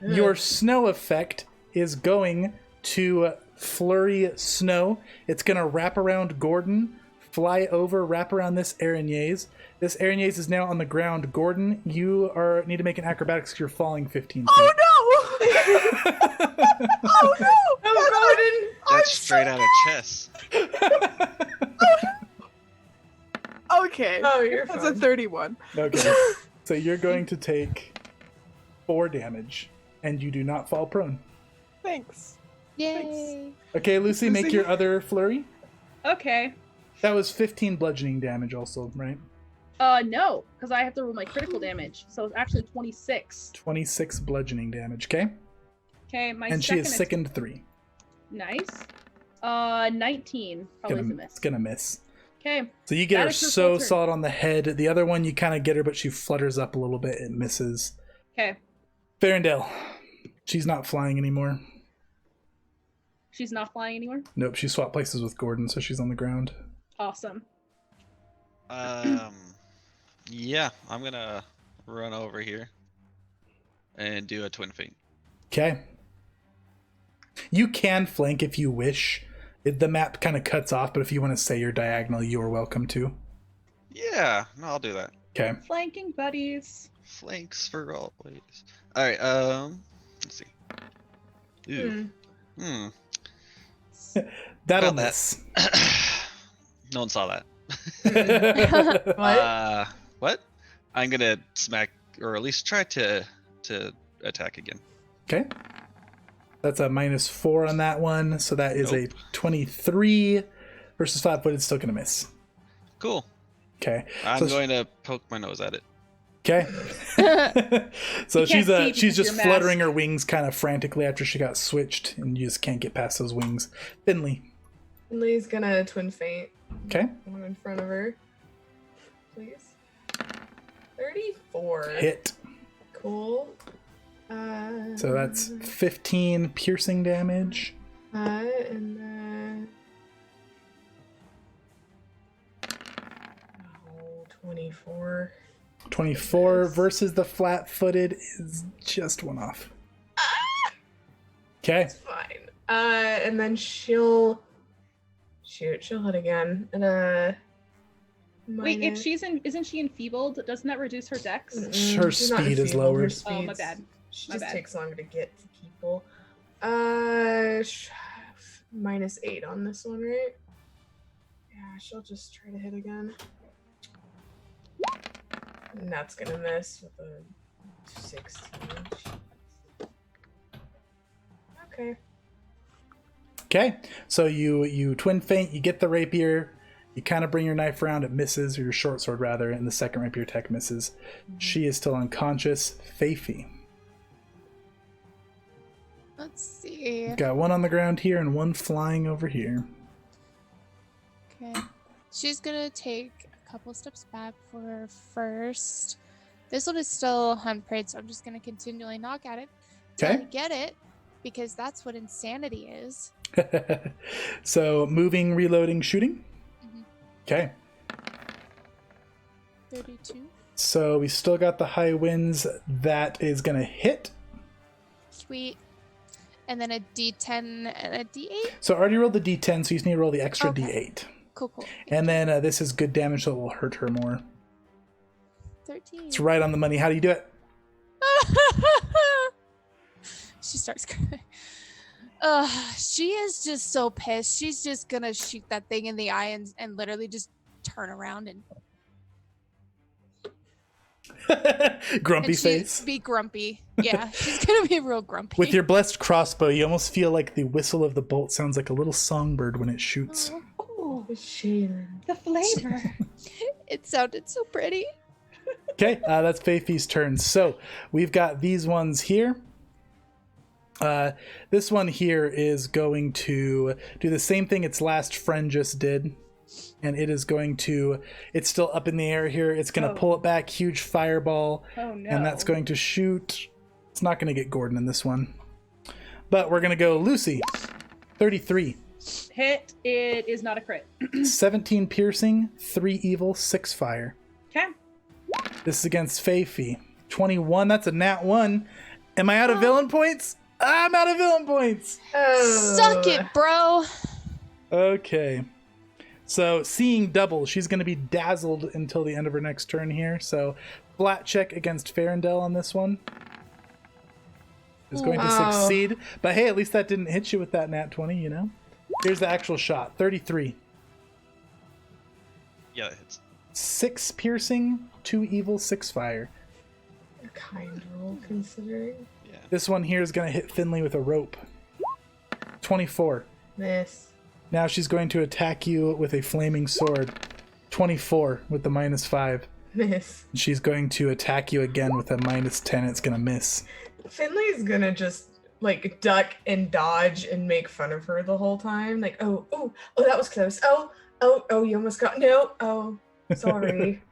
Your snow effect is going to flurry snow. It's going to wrap around Gordon, fly over, wrap around this Araignées. This Araignées is now on the ground. Gordon, you need to make an acrobatics because you're falling 15 feet. Oh no! Oh no! Oh, Gordon! That's straight out of chess. Okay. Oh, you're That's fine. a 31. Okay. So you're going to take 4 damage, and you do not fall prone. Thanks. Yay. Okay, Lucy, make Lucy. your other flurry. Okay. That was 15 bludgeoning damage also, right? No, because I have to roll my critical damage. So it's actually 26. 26 bludgeoning damage, okay? Okay, my And she second is sickened 3. Nice. 19. Probably is a miss. It's gonna miss. Okay. So you get That her is her so full turn. solid on the head. The other one, you kind of get her, but she flutters up a little bit. It misses. Okay. Farendale. She's not flying anymore. She's not flying anywhere. Nope, she swapped places with Gordon, so she's on the ground. Awesome. Yeah, I'm gonna run over here and do a twin feint. Okay. You can flank if you wish. The map kind of cuts off, but if you want to say you're diagonal, you are welcome to. Yeah, no, I'll do that. Okay. Flanking buddies. Flanks for always. All right. Let's see. Ooh. That'll Got that. miss. No one saw that. What? What? I'm gonna smack, or at least try to attack again. Okay. That's a -4 on that one, so that is Nope. a 23 versus 5 foot. It's still gonna miss. Cool. Okay. I'm So- going to poke my nose at it. Okay. So You she's can't see she's because just of your fluttering mask. her wings kind of frantically after she got switched, and you just can't get past those wings. Finley. Finley's gonna twin faint. Okay. One in front of her. please. 34. Hit. Cool. So that's 15 piercing damage. And then... Oh, 24. 24 versus the flat-footed is just one off. Okay. It's fine. And then she'll hit again. And Wait, if isn't she enfeebled? Doesn't that reduce her dex? Her she's not speed is enfeebled, lower. her Oh, my speed's- bad. She My just bad. takes longer to get to people. -8 on this one, right? Yeah, she'll just try to hit again. And that's gonna miss with a 16. Okay. Okay, so you twin feint, you get the rapier, you kind of bring your knife around, it misses, or your short sword rather, and the second rapier attack misses. She is still unconscious. Faithy. Let's see. Got one on the ground here and one flying over here. Okay. She's gonna take a couple steps back for her first. This one is still unprayed, so I'm just gonna continually knock at it till I Okay. get it, because that's what insanity is. So moving, reloading, shooting. Mhm. Okay. 32. So we still got the high winds. That is gonna hit. Sweet. And then a D10 and a D8. So I already rolled the D10, so you just need to roll the extra Okay. D8. Cool. And then this is good damage, so it will hurt her more. 13. It's right on the money. How do you do it? She starts crying. She is just so pissed. She's just gonna shoot that thing in the eye and literally just turn around and Grumpy she face. be grumpy. Yeah, she's gonna be real grumpy. With your blessed crossbow, you almost feel like the whistle of the bolt sounds like a little songbird when it shoots. Oh, Shayla. the flavor. It sounded so pretty. Okay, that's Faithy's turn. So we've got these ones here. This one here is going to do the same thing its last friend just did. And it is going to, it's still up in the air here. It's going to Oh. pull it back, huge fireball. Oh no. And that's going to shoot. It's not going to get Gordon in this one. But we're going to go Lucy. 33. Hit. It is not a crit. 17 piercing, 3 evil, 6 fire. Okay. This is against Faithy. 21, that's a nat 1. Am I out of villain points? I'm out of villain points! Oh. Suck it, bro. Okay. So, seeing double, she's going to be dazzled until the end of her next turn here. So, flat check against Farendel on this one. Is going to Wow. succeed. But hey, at least that didn't hit you with that nat 20, you know? Here's the actual shot. 33. Yeah, that hits. 6 piercing, 2 evil, 6 fire. A kind roll, considering. Yeah. This one here is going to hit Finley with a rope. 24. Miss. Now she's going to attack you with a flaming sword. 24 with the -5. Miss. She's going to attack you again with a -10. It's going to miss. Finley's gonna just like duck and dodge and make fun of her the whole time. Like, oh, that was close. Oh, you almost got no. Oh, sorry.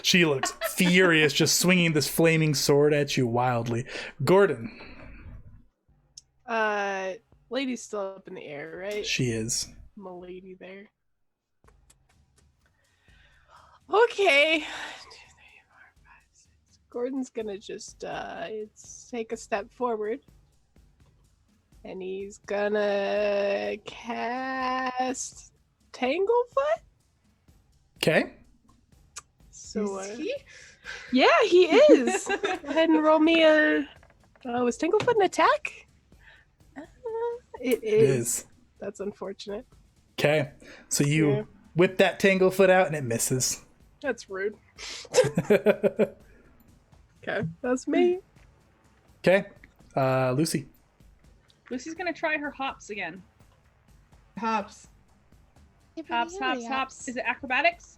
She looks furious, just swinging this flaming sword at you wildly. Gordon. Lady's still up in the air, right? She is. Milady there. Okay. 2, 3, 4, 5, 6. Gordon's gonna just take a step forward. And he's gonna cast Tanglefoot? Okay. So Is he? yeah, he is. Go ahead and roll me a was Tanglefoot an attack? It It is. That's unfortunate. Okay. So you Yeah. whip that Tanglefoot out and it misses. That's rude. Okay, that's me. Okay. Lucy. Lucy's gonna try her hops again. Hops. Hops. Is it acrobatics?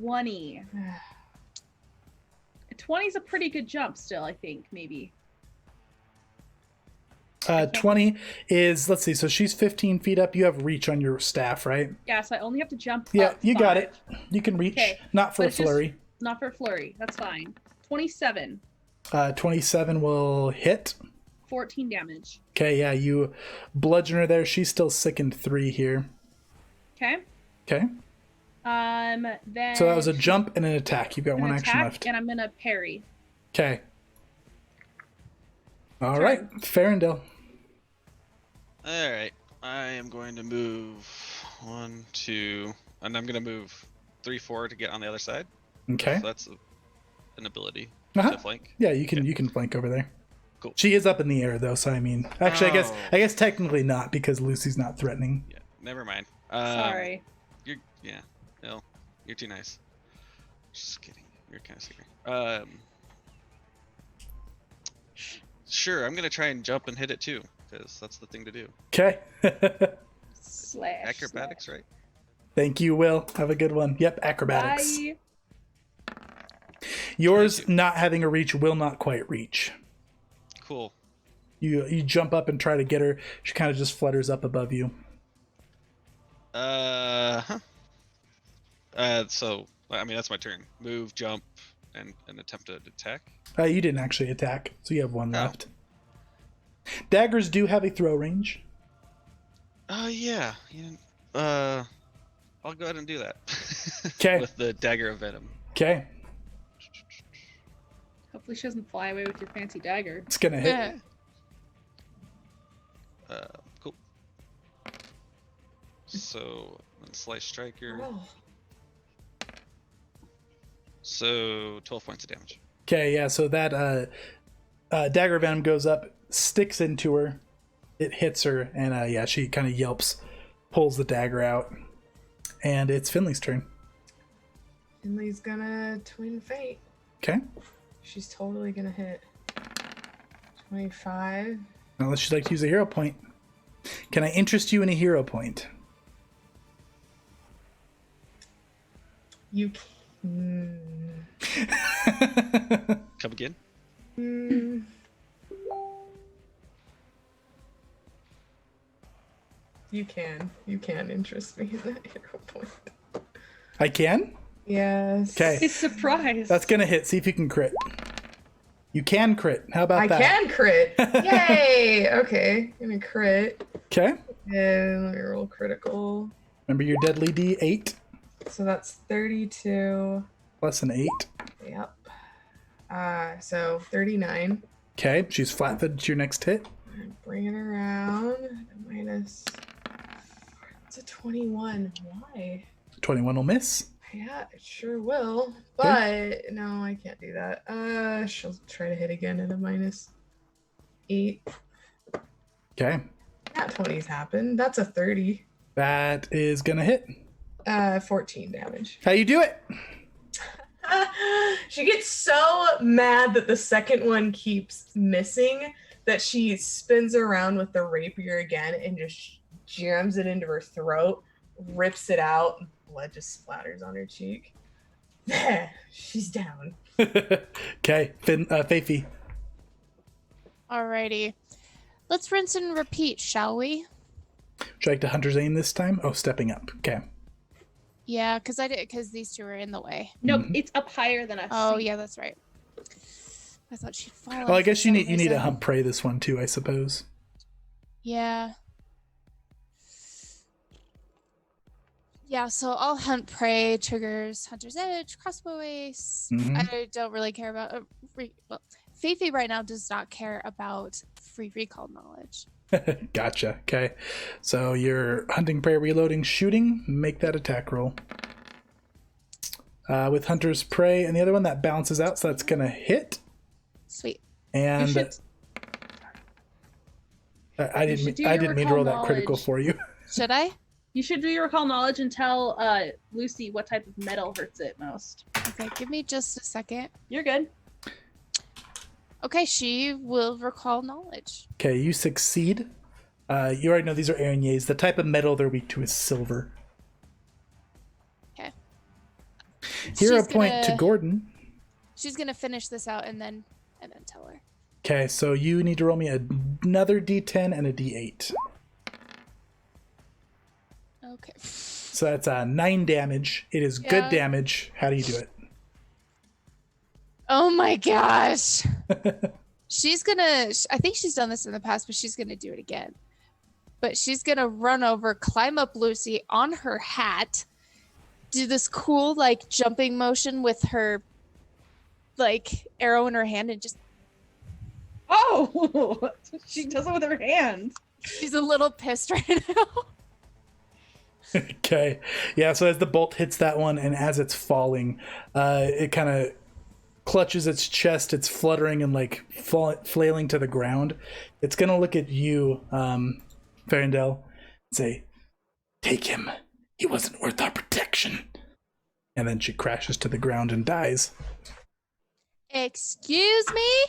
20. 20's a pretty good jump still, I think, maybe. can't- 20 is, let's see, so she's 15 feet up. You have reach on your staff, right? Yeah, so I only have to jump. Yeah, up you got 5. it. You can reach. Okay, Not for but a it's just- flurry. Not for a flurry. That's fine. 27. 27 will hit. 14 damage. Okay, yeah, you bludgeon her there. She's still sickened 3 here. Okay. Okay. Then. So that was a jump and an attack. You've got an one attack, action left. and I'm gonna parry. Okay. All Turn. right, Farendale. All right. I am going to move 1, 2, and I'm going to move 3, 4 to get on the other side. Okay. So that's an ability Uh-huh. to flank. Yeah, you can flank over there. Cool. She is up in the air though, so I mean, actually, Oh. I guess technically not because Lucy's not threatening. Yeah, never mind. Sorry. No, you're too nice. Just kidding. You're kind of scary. Sure, I'm gonna try and jump and hit it too, because that's the thing to do. Okay. Slash. Acrobatics, right? Thank you, Will. Have a good one. Yep, acrobatics. Bye. Yours not having a reach will not quite reach. Cool. You jump up and try to get her. She kind of just flutters up above you. So I mean that's my turn. Move, jump, and attempt to attack. You didn't actually attack, so you have one Oh. left. Daggers do have a throw range. Yeah. I'll go ahead and do that. 'Kay. With the dagger of venom. Okay, Hopefully she doesn't fly away with your fancy dagger. it's gonna hit. Cool. So slice striker. Oh, So 12 points of damage. Okay, yeah. So that dagger venom goes up, sticks into her, it hits her, and yeah, she kind of yelps, pulls the dagger out, and it's Finley's turn. Finley's gonna twin fate. Okay, She's totally gonna hit. 25. unless she'd like to use a hero point. Can I interest you in a hero point? You Come again? You can interest me in that hero point. I can? Yes. Okay. It's surprise. That's gonna hit. See if you can crit. You can crit. How about I that? can crit. Yay! Okay, I'm gonna crit. Okay. And let me roll critical. Remember your deadly D8 So that's 32. plus an 8. Yep. So 39. Okay, she's flat-footed to your next hit. Bring it around. Minus. It's a 21. Why? 21 will miss. Yeah, it sure will. But no, I can't do that. She'll try to hit again at a -8. Okay, Not 20s happen. That's a 30. that is gonna hit. 14 damage. How you do it? She gets so mad that the second one keeps missing that she spins around with the rapier again and just jams it into her throat, rips it out, and blood just splatters on her cheek. There, she's down. Okay, Faithy. Alrighty. Let's rinse and repeat, shall we? Would you like to Hunter's Aim this time? Oh, stepping up. Okay. Yeah, because these two are in the way. Nope, it's up higher than us. Oh yeah, that's right. I thought she'd fall. Well, I off guess for you some need to reason. hump prey this one too, I suppose. Yeah. Yeah, so I'll hunt prey, triggers, hunter's edge, crossbow ace. Mhm. I don't really care about well, Faithy right now does not care about free recall knowledge. Gotcha. Okay. So you're hunting prey, reloading, shooting. Make that attack roll. With Hunter's Prey and the other one that balances out, so that's gonna hit. Sweet. And You should- I you should didn't do I your didn't mean to roll recall that critical knowledge. for you. Should I? You should do your recall knowledge and tell Lucy what type of metal hurts it most. Okay, give me just a second. You're good. Okay, she will recall knowledge. Okay, you succeed. You already know these are araignées. The type of metal they're weak to is silver. Okay. Hero She's point to gonna- Gordon. She's gonna finish this out and then tell her. Okay, so you need to roll me another d10 and a d8. Okay. So that's 9 damage. It is good Yeah. damage. How do you do it? Oh my gosh. She's gonna, I think she's done this in the past, but she's gonna do it again. But she's gonna run over, climb up Lucy on her hat, do this cool like jumping motion with her like arrow in her hand, and just Oh, she does it with her hand. she's a little pissed right now. Okay. Yeah, so as the bolt hits that one and as it's falling, it kind of clutches its chest. It's fluttering and like flailing to the ground. It's going to look at you, Farendel, and say, "Take him. He wasn't worth our protection." And then she crashes to the ground and dies. Excuse me?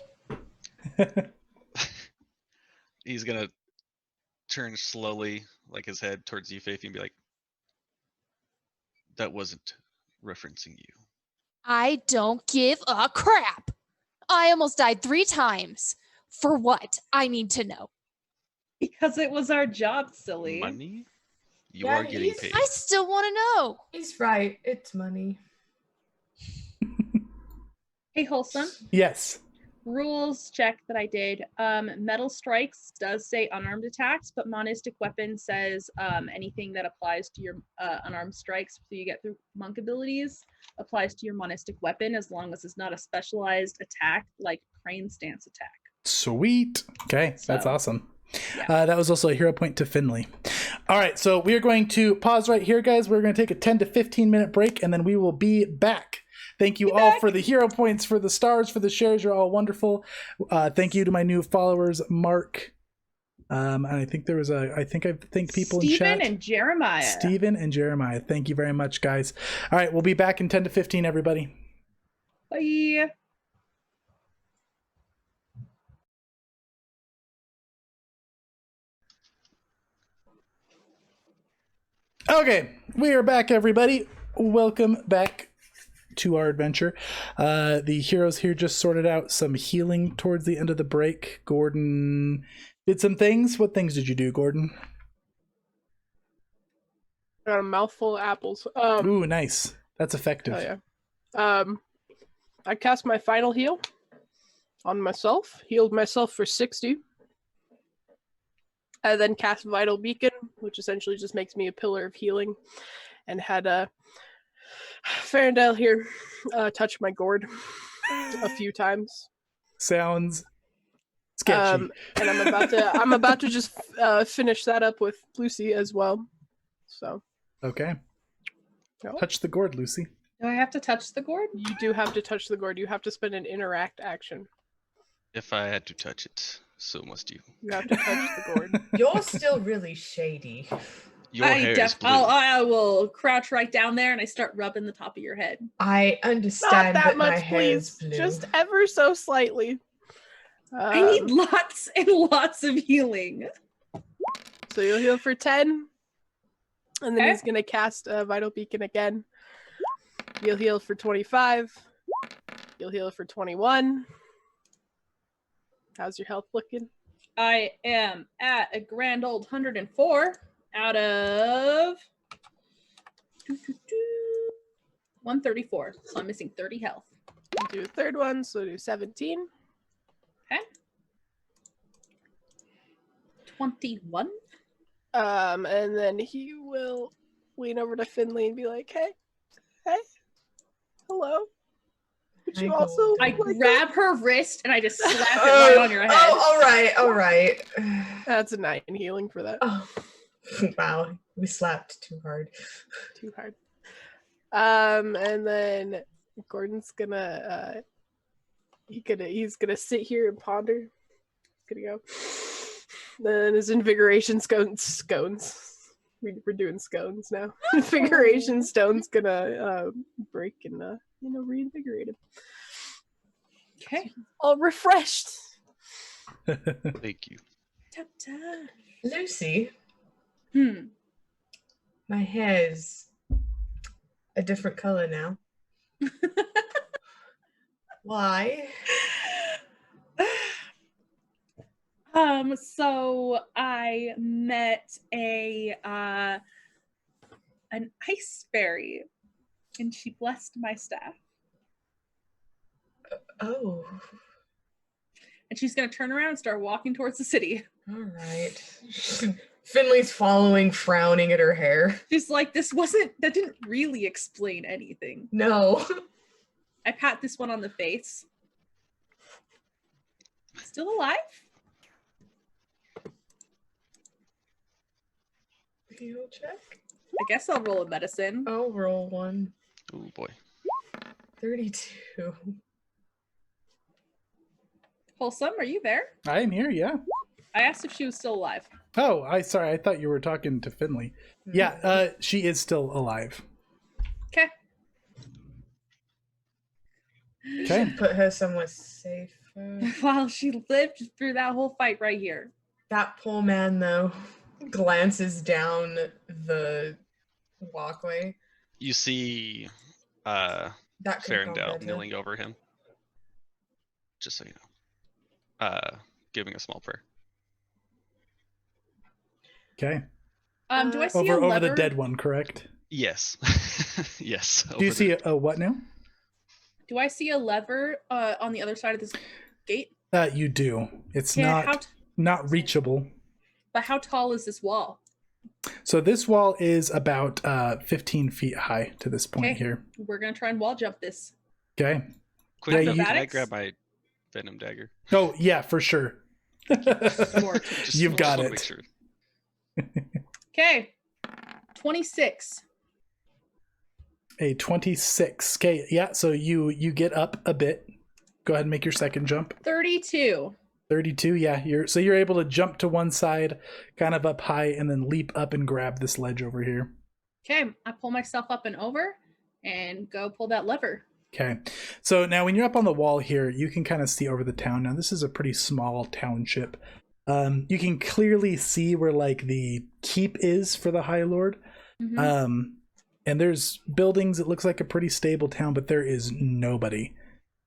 He's gonna turn slowly, like his head towards you, Faith, and be like, "That wasn't referencing you." I don't give a crap. I almost died 3 times. For what? I need to know. Because it was our job, silly. Money? You Yeah, are getting he's- paid. I still want to know. He's right. It's money. Hey, Wholesome. Yes. Rules check that I did. Metal strikes does say unarmed attacks, but monistic weapon says anything that applies to your unarmed strikes, so you get through monk abilities, applies to your monistic weapon as long as it's not a specialized attack like crane stance attack. Sweet. Okay, that's So, awesome. yeah. That was also a hero point to Finley. All right, so we are going to pause right here, guys. We're going to take a 10 to 15 minute break, and then we will be back. Thank you all for the hero points, for the stars, for the shares. You're all wonderful. Thank you to my new followers, Mark. And I think there was I thanked people in chat. Steven and Jeremiah. Steven and Jeremiah. Thank you very much, guys. All right, we'll be back in 10 to 15, everybody. Bye. Okay, we are back, everybody. Welcome back to our adventure. The heroes here just sorted out some healing towards the end of the break. Gordon did some things. What things did you do, Gordon? Got a mouthful of apples. Ooh, nice. That's effective. Oh yeah. I cast my final heal on myself. Healed myself for 60. I then cast Vital Beacon, which essentially just makes me a pillar of healing, and had Farendel here touch my gourd a few times. Sounds sketchy. And I'm about to just finish that up with Lucy as well. So Okay. no. Touch the gourd, Lucy. Do I have to touch the gourd? You do have to touch the gourd. You have to spend an interact action. If I had to touch it, so must you. You have to touch the gourd. You're still really shady. Your hair is blue. I will crouch right down there and I start rubbing the top of your head. I Not understand that my much, hair is please. blue. Just ever so slightly. I need lots and lots of healing. So you'll heal for 10. And then Okay. he's going to cast Vital Beacon again. You'll heal for 25. You'll heal for 21. How's your health looking? I am at a grand old 104 out of 134. So I'm missing 30 health. Do a third one, so do 17. Okay. 21. And then he will lean over to Finley and be like, hey, hello. Would you Hi, also Gold. I like that?" grab her wrist and I just slap it right on your head. Oh, all right. That's a 9 healing for that. Oh, wow, we slapped too hard. Too hard. And then Gordon's gonna he's gonna sit here and ponder. Gonna go. Then his invigoration scones. We're doing scones now. Invigoration stone's gonna break and reinvigorate him. Okay. All refreshed. Thank you. Tap, tap. Lucy, Hmm. my hair's a different color now. Why? So I met an ice fairy, and she blessed my staff. Oh, And she's gonna turn around and start walking towards the city. all right. Finley's following, frowning at her hair. She's like, that didn't really explain anything. No. I pat this one on the face. Still alive? Heal check. I guess I'll roll a medicine. I'll roll one. Oh boy. 32. Wholesome, are you there? I am here, yeah. I asked if she was still alive. Oh, I thought you were talking to Finley. Yeah, she is still alive. Okay. Okay. Put her somewhere safer. Well, she lived through that whole fight right here. That poor man, though, glances down the walkway. You see That could have gone Farendale better. kneeling over him. Just so you know. Giving a small prayer. Okay. Do I see a Over lever? the dead one, correct? Yes. Yes. Do you see a what now? Do I see a lever on the other side of this gate? You do. It's Yeah, not reachable. But how tall is this wall? So this wall is about 15 feet high to this point Okay. here. We're gonna try and wall jump this. Okay. Quick Yeah, note, can I Acrobatics? grab my venom dagger? Oh yeah, for sure. More. You've got wanna it. make sure. Okay. 26. A 26. Okay, yeah, so you get up a bit. Go ahead and make your second jump. 32. 32, yeah. You're able to jump to one side, kind of up high, and then leap up and grab this ledge over here. Okay, I pull myself up and over and go pull that lever. Okay. So now when you're up on the wall here, you can kind of see over the town. Now this is a pretty small township. You can clearly see where like the keep is for the High Lord. Mhm. And there's buildings. It looks like a pretty stable town, but there is nobody.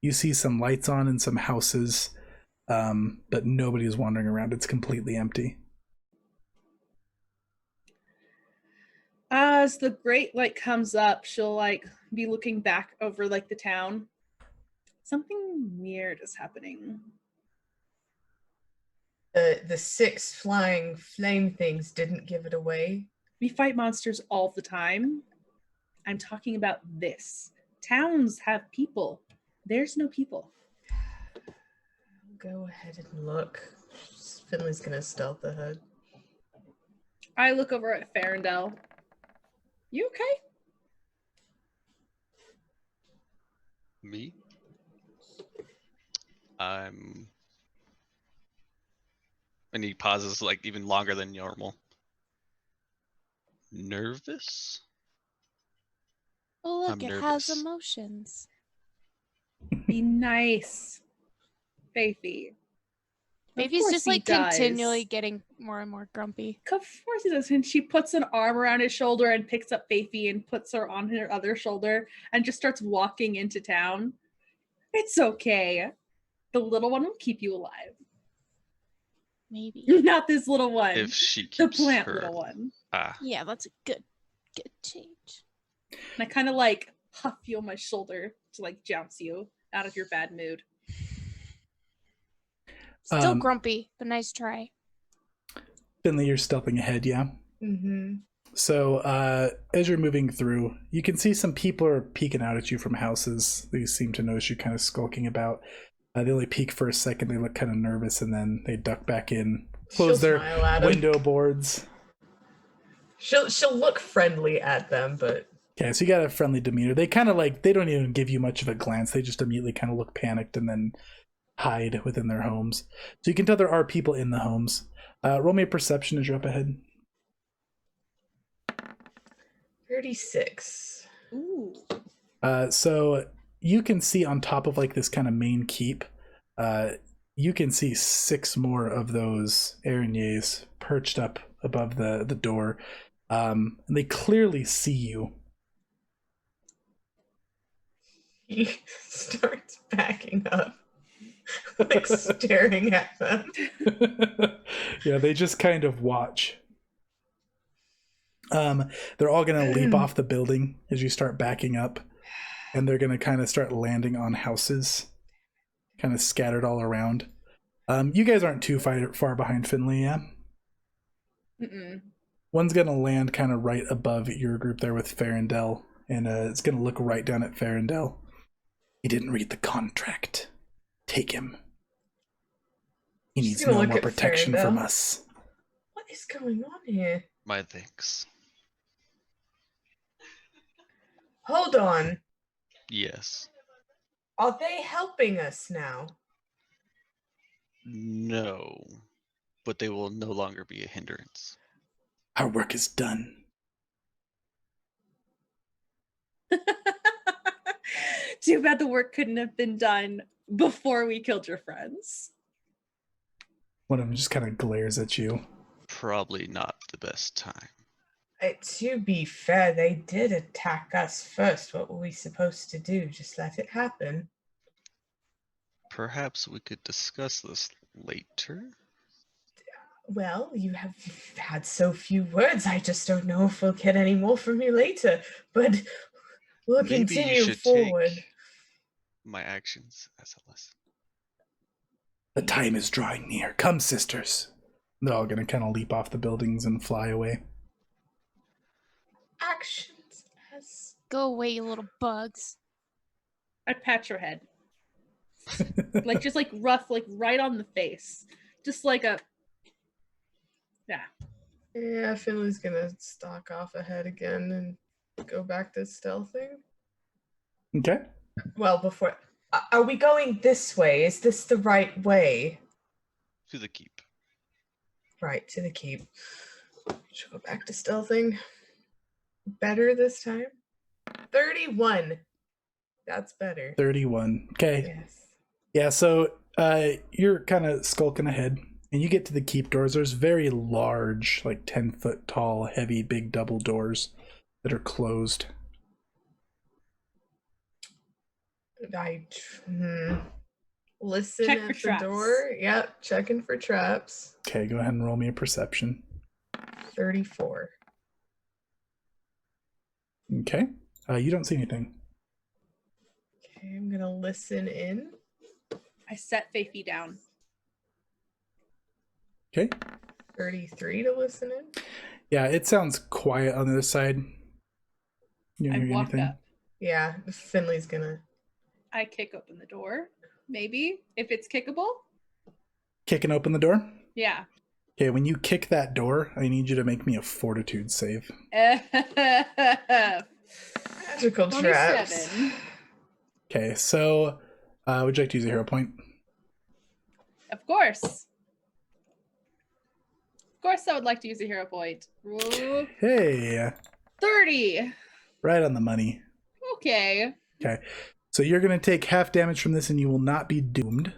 You see some lights on and some houses, but nobody is wandering around. It's completely empty. As the great light comes up, she'll like be looking back over like the town. Something weird is happening. The 6 flying flame things didn't give it away. We fight monsters all the time. I'm talking about this. Towns have people. There's no people. Go ahead and look. Finley's gonna stealth ahead. I look over at Farendale. You okay? Me? And he pauses like even longer than normal. Nervous? Oh, look, I'm it has nervous. emotions. Be nice. Faithy. Maybe he's course just he like does. continually getting more and more grumpy. Of course he does. And she puts an arm around his shoulder and picks up Faithy and puts her on her other shoulder and just starts walking into town. It's okay. The little one will keep you alive. Maybe. Not this little one. If she keeps the plant her. little one. Yeah, that's a good change. And I kind of like huff you on my shoulder to like jounce you out of your bad mood. Still grumpy, but nice try. Finley, you're stealthing ahead, yeah? Mm-hmm. So as you're moving through, you can see some people are peeking out at you from houses. They seem to notice you kind of skulking about. They only peek for a second. They look kind of nervous, and then they duck back in, close She'll their smile at 'em. window boards. She'll look friendly at them, but Okay, so you got a friendly demeanor. They kind of like, they don't even give you much of a glance. They just immediately kind of look panicked and then hide within their homes. So you can tell there are people in the homes. Roll me a perception as you're up ahead. 36. Ooh. So you can see on top of like this kind of main keep, you can see 6 more of those araignées perched up above the door. And they clearly see you. He starts backing up like staring at them. Yeah, they just kind of watch. They're all gonna leap off the building as you start backing up, and they're gonna kind of start landing on houses, kind of scattered all around. You guys aren't too far behind Finley, yeah? Mm-mm. One's gonna land kind of right above your group there with Farendel, and it's gonna look right down at Farendel. He didn't read the contract. Take him. He She's needs gonna no look more at protection Farendel. from us. What is going on here? My thanks. Hold on. Yes. Are they helping us now? No. But they will no longer be a hindrance. Our work is done. Too bad the work couldn't have been done before we killed your friends. One of them just kind of glares at you. Probably not the best time. To be fair, they did attack us first. What were we supposed to do? Just let it happen? Perhaps we could discuss this later? Well, you have had so few words, I just don't know if we'll get any more from you later. But we'll Maybe you continue should forward. take my actions as a lesson. The time is drawing near. Come, sisters. They're all gonna kind of leap off the buildings and fly away. Actions as Go away, you little bugs. I'd pat your head. Like just like rough, like right on the face. Just like a Yeah, Finley's gonna stalk off ahead again and go back to stealthing. Okay. Well, before are we going this way? Is this the right way? To the keep. Right, to the keep. Should go back to stealthing. Better this time. 31. That's better. 31. Okay. Yes. Yeah, so you're kind of skulking ahead, and you get to the keep doors. There's very large, like 10-foot tall, heavy, big double doors that are closed. Listen Check at for the traps. door. Yep, checking for traps. Okay, go ahead and roll me a perception. 34. Okay. You don't see anything. Okay, I'm gonna listen in. I set Faithy down. Okay. 33 to listen in. Yeah, it sounds quiet on the other side. You don't I hear walk anything. up. Yeah, Finley's gonna. I kick open the door. Maybe if it's kickable. Kicking open the door. Yeah. Okay, when you kick that door, I need you to make me a fortitude save. Magical traps. 27. Okay, so would you like to use a hero point? Of course. Of course, I would like to use a hero point. Ooh, Hey, 30. right on the money. Okay. Okay, so you're going to take half damage from this and you will not be doomed.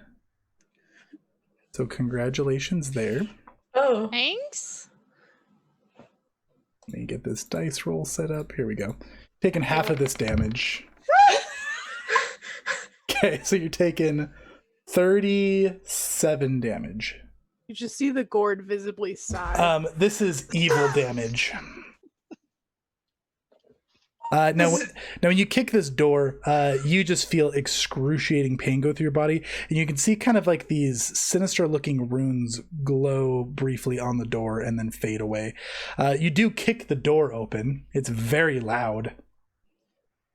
So congratulations there. Oh, Thanks. Let me get this dice roll set up. Here we go. Taking half of this damage. Okay, so you're taking 37 damage. You just see the gourd visibly sigh. This is evil damage. Now, when you kick this door, you just feel excruciating pain go through your body, and you can see kind of like these sinister-looking runes glow briefly on the door and then fade away. You do kick the door open. It's very loud.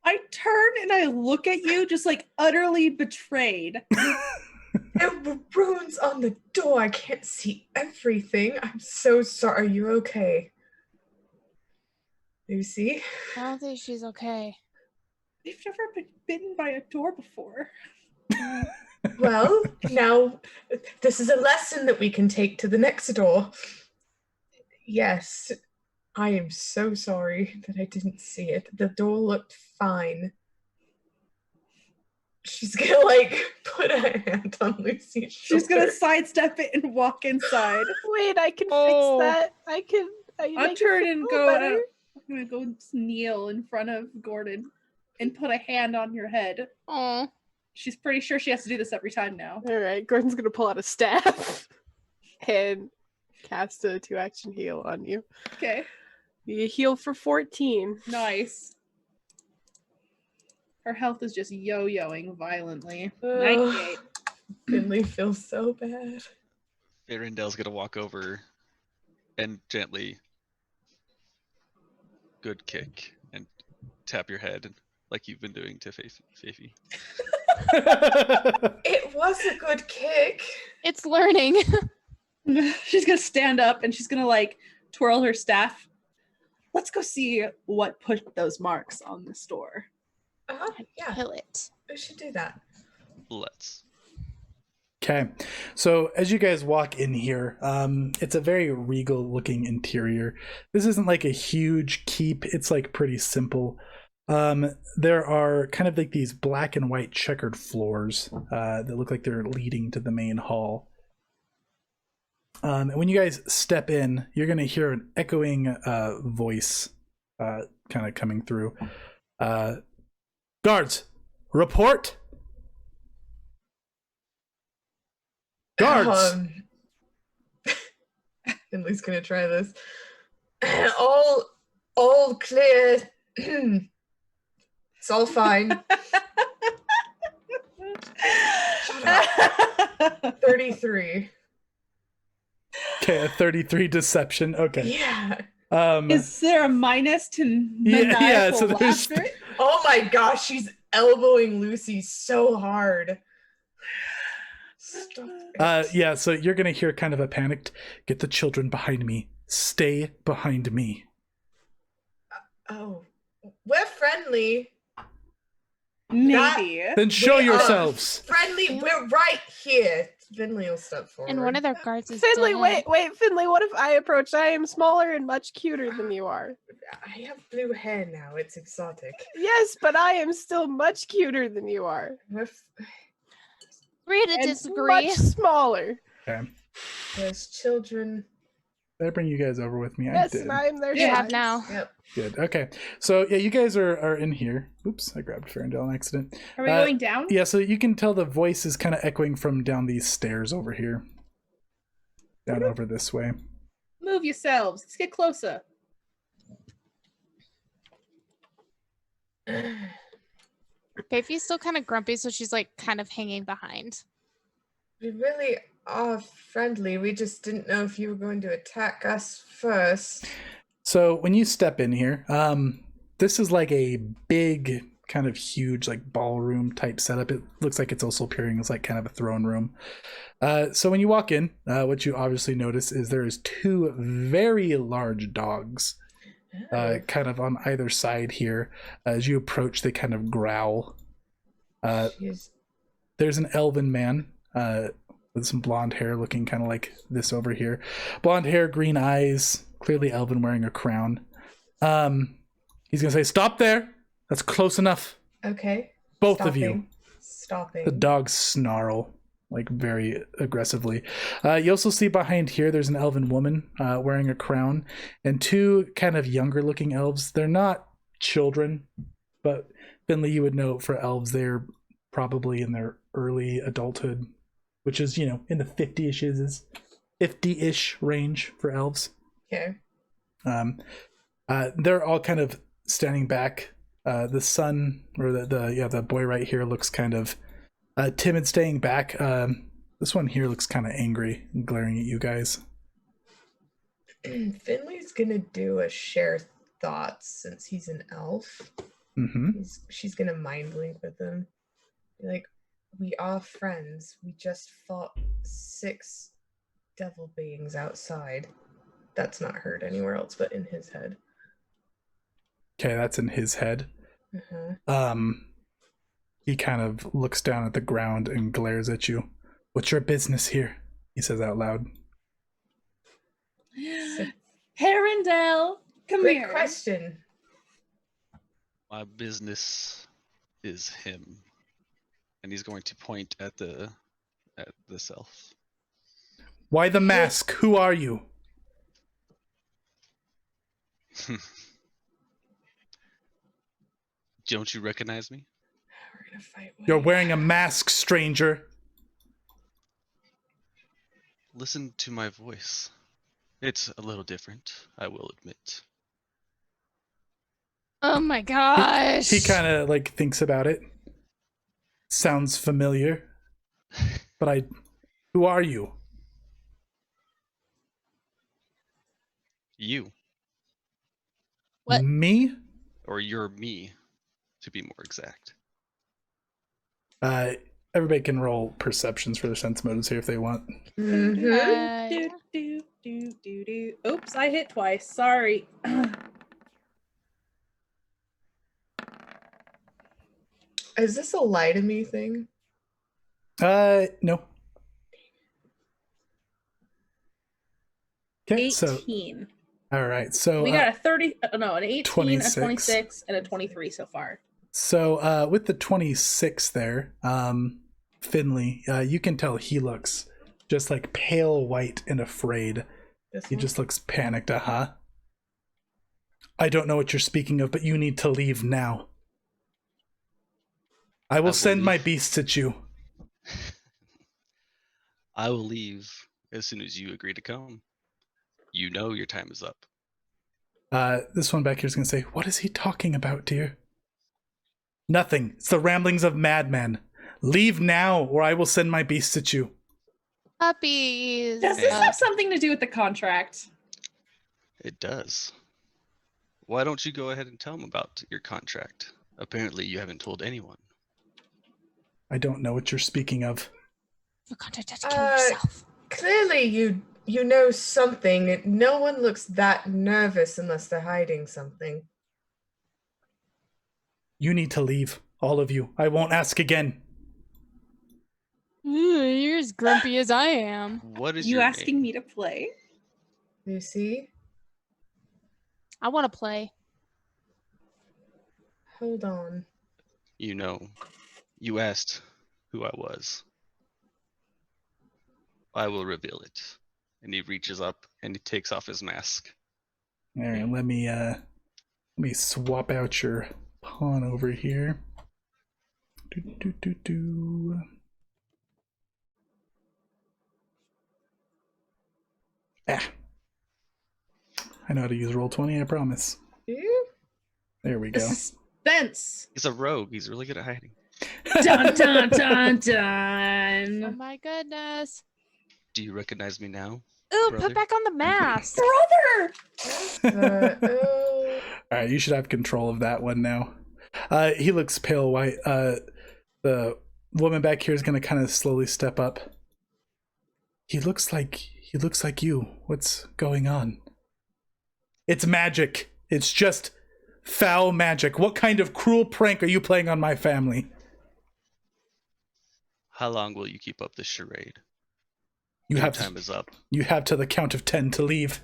I turn and I look at you just like utterly betrayed. there were runes on the door. I can't see everything. I'm so sorry. Are you okay? Lucy? I don't think she's okay. We've never been bitten by a door before. Well, now this is a lesson that we can take to the next door. Yes, I am so sorry that I didn't see it. The door looked fine. She's gonna like put a hand on Lucy's shoulder. She's gonna sidestep it and walk inside. Wait, I can Oh. fix that. I can. I'll turn and go. Better. I'm gonna go kneel in front of Gordon and put a hand on your head. Oh, She's pretty sure she has to do this every time now. All right, Gordon's gonna pull out a staff and cast a 2-action heal on you. Okay. You heal for 14. Nice. Her health is just yo-yoing violently. Ugh. 98. Finley feels so bad. Arendel's gonna walk over and gently good kick and tap your head like you've been doing to Fifi. It was a good kick. It's learning. She's gonna stand up and she's gonna like twirl her staff. Let's go see what put those marks on the store. Yeah, Kill it. we should do that. Let's. Okay, so as you guys walk in here, it's a very regal looking interior. This isn't like a huge keep, it's like pretty simple. There are kind of like these black and white checkered floors that look like they're leading to the main hall. And when you guys step in, you're going to hear an echoing voice kind of coming through. Guards, report! Guards! Finley's gonna try this. All clear. It's all fine. Shut up. 33. Okay, a 33 deception. Okay. Yeah. Is there a minus to Yeah, maniacal so there's- laughter? Oh my gosh, she's elbowing Lucy so hard. Stop it. yeah, so you're going to hear kind of a panicked, get the children behind me. Stay behind me. Oh, we're friendly. Maybe. Then show We are yourselves. Friendly, we're right here. Finley will step forward. And one of their guards is Finley, dead. wait, Finley, what if I approach? I am smaller and much cuter than you are. I have blue hair now. It's exotic. Yes, but I am still much cuter than you are. Agree to And disagree. much smaller. Okay. There's children. Did I bring you guys over with me? I Yes, did. and I am their You have size. now. Yep. Good. Okay. So yeah, you guys are in here. Oops, I grabbed Farendale on accident. Are we going down? Yeah, so you can tell the voice is kind of echoing from down these stairs over here. Down over this way. Move yourselves. Let's get closer. Fifi's still kind of grumpy, so she's like kind of hanging behind. We really are friendly. We just didn't know if you were going to attack us first. So when you step in here, this is like a big, kind of huge, like ballroom type setup. It looks like it's also appearing as like kind of a throne room. So when you walk in, what you obviously notice is there is two very large dogs, kind of on either side here. As you approach, they kind of growl. Jeez. There's an elven man with some blonde hair, looking kind of like this over here. Blonde hair, green eyes, clearly elven, wearing a crown. He's gonna say, "Stop there! That's close enough." Okay. Both of you. Stopping. The dogs snarl, like very aggressively. You also see behind here, there's an elven woman wearing a crown, and two kind of younger looking elves. They're not children, but Finley, you would know for elves, they're probably in their early adulthood, which is, in the 50-ish range for elves. Okay. They're all kind of standing back. The son, or the boy right here, looks kind of timid, staying back. This one here looks kind of angry and glaring at you guys. Finley's gonna do a share thoughts since he's an elf. Mm-hmm. She's gonna mind link with him. Be like, we are friends. We just fought 6 devil beings outside. That's not heard anywhere else but in his head. Okay, that's in his head. Uh-huh. He kind of looks down at the ground and glares at you. "What's your business here?" he says out loud. Herondale, come Great here. question. My business is him, and he's going to point at this elf. "Why the mask? Who are you?" Don't you recognize me? We're gonna fight. You're wearing a mask, stranger. Listen to my voice. It's a little different, I will admit. Oh my gosh. He kind of like thinks about it. Sounds familiar. But who are you? You. What? Me? Or you're me, to be more exact. Everybody can roll perceptions for their sense motives here if they want. Mm-hmm. Oops, I hit twice. Sorry. Is this a lie to me thing? No. Okay, 18. so all right, so We got a 30, an 18, 26. a 26, and a 23 so far. So with the 26 there, Finley, you can tell he looks just like pale white and afraid. He just looks panicked. I don't know what you're speaking of, but you need to leave now. I will send my beasts at you. I will leave as soon as you agree to come. You know your time is up. This one back here is going to say, what is he talking about, dear? Nothing. It's the ramblings of madmen. Leave now, or I will send my beasts at you. Puppies. Does this have something to do with the contract? It does. Why don't you go ahead and tell him about your contract? Apparently you haven't told anyone. I don't know what you're speaking of. You contract to kill yourself. Clearly you know something. No one looks that nervous unless they're hiding something. You need to leave, all of you. I won't ask again. You're as grumpy as I am. What is You your asking name? me to play? Lucy, I want to play. hold on. You know, you asked who I was. I will reveal it. And he reaches up and he takes off his mask. All right, let me swap out your pawn over here. I know how to use Roll20, I promise. You? There we go. Suspense. He's a rogue. He's really good at hiding. Dun dun dun Oh dun. my goodness. Do you recognize me now? Ooh, Brother? put back on the mask. Brother. Oh. All right, you should have control of that one now. He looks pale white. The woman back here is going to kind of slowly step up. He looks like you. What's going on? It's magic. It's just foul magic. What kind of cruel prank are you playing on my family? How long will you keep up this charade? You Your have time is up. You have to the count of 10 to leave.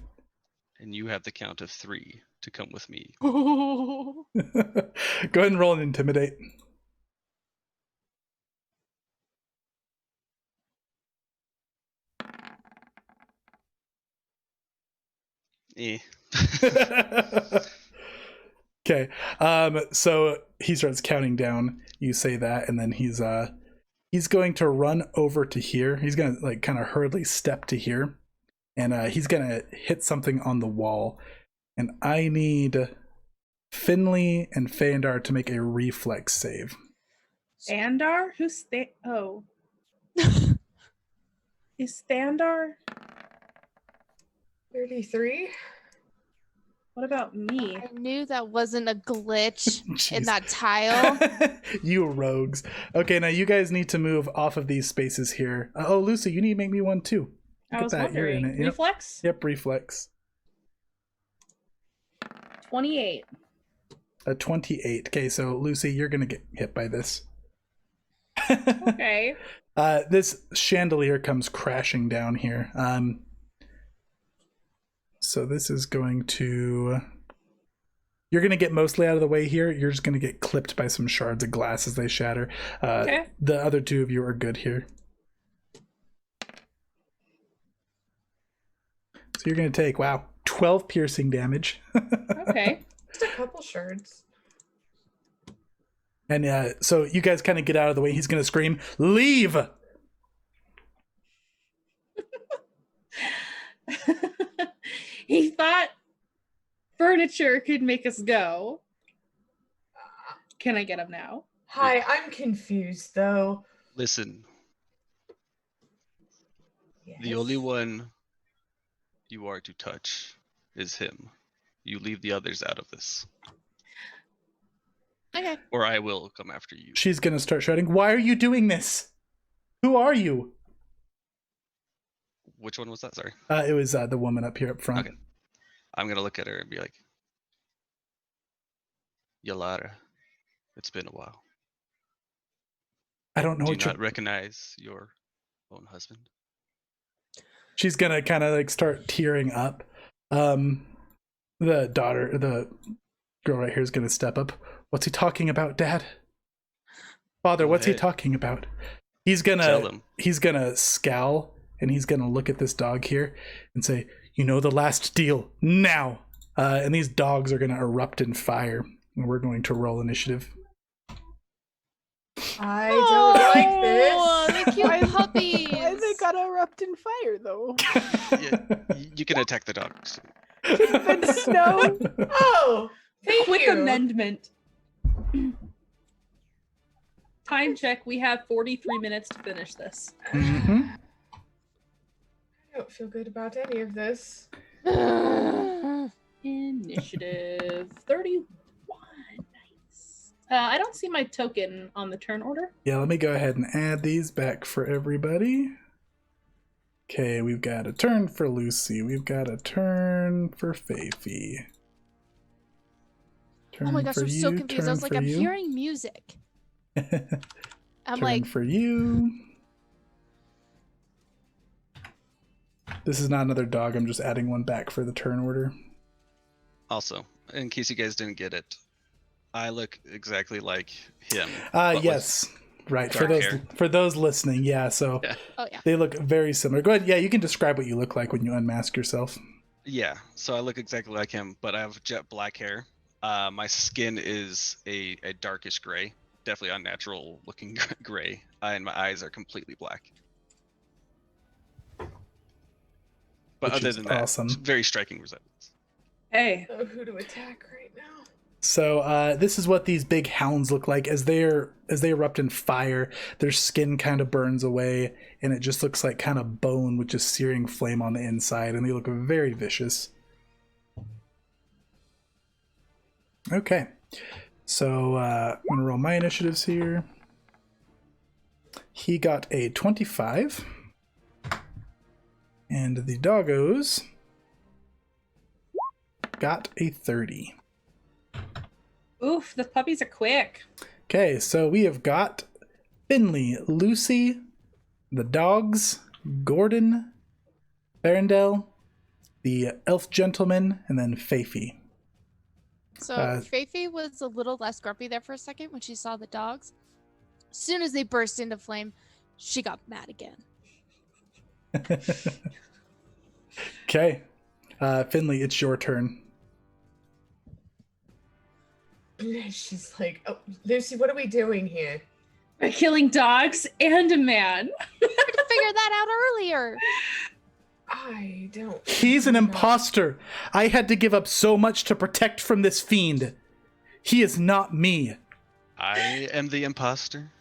And you have the count of 3 to come with me. Go ahead and roll an intimidate. Eh. Okay. So he starts counting down. You say that, and then he's going to run over to here. He's gonna like kind of hurriedly step to here, and he's gonna hit something on the wall. And I need Finley and Fandar to make a reflex save. Standar? Who's Oh. Is Standar? 33? What about me? I knew that wasn't a glitch in Jeez. that tile. You rogues. Okay, now you guys need to move off of these spaces here. Oh, Lucy, you need to make me one too. I Look was at that. You're in wondering. it. Yep. Reflex? Yep, reflex. 28. A 28. Okay, so Lucy, you're gonna get hit by this. Okay. This chandelier comes crashing down here. So this is going to... You're going to get mostly out of the way here. You're just going to get clipped by some shards of glass as they shatter. Okay. The other two of you are good here. So you're going to take, 12 piercing damage. Okay. Just a couple shards. And so you guys kind of get out of the way. He's going to scream, "Leave!" He thought furniture could make us go. Can I get him now? Hi, I'm confused though. Listen, Yes. the only one you are to touch is him. You leave the others out of this, Okay. or I will come after you. She's going to start shouting, "Why are you doing this? Who are you?" Which one was that? Sorry. It was the woman up here up front. Okay. I'm gonna look at her and be like, Yalara, it's been a while. I don't know Do you what not recognize your own husband? She's gonna kind of like start tearing up. The girl right here is gonna step up. "What's he talking about, Dad? Father, Go what's he ahead. talking about?" He's Tell gonna him. scowl, and he's gonna look at this dog here and say, "You know the last deal now." And these dogs are gonna erupt in fire, and we're going to roll initiative. I don't like this. Oh, the cute puppies. Why they gotta erupt in fire though? You can attack the dogs. Stupid snow. Oh, thank Quick you. amendment. Time check. We have 43 minutes to finish this. Mhm. I don't feel good about any of this. Initiative 31. Nice. I don't see my token on the turn order. Yeah, let me go ahead and add these back for everybody. Okay, we've got a turn for Lucy. We've got a turn for Faithy. Oh my gosh, for I'm so you, confused. I turn was like, for I'm you. hearing music. I'm Turn like, for you. This is not another dog. I'm just adding one back for the turn order. Also, in case you guys didn't get it, I look exactly like him. but with- Yes. Right. dark hair. For those listening, yeah, so Yeah. oh yeah. they look very similar. Go ahead. Yeah, you can describe what you look like when you unmask yourself. Yeah, so I look exactly like him, but I have jet black hair. My skin is a darkish gray, definitely unnatural looking gray, and my eyes are completely black. But Which other is than that, awesome. very striking resemblance. Hey. So who to attack right now? So this is what these big hounds look like as they erupt in fire. Their skin kind of burns away, and it just looks like kind of bone with just searing flame on the inside, and they look very vicious. Okay, so I'm gonna roll my initiatives here. He got a 25, and the doggos got a 30. Oof, the puppies are quick. Okay, so we have got Finley, Lucy, the dogs, Gordon, Berendel, the elf gentleman, and then Faithy. So Uh, Faithy was a little less grumpy there for a second when she saw the dogs. As soon as they burst into flame, she got mad again. Okay, Finley, it's your turn. She's like, "Oh, Lucy, what are we doing here?" We're killing dogs and a man. I figured that out earlier. I don't. He's an know. imposter. I had to give up so much to protect from this fiend. He is not me. I am the imposter.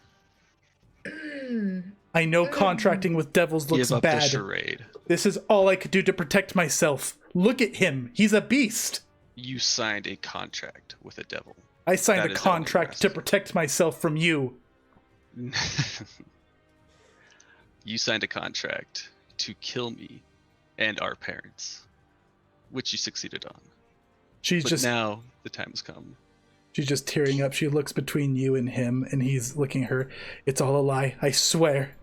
I know contracting with devils looks Give up the bad. charade. This is all I could do to protect myself. Look at him. He's a beast. You signed a contract with a devil. I signed That a is the only contract to rest. protect myself from you. You signed a contract to kill me and our parents, which you succeeded on. She's But just now the time has come. she's just tearing up. She looks between you and him, and he's looking at her. It's all a lie. I swear.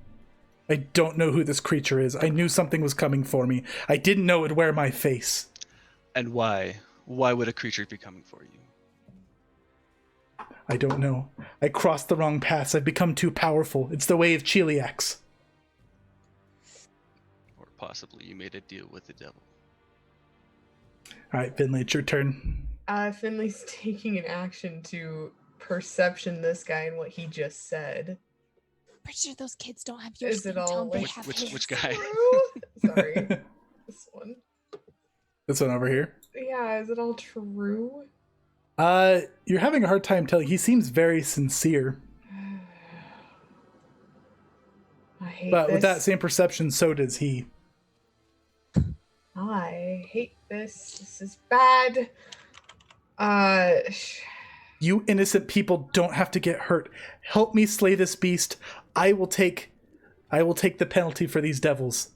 I don't know who this creature is. I knew something was coming for me. I didn't know it'd wear my face. And why? Why would a creature be coming for you? I don't know. I crossed the wrong paths. I've become too powerful. It's the way of Cheliax. Or possibly you made a deal with the devil. All right, Finley, it's your turn. Finley's taking an action to perception this guy and what he just said. Pretty sure those kids don't have your Is skin it all tone. They like- have Which his. guy? Sorry. This one. This one over here. Yeah, is it all true? You're having a hard time telling. He seems very sincere, I hate but this. with that same perception, so does he. I hate this. This is bad. You innocent people don't have to get hurt. Help me slay this beast. I will take the penalty for these devils.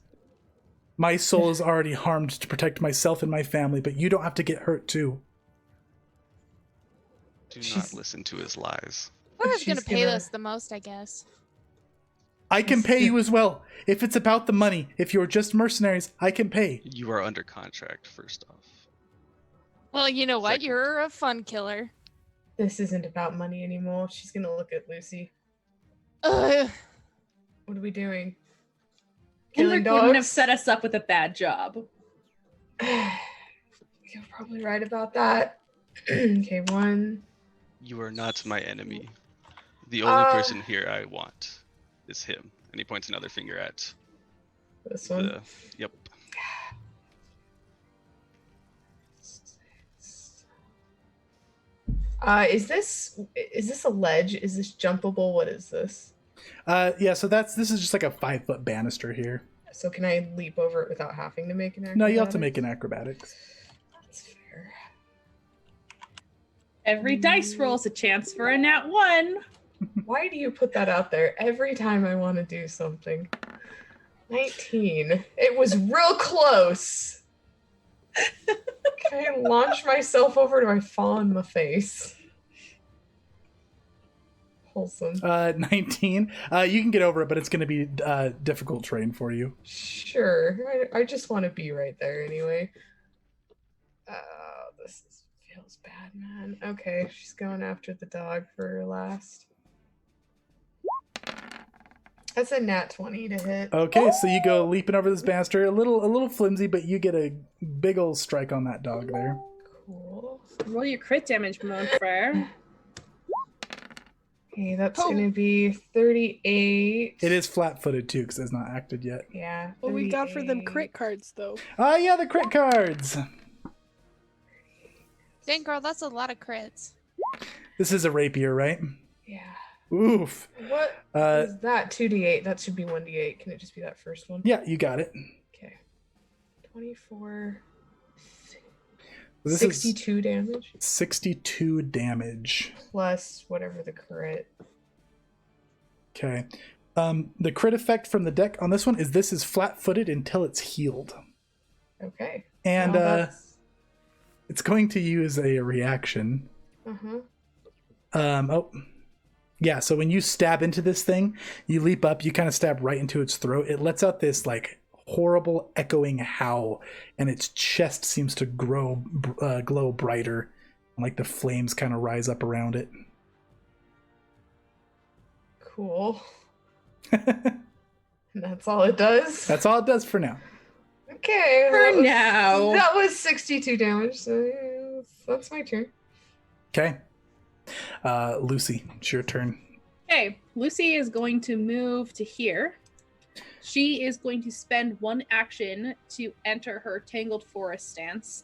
My soul is already harmed to protect myself and my family, but you don't have to get hurt too. Do She's- not listen to his lies. Whoever's She's gonna pay gonna- us the most, I guess. I can pay you as well. If it's about the money, if you're just mercenaries, I can pay. You are under contract, first off. Well, you know what? Second. You're a fun killer. This isn't about money anymore. She's gonna look at Lucy. Ugh. What are we doing? Henrik Killing wouldn't have dogs? set us up with a bad job. You're probably right about that. Okay, one. You are not my enemy. The only person here I want is him. And he points another finger at This one. the. Yep. Is this a ledge? Is this jumpable? What is this? Yeah, so this is just like a 5-foot banister here. So can I leap over it without having to make an acrobatics? No, you have to make an acrobatics. That's fair. Every dice roll is a chance for a nat 1. Why do you put that out there every time I want to do something? 19. It was real close. Can I launch myself over? Do I fall on my face? Wholesome. 19. You can get over it, but it's going to be difficult terrain for you. Sure. I just want to be right there anyway. Feels bad, man. Okay, she's going after the dog for her last. That's a nat 20 to hit. Okay, so you go leaping over this banister, a little flimsy, but you get a big old strike on that dog there. Cool. Roll your crit damage, mon frere. Okay, that's gonna be 38. It is flat-footed too, because it's not acted yet. Yeah. What we got for them 38. crit cards though? Yeah, the crit cards. Dang, girl, that's a lot of crits. This is a rapier, right? Yeah. Oof. What is that? 2d8. That should be 1d8. Can it just be that first one? Yeah, you got it. Okay. 24. This 62 damage is 62 damage. plus whatever the crit. Okay. The crit effect from the deck on this one is flat-footed until it's healed. Okay. And Well, that's- it's going to use a reaction. uh-huh. Yeah, so when you stab into this thing, you leap up, you kind of stab right into its throat. It lets out this like horrible echoing howl, and its chest seems to glow brighter, and like the flames kind of rise up around it. Cool. And that's all it does? That's all it does for now. Okay. For now. That was 62 damage, so yeah, that's my turn. Okay. Lucy, it's your turn. Okay, Lucy is going to move to here. She is going to spend one action to enter her Tangled Forest stance.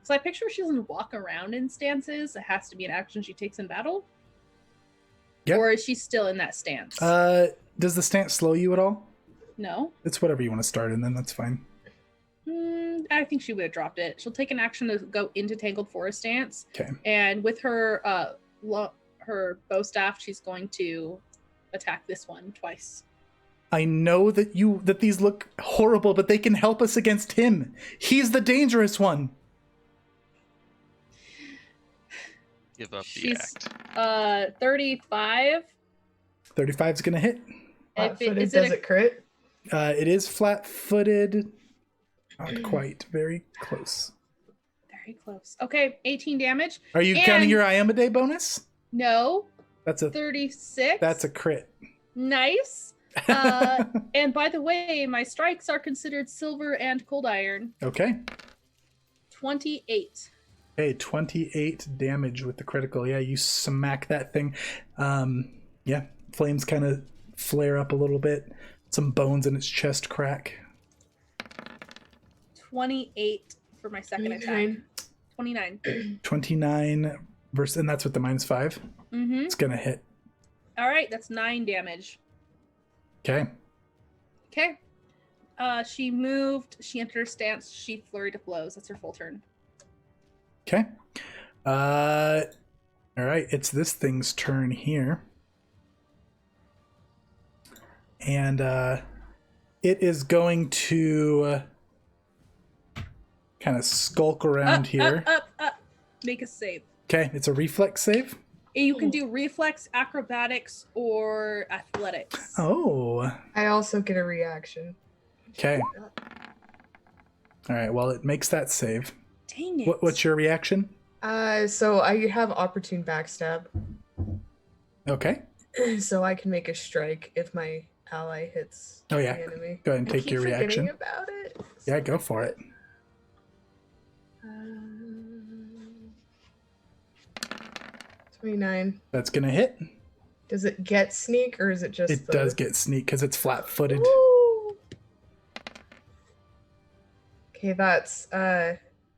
So I picture she doesn't walk around in stances. It has to be an action she takes in battle. Yep. Or is she still in that stance? Does the stance slow you at all? No. It's whatever you want to start in, then that's fine. I think she would have dropped it. She'll take an action to go into Tangled Forest stance. Okay. And with her her bow staff, she's going to attack this one twice. I know that these look horrible, but they can help us against him. He's the dangerous one. Give up the She's act. 35. 35 is going to hit. Flat-footed, does it crit? It is flat-footed. Not quite. Very close. Very close. Okay, 18 damage. Are you counting your Iamade bonus? No. That's a 36. That's a crit. Nice. And by the way, my strikes are considered silver and cold iron. Okay. 28. Okay, 28 damage with the critical. Yeah, you smack that thing. Yeah, flames kind of flare up a little bit. Some bones in its chest crack. 28 for my second attack. 29. 29 versus, and that's with the -5. Mm-hmm. It's gonna hit. All right, that's 9 damage. Okay. Okay. She moved. She entered her stance. She flurried of blows. That's her full turn. Okay. All right, it's this thing's turn here. And it is going to kind of skulk around here. Up. Make a save. Okay, it's a reflex save. You can do reflex, acrobatics, or athletics. Oh. I also get a reaction. Okay. All right, well, it makes that save. Dang it. What's your reaction? So I have opportune backstab, Okay. so I can make a strike if my ally hits Oh, yeah. the enemy. Go ahead and I take keep your reaction. forgetting about it. Yeah, go for it. 29. That's going to hit. Does it get sneak or is it just It does get sneak because it's flat-footed. Woo! Okay, that's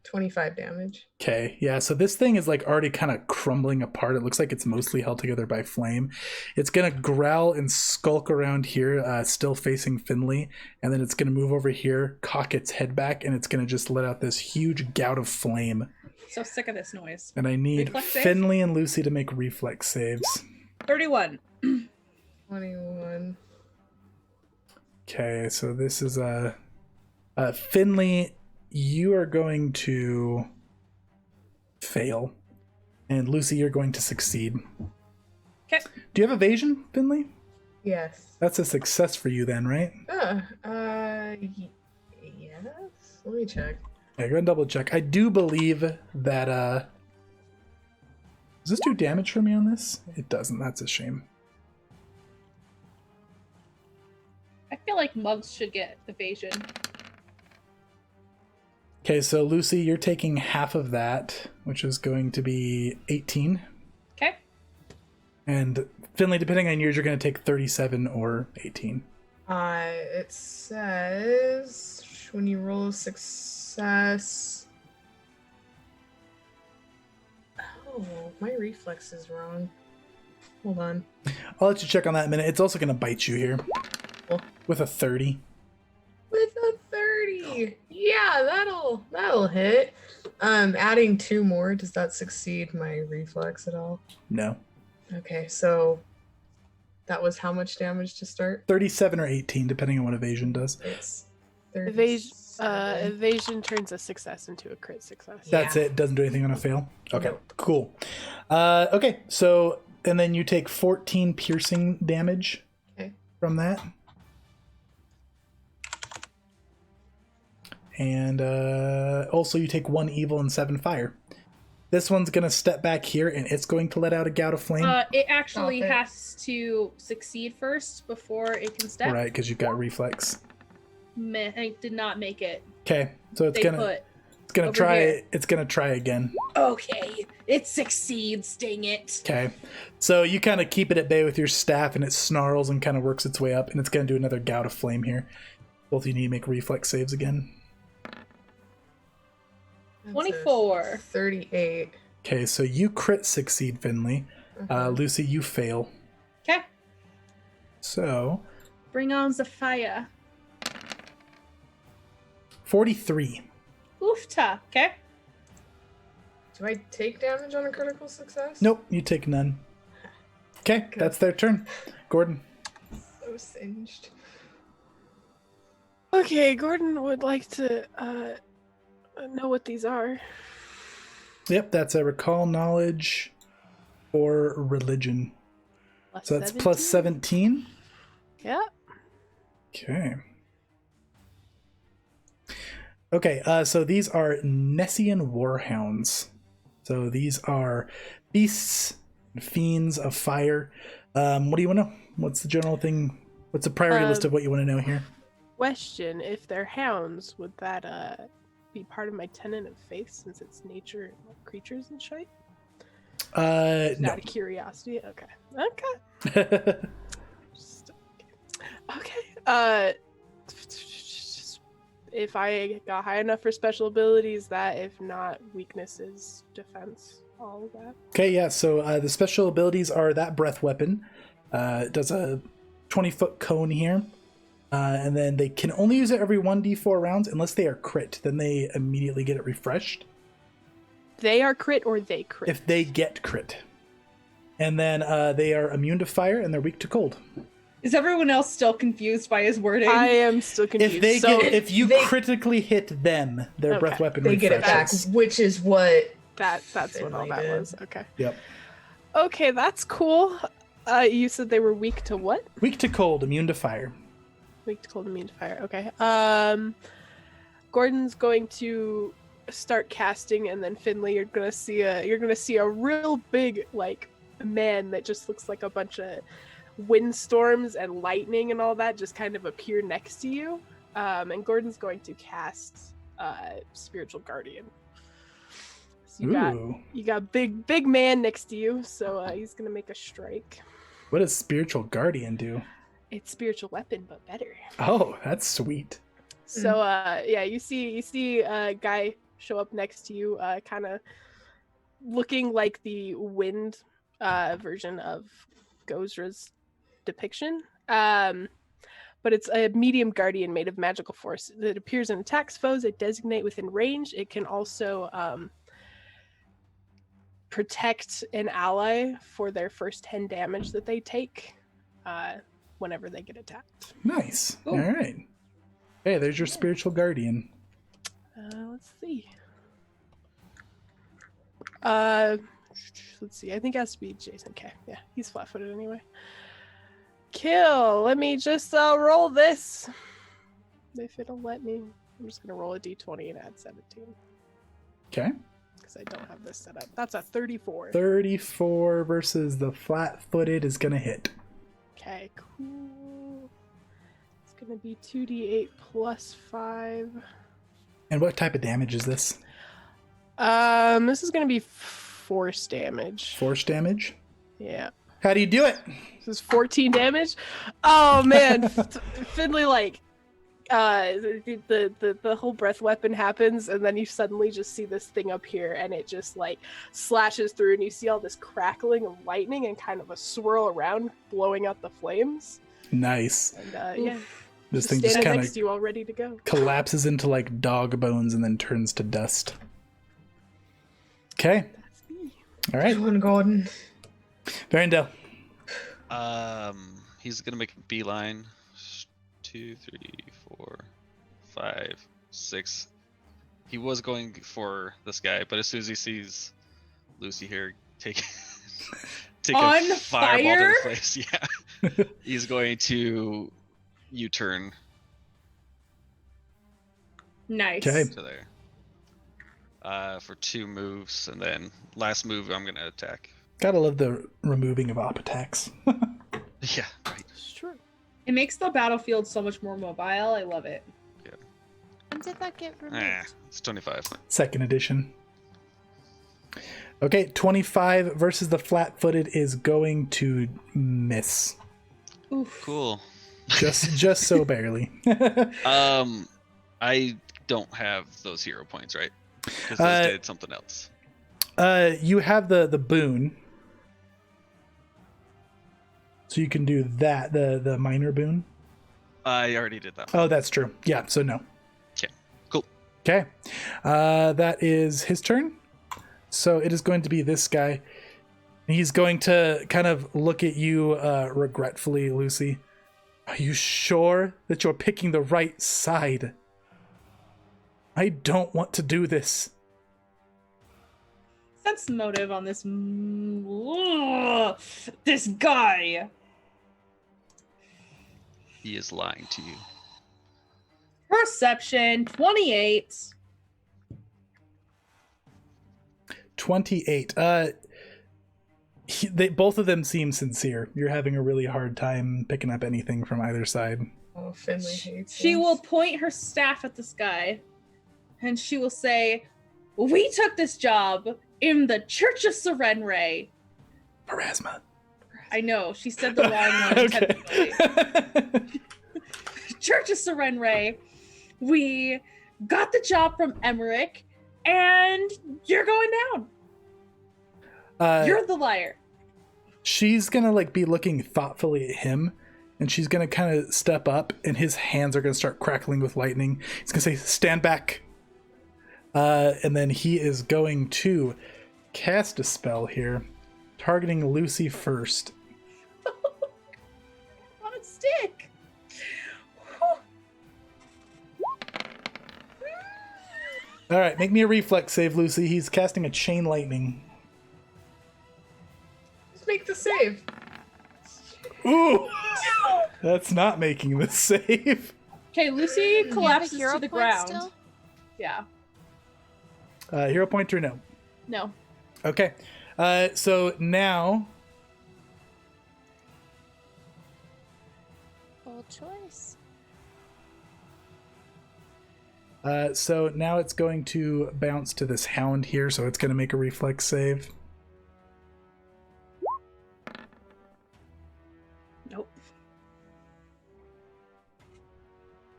25 damage. Okay, yeah, so this thing is like already kind of crumbling apart. It looks like it's mostly held together by flame. It's going to growl and skulk around here, still facing Finley, and then it's going to move over here, cock its head back, and it's going to just let out this huge gout of flame. So sick of this noise. And I need Reflex save? Finley and Lucy to make reflex saves. 31. 21. Okay, so this is Finley, you are going to fail, and Lucy, you're going to succeed. Okay. Do you have evasion, Finley? Yes. That's a success for you then, right? Yes. Let me check. Yeah, go ahead and double check. I do believe that, does this do damage for me on this? It doesn't. That's a shame. I feel like mugs should get evasion. Okay, so Lucy, you're taking half of that, which is going to be 18. Okay. And Finley, depending on yours, you're going to take 37 or 18. It says when you roll a success. Oh, my reflex is wrong. Hold on. I'll let you check on that in a minute. It's also going to bite you here Oh. with a 30. With a 30. Yeah, that'll hit. Adding 2 more, does that succeed my reflex at all? No. Okay, so that was how much damage to start? 37 or 18, depending on what evasion does. It's Evasion, 37. evasion turns a success into a crit success. That's it. Doesn't do anything on a fail. Okay, cool. Okay, so, and then you take 14 piercing damage from that. And also you take 1 evil and 7 fire. This one's going to step back here, and it's going to let out a gout of flame. It actually Okay. has to succeed first before it can step. Right, because you've got reflex. Meh, I did not make it. Okay, so it's They gonna put. over try here. it's gonna try again. Okay, it succeeds. Dang it. Okay, so you kind of keep it at bay with your staff, and it snarls and kind of works its way up, and it's gonna do another gout of flame here. Both of you need to make reflex saves again. That's a 24. 38. Okay, so you crit succeed, Finley. Lucy, you fail. Okay, So bring on the fire. 43. Oofta. Okay. Do I take damage on a critical success? Nope, you take none. Okay, that's their turn. Gordon. So singed. Okay, Gordon would like to know what these are. Yep, that's a recall knowledge or religion. So that's plus 17. Yeah. Okay. Okay, so these are Nessian warhounds. So these are beasts, fiends of fire. What do you want to know? What's the general thing? What's the priority list of what you want to know here? Question: if they're hounds, would that be part of my tenet of faith since it's nature and like, creatures and shit? No. Out of curiosity. Okay. Okay. If I got high enough for special abilities, that if not weaknesses, defense, all of that. Okay, yeah, so the special abilities are that breath weapon. It does a 20-foot cone here. And then they can only use it every 1d4 rounds unless they are crit. Then they immediately get it refreshed. They are crit or they crit? If they get crit. And then they are immune to fire and they're weak to cold. Is everyone else still confused by his wording? I am still confused. If you critically hit them, their breath weapon they get it back, refreshes. which is what that's what all that was. Okay. Yep. Okay, that's cool. You said they were weak to what? Weak to cold, immune to fire. Weak to cold, immune to fire. Okay. Gordon's going to start casting, and then Finley, you're gonna see a real big like man that just looks like a bunch of windstorms and lightning and all that just kind of appear next to you. And Gordon's going to cast Spiritual Guardian. So you got big man next to you, so he's gonna make a strike. What does Spiritual Guardian do? It's spiritual weapon, but better. Oh, that's sweet. So yeah, you see a guy show up next to you, kind of looking like the wind version of Gozra's depiction. But it's a medium guardian made of magical force that appears and attacks foes it designate within range. It can also protect an ally for their first 10 damage that they take whenever they get attacked. Nice. Ooh. All right. Hey, there's your Spiritual Guardian. Let's see. Let's see. I think it has to be Jason K. Yeah, he's flat-footed anyway. Kill. Let me just roll this. If it'll let me. I'm just gonna roll a d20 and add 17. Okay. Because I don't have this set up. That's a 34. 34 versus the flat-footed is gonna hit. Okay, cool. It's gonna be 2d8 plus 5. And what type of damage is this? This is gonna be force damage. Force damage? Yeah. How do you do it? This is 14 damage. Oh man, Finley like the whole breath weapon happens, and then you suddenly just see this thing up here, and it just like slashes through, and you see all this crackling of lightning and kind of a swirl around, blowing out the flames. Nice. And yeah, This thing just kind next of to you, all ready to go. collapses into like dog bones and then turns to dust. Okay. That's me. All right. One Gordon. Varendale. He's gonna make a beeline. 2, 3, 4, 5, 6. He was going for this guy, but as soon as he sees Lucy here take On a fireball to fire? the face, yeah, he's going to U-turn Nice. Okay. to there for 2 moves, and then last move I'm gonna attack. Gotta love the removing of op attacks. Yeah, right. Sure. It makes the battlefield so much more mobile. I love it. When did that get removed? It's 25. Second edition. Okay, 25 versus the flat-footed is going to miss. Oof. Cool. Just so barely. I don't have those hero points, right? Because those did something else. You have the boon. So you can do that, the minor boon. I already did that. Oh, that's true. Yeah, so no. Okay, cool. Okay. That is his turn. So it is going to be this guy. He's going to kind of look at you regretfully, Lucy. Are you sure that you're picking the right side? I don't want to do this. Sense the motive on this. This guy. He is lying to you. Perception 28. 28. Both of them seem sincere. You're having a really hard time picking up anything from either side. Oh, Finley hates She us. will point her staff at this guy. and she will say, "We took this job in the Church of Serenray." Parasma. I know, she said the wrong one intentionally. Okay. Church of Serenray. We got the job from Emmerich, and you're going down. You're the liar. She's gonna like be looking thoughtfully at him, and she's gonna kind of step up, and his hands are gonna start crackling with lightning. He's gonna say, "Stand back," and then he is going to cast a spell here, targeting Lucy first. On a stick. All right, make me a reflex save, Lucy. He's casting a chain lightning. Just make the save. Ooh, that's not making the save. Okay, Lucy Do you have a collapses hero to the point ground. still? Yeah. Hero point or no? No. Okay, so now Bold choice. it's going to bounce to this hound here, so it's going to make a reflex save. Nope.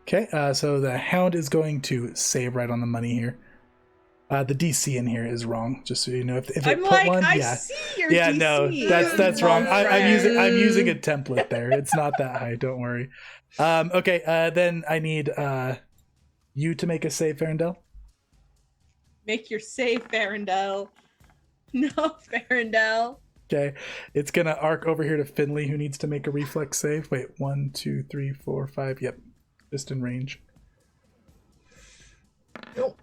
Okay, so the hound is going to save right on the money here. The DC in here is wrong, just so you know. If it I'm put like, one, I yeah, see your yeah, DC. no, that's wrong. I'm Friend. using a template there. It's not that high. Don't worry. Okay, then I need you to make a save, Farendel. Make your save, Farendel. No, Farendel. Okay, it's gonna arc over here to Finley, who needs to make a reflex save. Wait, 1, 2, 3, 4, 5. Yep, just in range. Nope.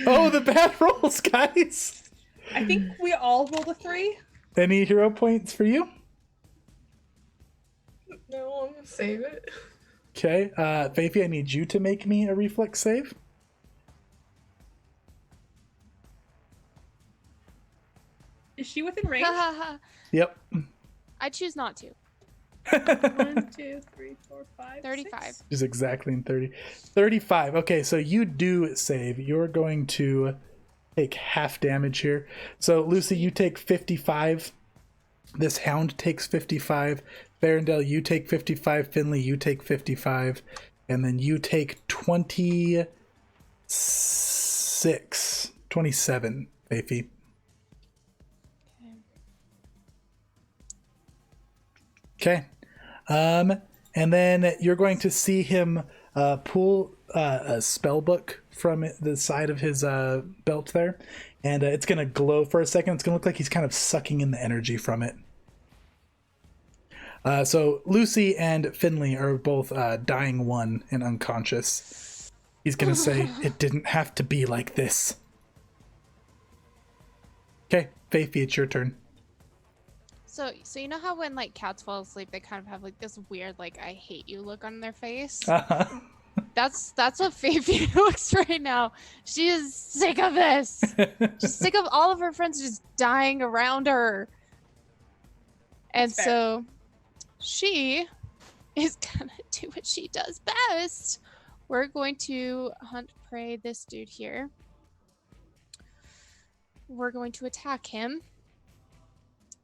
Oh, the bad rolls, guys. I think we all rolled a 3. Any hero points for you? No, I'm gonna save it. Okay, Faithy, I need you to make me a reflex save. Is she within range? Yep. I choose not to. 1, 2, 3, 4, 5, 35. 6. Is exactly in 30. 35. Okay, so you do save. You're going to take half damage here. So, Lucy, you take 55. This hound takes 55. Farendel, you take 55. Finley, you take 55. And then you take 27. Faithy. Okay. And then you're going to see him pull a spell book from the side of his belt there, and it's going to glow for a second. It's going to look like he's kind of sucking in the energy from it. So Lucy and Finley are both dying 1 and unconscious. He's going to say, "It didn't have to be like this." Okay, Faithy, it's your turn. So you know how when like cats fall asleep, they kind of have like this weird like "I hate you" look on their face. Uh-huh. That's what Fabi looks right now. She is sick of this. She's sick of all of her friends just dying around her. And That's fair. so she is gonna do what she does best. We're going to hunt prey this dude here. We're going to attack him.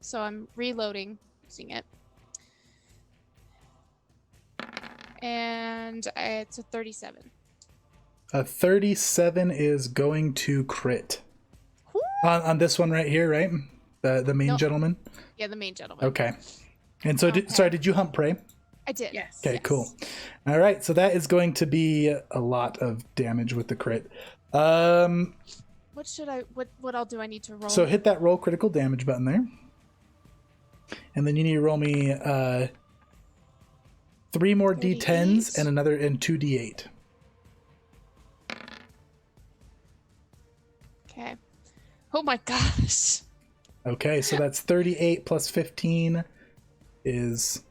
So I'm reloading using it. And it's a 37. A 37 is going to crit. On this one right here, right? The main Nope. gentleman? Yeah, the main gentleman. Okay. And so, Okay. did you hunt prey? I did. Yes. Okay, Yes. cool. All right, so that is going to be a lot of damage with the crit. What all do I need to roll? So hit that roll critical damage button there. And then you need to roll me 3 more 38. d10s and 2 d8. Okay. Oh my gosh. Okay, so that's 38 plus 15 is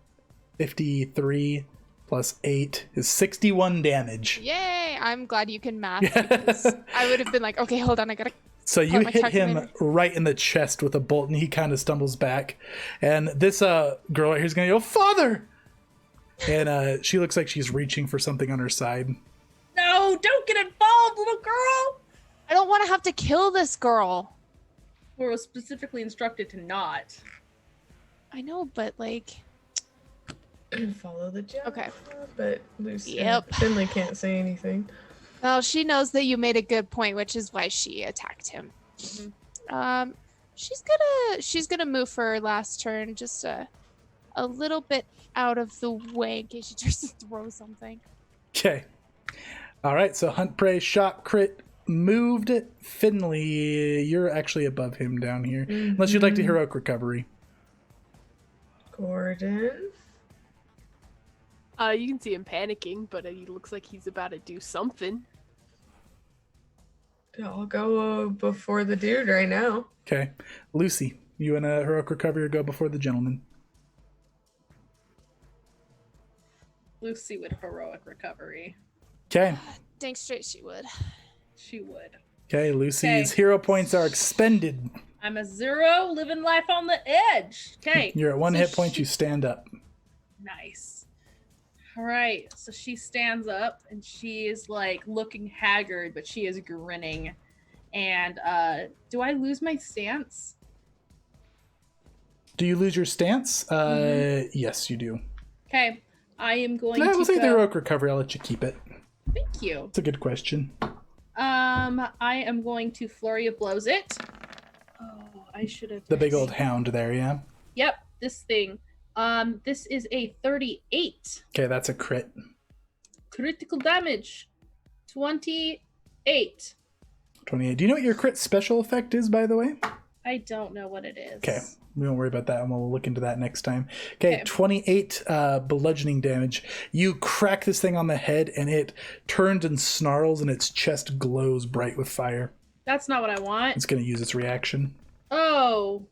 53 plus 8 is 61 damage. Yay! I'm glad you can math because I would have been like, okay, hold on, I gotta. So you my hit him calculator. right in the chest with a bolt, and he kind of stumbles back. And this girl right here is going to go, "Father!" And she looks like she's reaching for something on her side. No, don't get involved, little girl. I don't want to have to kill this girl. Or was specifically instructed to not. I know, but like, Follow the job. Okay. But Lucy, Yep. Finley can't say anything. well, she knows that you made a good point, which is why she attacked him. She's gonna move for her last turn, just a little bit out of the way in case she tries to throw something. Okay. All right. So hunt, prey, shot, crit, moved. Finley, you're actually above him down here, unless you'd like to heroic recovery. Gordon. You can see him panicking, but he looks like he's about to do something. I'll go before the dude right now. Okay. Lucy, you in a heroic recovery or go before the gentleman? Lucy would heroic recovery. Okay. Dang straight she would. She would. Okay, Lucy's hero points are expended. I'm a 0, living life on the edge. Okay. You're at 1 so hit point, she- you stand up. Nice. All right. So she stands up and she is like looking haggard, but she is grinning. And do I lose my stance? Do you lose your stance? Yes, you do. Okay. I am going I to will say the go... heroic recovery. I'll let you keep it. Thank you. It's a good question. I am going to flurry of blows it. Oh, I should have... The big old hound there, yeah? Yep, this thing. This is a 38. Okay, that's a crit. Critical damage. 28. 28. Do you know what your crit special effect is, by the way? I don't know what it is. Okay, we won't worry about that, and we'll look into that next time. Okay, Okay. 28 bludgeoning damage. You crack this thing on the head, and it turns and snarls, and its chest glows bright with fire. That's not what I want. It's going to use its reaction. Oh.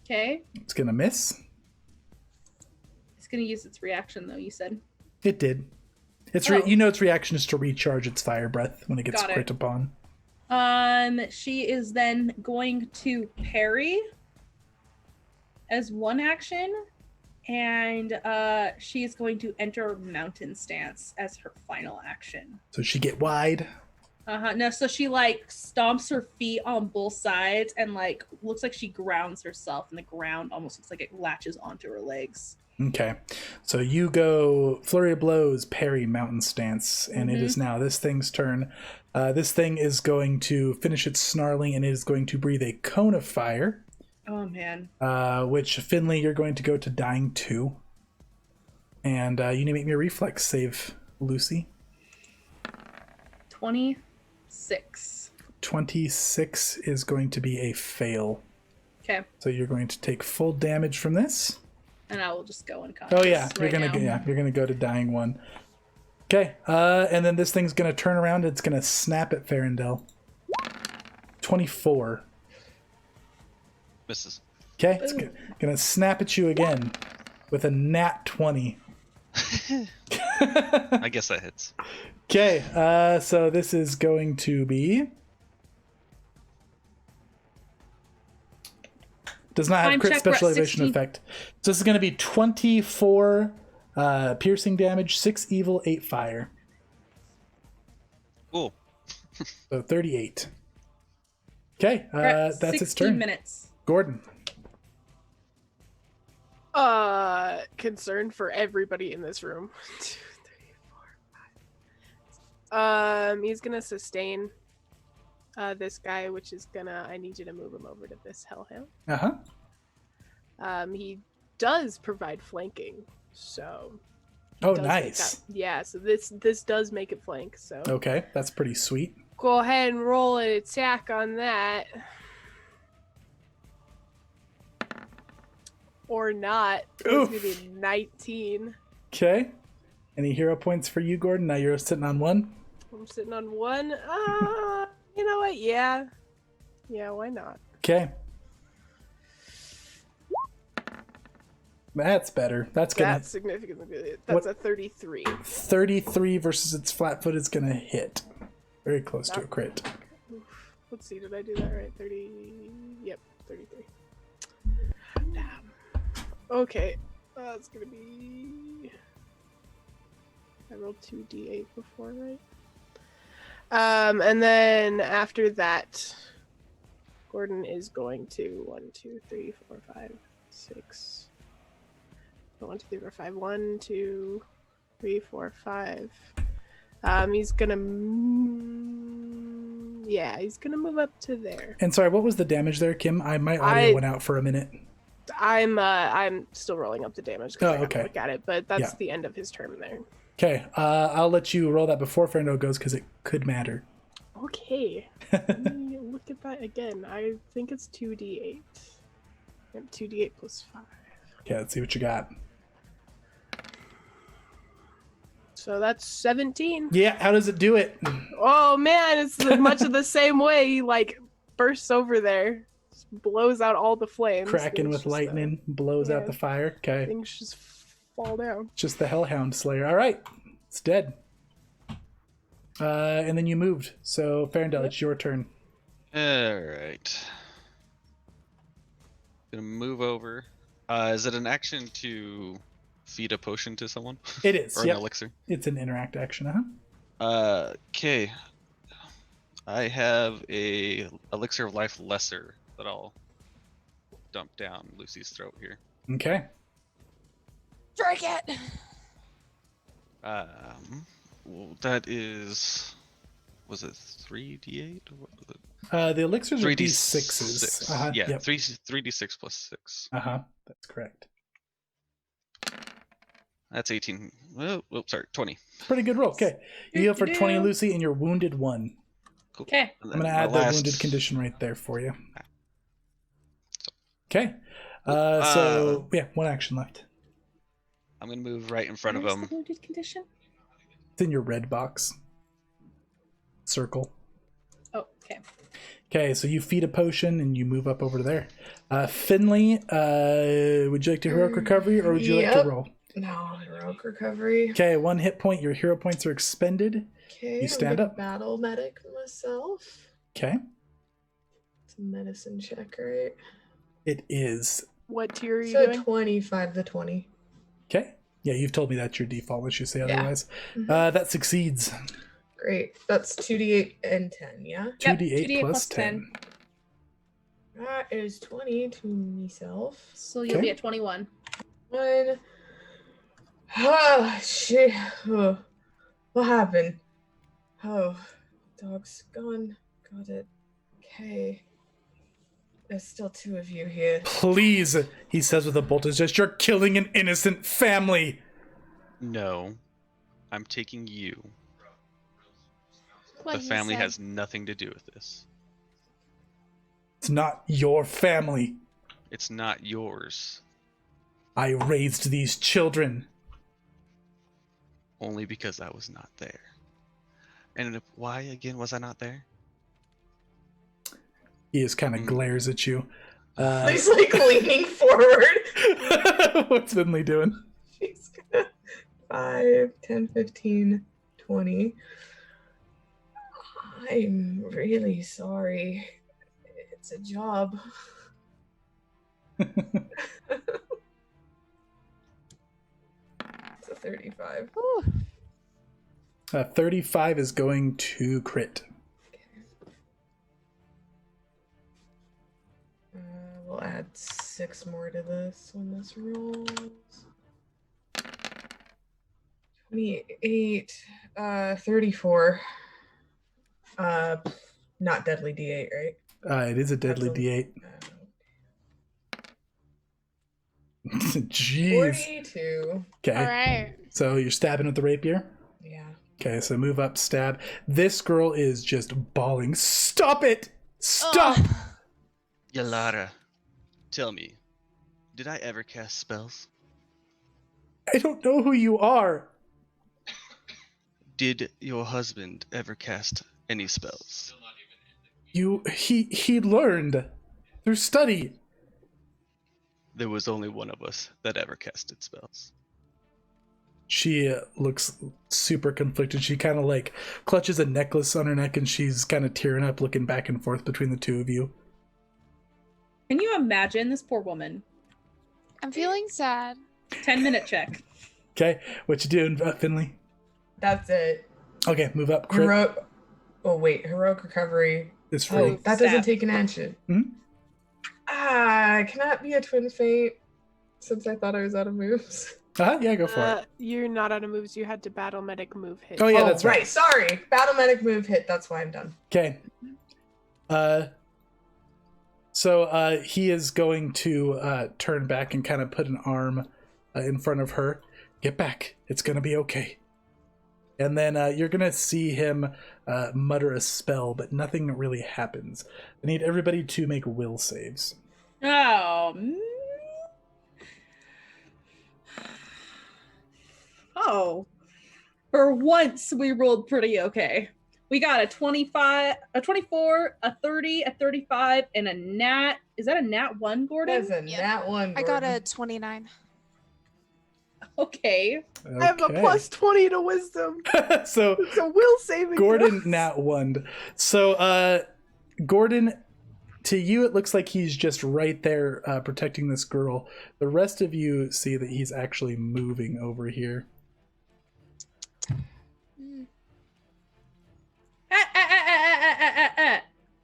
Okay. It's going to miss. It's going to use its reaction, though, you said. It did. Its Oh. you know its reaction is to recharge its fire breath when it gets Got it. crit upon. She is then going to parry as one action, and she is going to enter mountain stance as her final action. So she get wide. No, so she like stomps her feet on both sides and like looks like she grounds herself, and the ground almost looks like it latches onto her legs. Okay, so you go flurry of blows, parry, mountain stance, and it is now this thing's turn. This thing is going to finish its snarling, and it is going to breathe a cone of fire. Oh man. Which Finley, you're going to go to dying 2, and you need to make me a reflex save, Lucy. 26. 26 is going to be a fail. Okay, So you're going to take full damage from this. and I will just go unconscious. Oh yeah, you're right gonna now. you're gonna go to dying 1. Okay, and then this thing's gonna turn around. It's gonna snap at Farendel. 24. Misses. Okay, it's gonna snap at you again with a nat 20. I guess that hits. Okay, so this is going to be. Does not have Time crit check, we're at specialization 16. effect. So this is going to be 24 piercing damage, 6 evil, 8 fire. Cool. So 38. Okay, We're at that's its 16 turn. minutes. Gordon. Concern for everybody in this room. 1, 2, 3, 4, 5. He's gonna sustain this guy, which is gonna. I need you to move him over to this hellhound. He does provide flanking, so. Oh, does make nice. that- yeah, so this does make it flank. So Okay, that's pretty sweet. go ahead and roll an attack on that. Or not. It's gonna be 19. Okay. Any hero points for you, Gordon? Now you're sitting on 1. I'm sitting on 1. You know what? Yeah. Yeah, why not? Okay. That's better. That's gonna That's significantly good. That's a 33. 33 versus its flat foot is gonna hit. Very close to a crit. Let's see, did I do that right? 30. Yep, 33. Damn. Okay. It's gonna be I rolled 2d8 before, right? And then after that, Gordon is going to 1, 2, 3, 4, 5, 6. 1, 2, 3, 4, 5. 1, 2, 3, 4, 5. He's gonna, he's gonna move up to there. And sorry, what was the damage there, Kim? My audio went out for a minute. I'm still rolling up the damage because I gotta okay. look at it, but that's the end of his turn there. Okay, I'll let you roll that before Fernando goes because it could matter. Okay, let me look at that again. I think it's 2d8. Yep, 2d8 plus 5. Okay, let's see what you got. So that's 17. Yeah, how does it do it? Oh man, it's much of the same way. He like bursts over there, just blows out all the flames. Cracking with lightning, blows out the fire. Okay. Things just fall down. Just the Hellhound Slayer. All right, it's dead. And then you moved. So, Farendel, it's your turn. Alright. Gonna move over. Is it an action to feed a potion to someone? It is, or an elixir? It's an interact action, Okay. I have a elixir of life lesser that I'll dump down Lucy's throat here. Okay. Drink it. Well, that is, was it 3d8? What was it? The elixirs are 3d6s. Yeah, yep. 3d6 plus 6. That's correct. That's 18. Oh, sorry, 20. Pretty good roll. Okay. You heal for 20, Lucy, and you're wounded 1. Cool. Okay. And I'm then going to add my the last- wounded condition right there for you. Okay. So, one action left. I'm going to move right in front of Where's him. the wounded condition? It's in your red box. Circle. Oh, okay. Okay, so you feed a potion and you move up over to there. Finley, would you like to heroic recovery or would you like to roll? No, heroic recovery. Okay, 1 hit point. Your hero points are expended. Okay, You stand up. Battle medic myself. Okay. It's a medicine check, right? It is. What tier are you So doing? 25 to 20. Okay. Yeah, you've told me that's your default unless you say Yeah. otherwise. Mhm. That succeeds. Great. That's 2d8 and 10, yeah? 2d8 2d8 plus plus 10. 10. That is 20 to myself. So you'll Okay. be at 21. 1. Oh, shit. Oh. What happened? Oh, dog's gone. Got it. Okay. There's still 2 of you here. Please, he says with a bolted gesture, you're killing an innocent family. No, I'm taking you. What The he family said. has nothing to do with this. It's not your family. It's not yours. I raised these children. Only because I was not there. And why, again, was I not there? He just kind of glares at you. He's like leaning forward. What's Finley doing? She's gonna 5, 10, 15, 20. I'm really sorry. It's a job. It's a 35. Ooh. 35 is going to crit. We'll add 6 more to this when this rolls. 28, 34. Not deadly D8, right? It is a deadly That's a- D8. Uh, Jeez. 42. Okay. All right. So you're stabbing with the rapier? Yeah. Okay, so move up, stab. This girl is just bawling. Stop it! Stop! Ugh. Yalara, tell me, did I ever cast spells? I don't know who you are. Did your husband ever cast any spells? He learned through study. There was only one of us that ever casted spells. She looks super conflicted. She kind of like clutches a necklace on her neck and she's kind of tearing up, looking back and forth between the two of you. Can you imagine this poor woman? I'm feeling sad. 10-minute check. Okay, what you doing, Finley? That's it. Okay, move up. Crit Heroic recovery. is free. Oh, that doesn't take an action. Mhm. Cannot be a twin fate since I thought I was out of moves. Yeah, go for it. You're not out of moves. You had to battle medic move hit. Oh yeah, that's right. Sorry. Battle medic move hit. That's why I'm done. Okay. So he is going to turn back and kind of put an arm in front of her. Get back. It's going to be okay. And then you're going to see him mutter a spell, but nothing really happens. I need everybody to make will saves. Oh. Oh. For once, we rolled pretty okay. We got a 25, a 24, a 30, a 35, and a nat. Is that a nat 1, Gordon? That's a nat 1. I got a Gordon. 29. Okay. I have a plus 20 to wisdom. So It's a will saving Gordon throw. nat 1. So Gordon, to you it looks like he's just right there protecting this girl. The rest of you see that he's actually moving over here. Mm.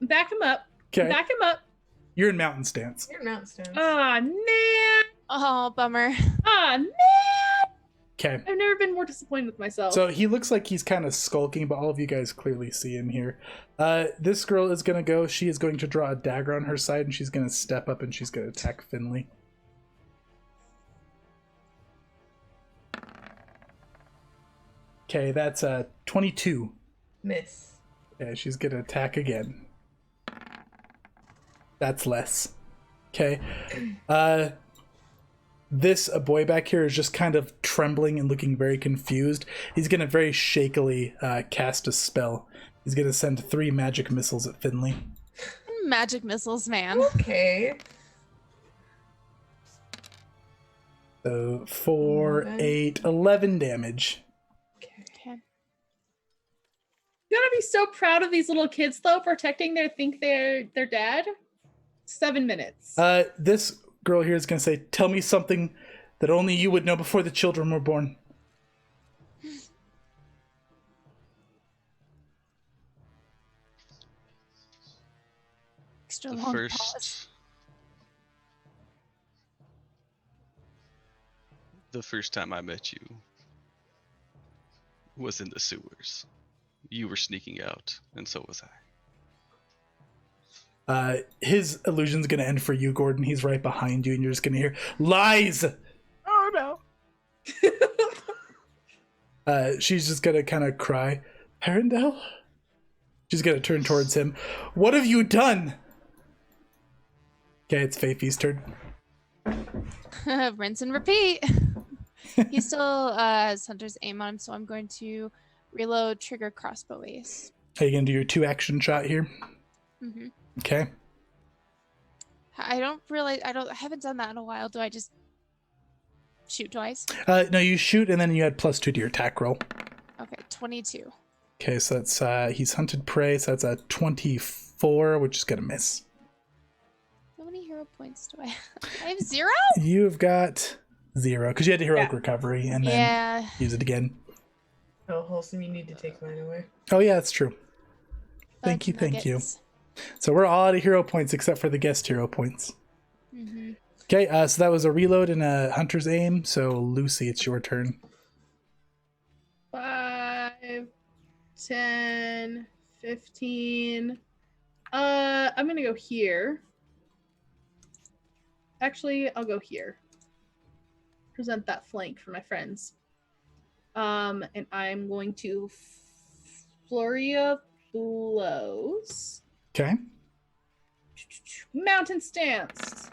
Back him up. Okay. Back him up. You're in mountain stance. You're mountain stone. Ah, man. Oh, bummer. Ah, man. Okay. I've never been more disappointed with myself. So he looks like he's kind of skulking, but all of you guys clearly see him here. This girl is going to go. She is going to draw a dagger on her side, and she's going to step up and she's going to attack Finley. Okay, that's 22. Miss. Okay, she's going to attack again. That's less. Okay. This boy back here is just kind of trembling and looking very confused. He's going to very shakily cast a spell. He's going to send 3 magic missiles at Finley. Magic missiles, man. Okay. So 4, 8, 11 damage. Okay. You gotta be so proud of these little kids, though, protecting their dad. 7 minutes. This girl here is going to say, tell me something that only you would know before the children were born. Extra The long first pause. the first time I met you was in the sewers. You were sneaking out, and so was I. His illusion's going to end for you, Gordon. He's right behind you, and you're just going to hear, lies! Oh no. She's just going to kind of cry, Arendelle? She's going to turn towards him. What have you done? Okay, it's Faith's turn. Rinse and repeat. He still has Hunter's aim on him, so I'm going to reload, trigger crossbow ace. Are you going to do your 2 action shot here? Mm-hmm. Okay. I haven't done that in a while. Do I just shoot twice? No, you shoot, and then you add +2 to your attack roll. Okay, 22. Okay, so that's, he's hunted prey, so that's a 24, which is going to miss. How many hero points do I have? I have 0? You've got 0, because you had a heroic recovery, and then Yeah. use it again. Oh, Wholesome, you need to take mine away. Oh, yeah, that's true. Thank Fudge you, thank you. nuggets. So we're all out of hero points except for the guest hero points. Mm-hmm. Okay, so that was a reload and a hunter's aim. So Lucy, it's your turn. 5, 10, 15. I'm gonna go here. Actually, I'll go here. Present that flank for my friends. And I'm going to flurry of blows. Okay. Mountain stance.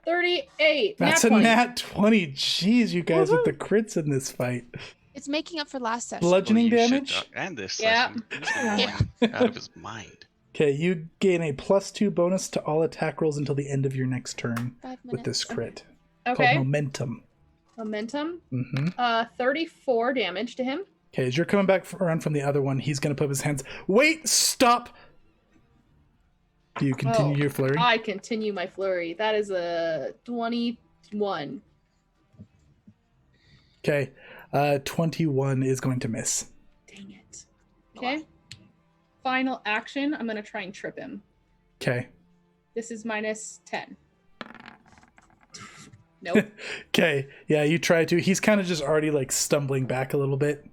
38. That's nat a 20. nat 20. Jeez, you guys with the crits in this fight. It's making up for last session. Bludgeoning Oh, you shit damage? dog. And this Yeah. session. He's going out of his mind. Okay, you gain a +2 bonus to all attack rolls until the end of your next turn 5 minutes. with this crit. Okay. Called momentum. Momentum. Mm-hmm. 34 damage to him. Okay, as you're coming back around from the other one, he's going to put up his hands. Wait, stop! Do you continue your flurry? I continue my flurry. That is a 21. Okay, 21 is going to miss. Okay. Final action. I'm gonna try and trip him. Okay. This is -10. Nope. Okay. Yeah, you try to. He's kind of just already like stumbling back a little bit.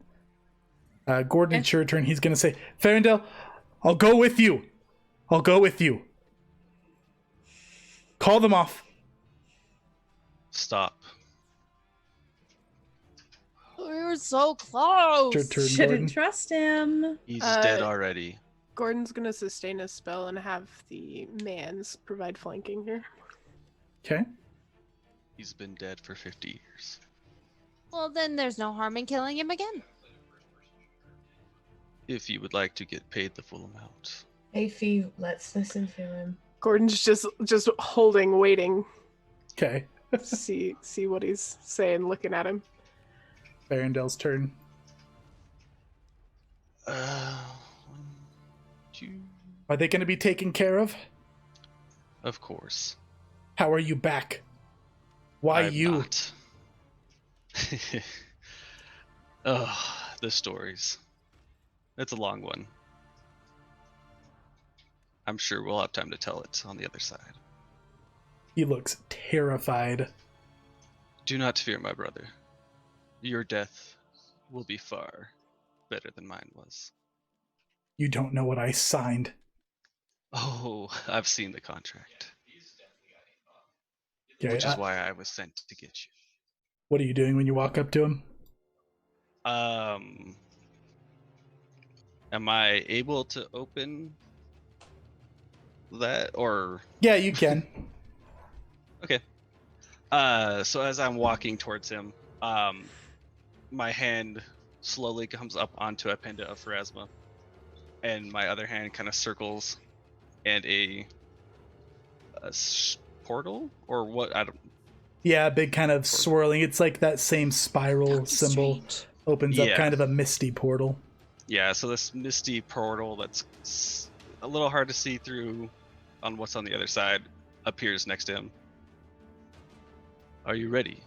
Gordon, it's your turn. He's gonna say, Farendale, I'll go with you. I'll go with you. Call them off. Stop. We were so close. Your turn, Shouldn't Gordon. trust him. He's dead already. Gordon's gonna sustain a spell and have the mans provide flanking here. Okay. He's been dead for 50 years. Well, then there's no harm in killing him again. If you would like to get paid the full amount. Hey, Fee, let's listen to him. Gordon's just holding, waiting. Okay. see what he's saying, looking at him. Farendale's turn. 1, 2. Are they going to be taken care of? Of course. How are you back? Why I'm you? Not. Oh, the stories. It's a long one. I'm sure we'll have time to tell it on the other side. He looks terrified. Do not fear, my brother. Your death will be far better than mine was. You don't know what I signed. Oh, I've seen the contract. Okay, Which is why I was sent to get you. what are you doing when you walk up to him? Am I able to open that, or? Yeah, you can. Okay. So as I'm walking towards him, my hand slowly comes up onto a pendant of Pharasma, and my other hand kind of circles, and a portal, or what? I don't. Yeah, big kind of swirling. It's like that same spiral symbol opens up, kind of a misty portal. Yeah, so this misty portal that's a little hard to see through on what's on the other side appears next to him. Are you ready?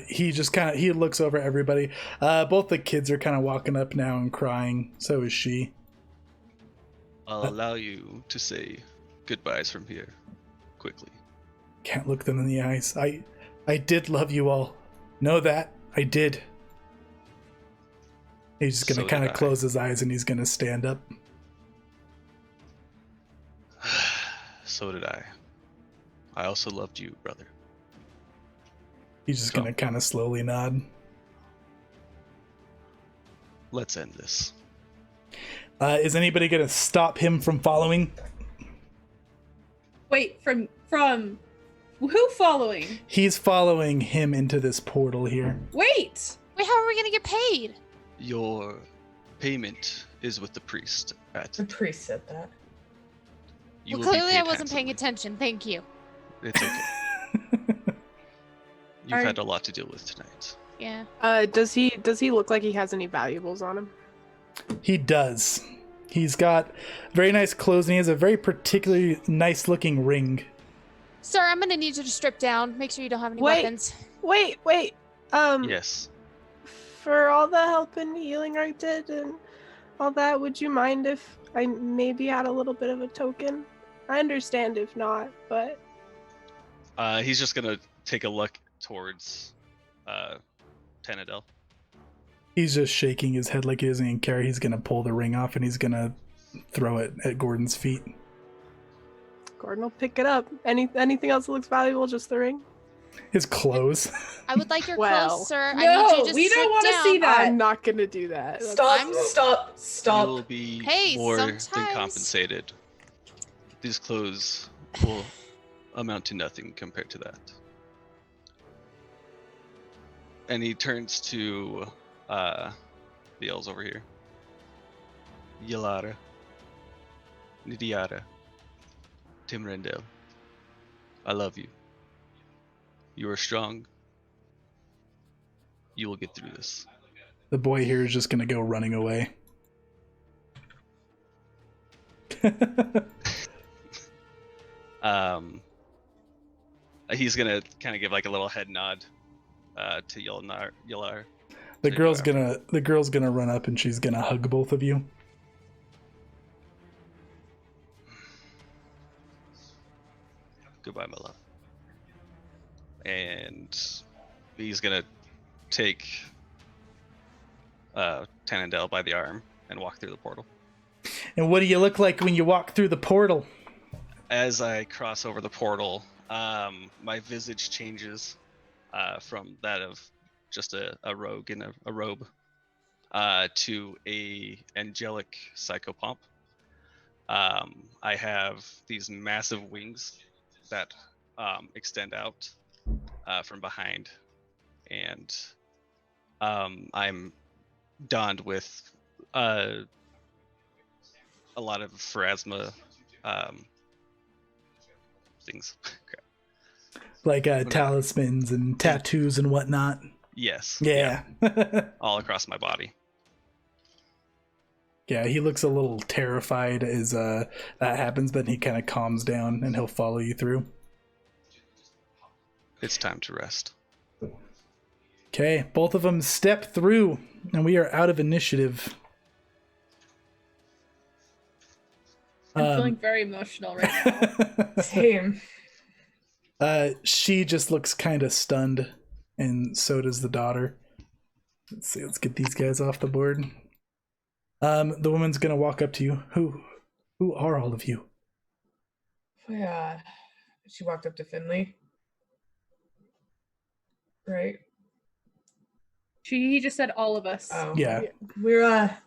He just he looks over everybody. Both the kids are kind of walking up now and crying. So is she. I'll allow you to say goodbyes from here quickly. Can't look them in the eyes. I did love you all. Know that. I did. He's just gonna So kind did of I. close his eyes and he's gonna stand up. So did I. I also loved you, brother. He's just Come. gonna kind of slowly nod. Let's end this. Is anybody gonna stop him from following? Wait, from who following? He's following him into this portal here. Wait. Wait, how are we gonna get paid? Your payment is with the priest. The priest said that. You Well, will be clearly I paid wasn't paying handsomely. attention. Thank you. It's okay. You've Are- had a lot to deal with tonight. Yeah. Does he look like he has any valuables on him? He does. He's got very nice clothes and he has a very particularly nice looking ring. Sir, I'm gonna need you to strip down. Make sure you don't have any Wait. weapons. Wait. Yes. For all the help and healing I did and all that, would you mind if I maybe had a little bit of a token? I understand if not, but He's just gonna take a look towards Tenadel. He's just shaking his head like he doesn't even care. He's gonna pull the ring off and he's gonna throw it at Gordon's feet. Gordon will pick it up. Anything else that looks valuable? Just the ring? His clothes. I would like your Well. clothes, sir. I No, need you to we don't want to see that. I'm not gonna do that. Stop. You will be Hey, more than sometimes- compensated. These clothes will amount to nothing compared to that. And he turns to the elves over here. Yalara, Nidiara, Timrendel, I love you. You are strong. You will get through this. The boy here is just gonna go running away. He's gonna kind of give like a little head nod to Yalar. The to go girl's after. gonna run up and she's gonna hug both of you. Goodbye, my love. And he's gonna take Tannendale by the arm and walk through the portal. And what do you look like when you walk through the portal? As I cross over the portal, my visage changes from that of just a rogue in a robe to a angelic psychopomp. I have these massive wings that extend out from behind, and I'm donned with a lot of pharasma things. Like talismans and tattoos and whatnot. Yes. Yeah. All across my body. Yeah, he looks a little terrified as that happens, but he kind of calms down and he'll follow you through. It's time to rest. Okay, both of them step through, and we are out of initiative. I'm feeling very emotional right now. Same. She just looks kind of stunned, and so does the daughter. Let's see, let's get these guys off the board. The woman's gonna walk up to you. Who are all of you? Yeah. She walked up to Finley. Right? He just said all of us. Oh. Yeah. We're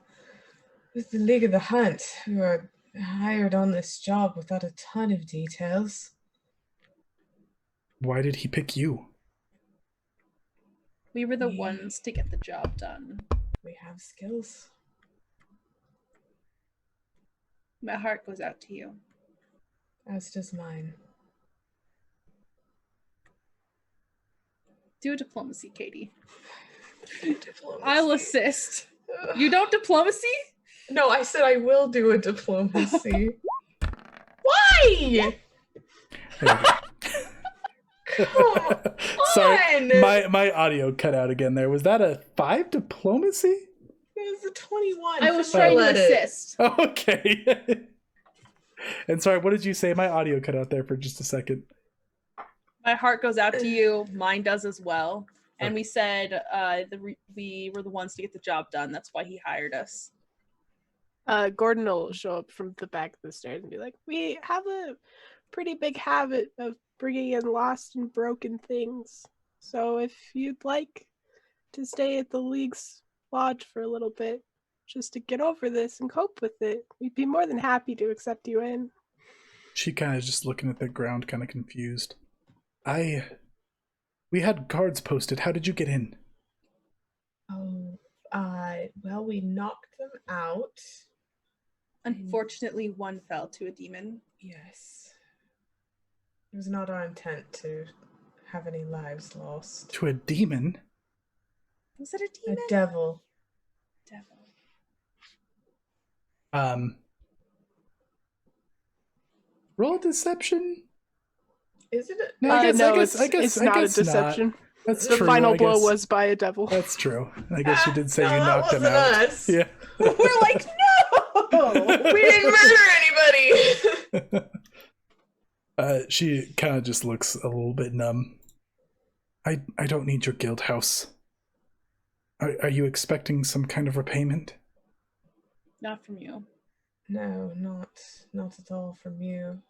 with the League of the Hunt, who were hired on this job without a ton of details. Why did he pick you? We were the ones to get the job done. We have skills. My heart goes out to you. As does mine. Do a diplomacy, Katie. Diplomacy. I'll assist. You don't diplomacy? No, I said I will do a diplomacy. Why? Come Sorry, on! my audio cut out again there. Was that a 5 diplomacy? It was a 21. I was Finley trying to let it. assist. Okay. And sorry, what did you say? My audio cut out there for just a second. My heart goes out to you. Mine does as well. And Okay. we said we were the ones to get the job done. That's why he hired us. Gordon will show up from the back of the stairs and be like, we have a pretty big habit of bringing in lost and broken things. So if you'd like to stay at the League's lodge for a little bit, just to get over this and cope with it, we'd be more than happy to accept you in. She kind of just looking at the ground, kind of confused. We had guards posted. How did you get in? Oh, well, we knocked them out. Unfortunately, one fell to a demon. Yes. It was not our intent to have any lives lost. To a demon? Was it a A demon? devil. Devil. Roll a deception? Is it? No, I no, guess it's not a deception. That's The true. final I blow guess. was by a devil. That's true. I guess you did say No, you that knocked him wasn't out. us. Yeah. We're like, no! We didn't murder anybody! She kind of just looks a little bit numb. I don't need your guild house. Are you expecting some kind of repayment? Not from you. No, not at all from you.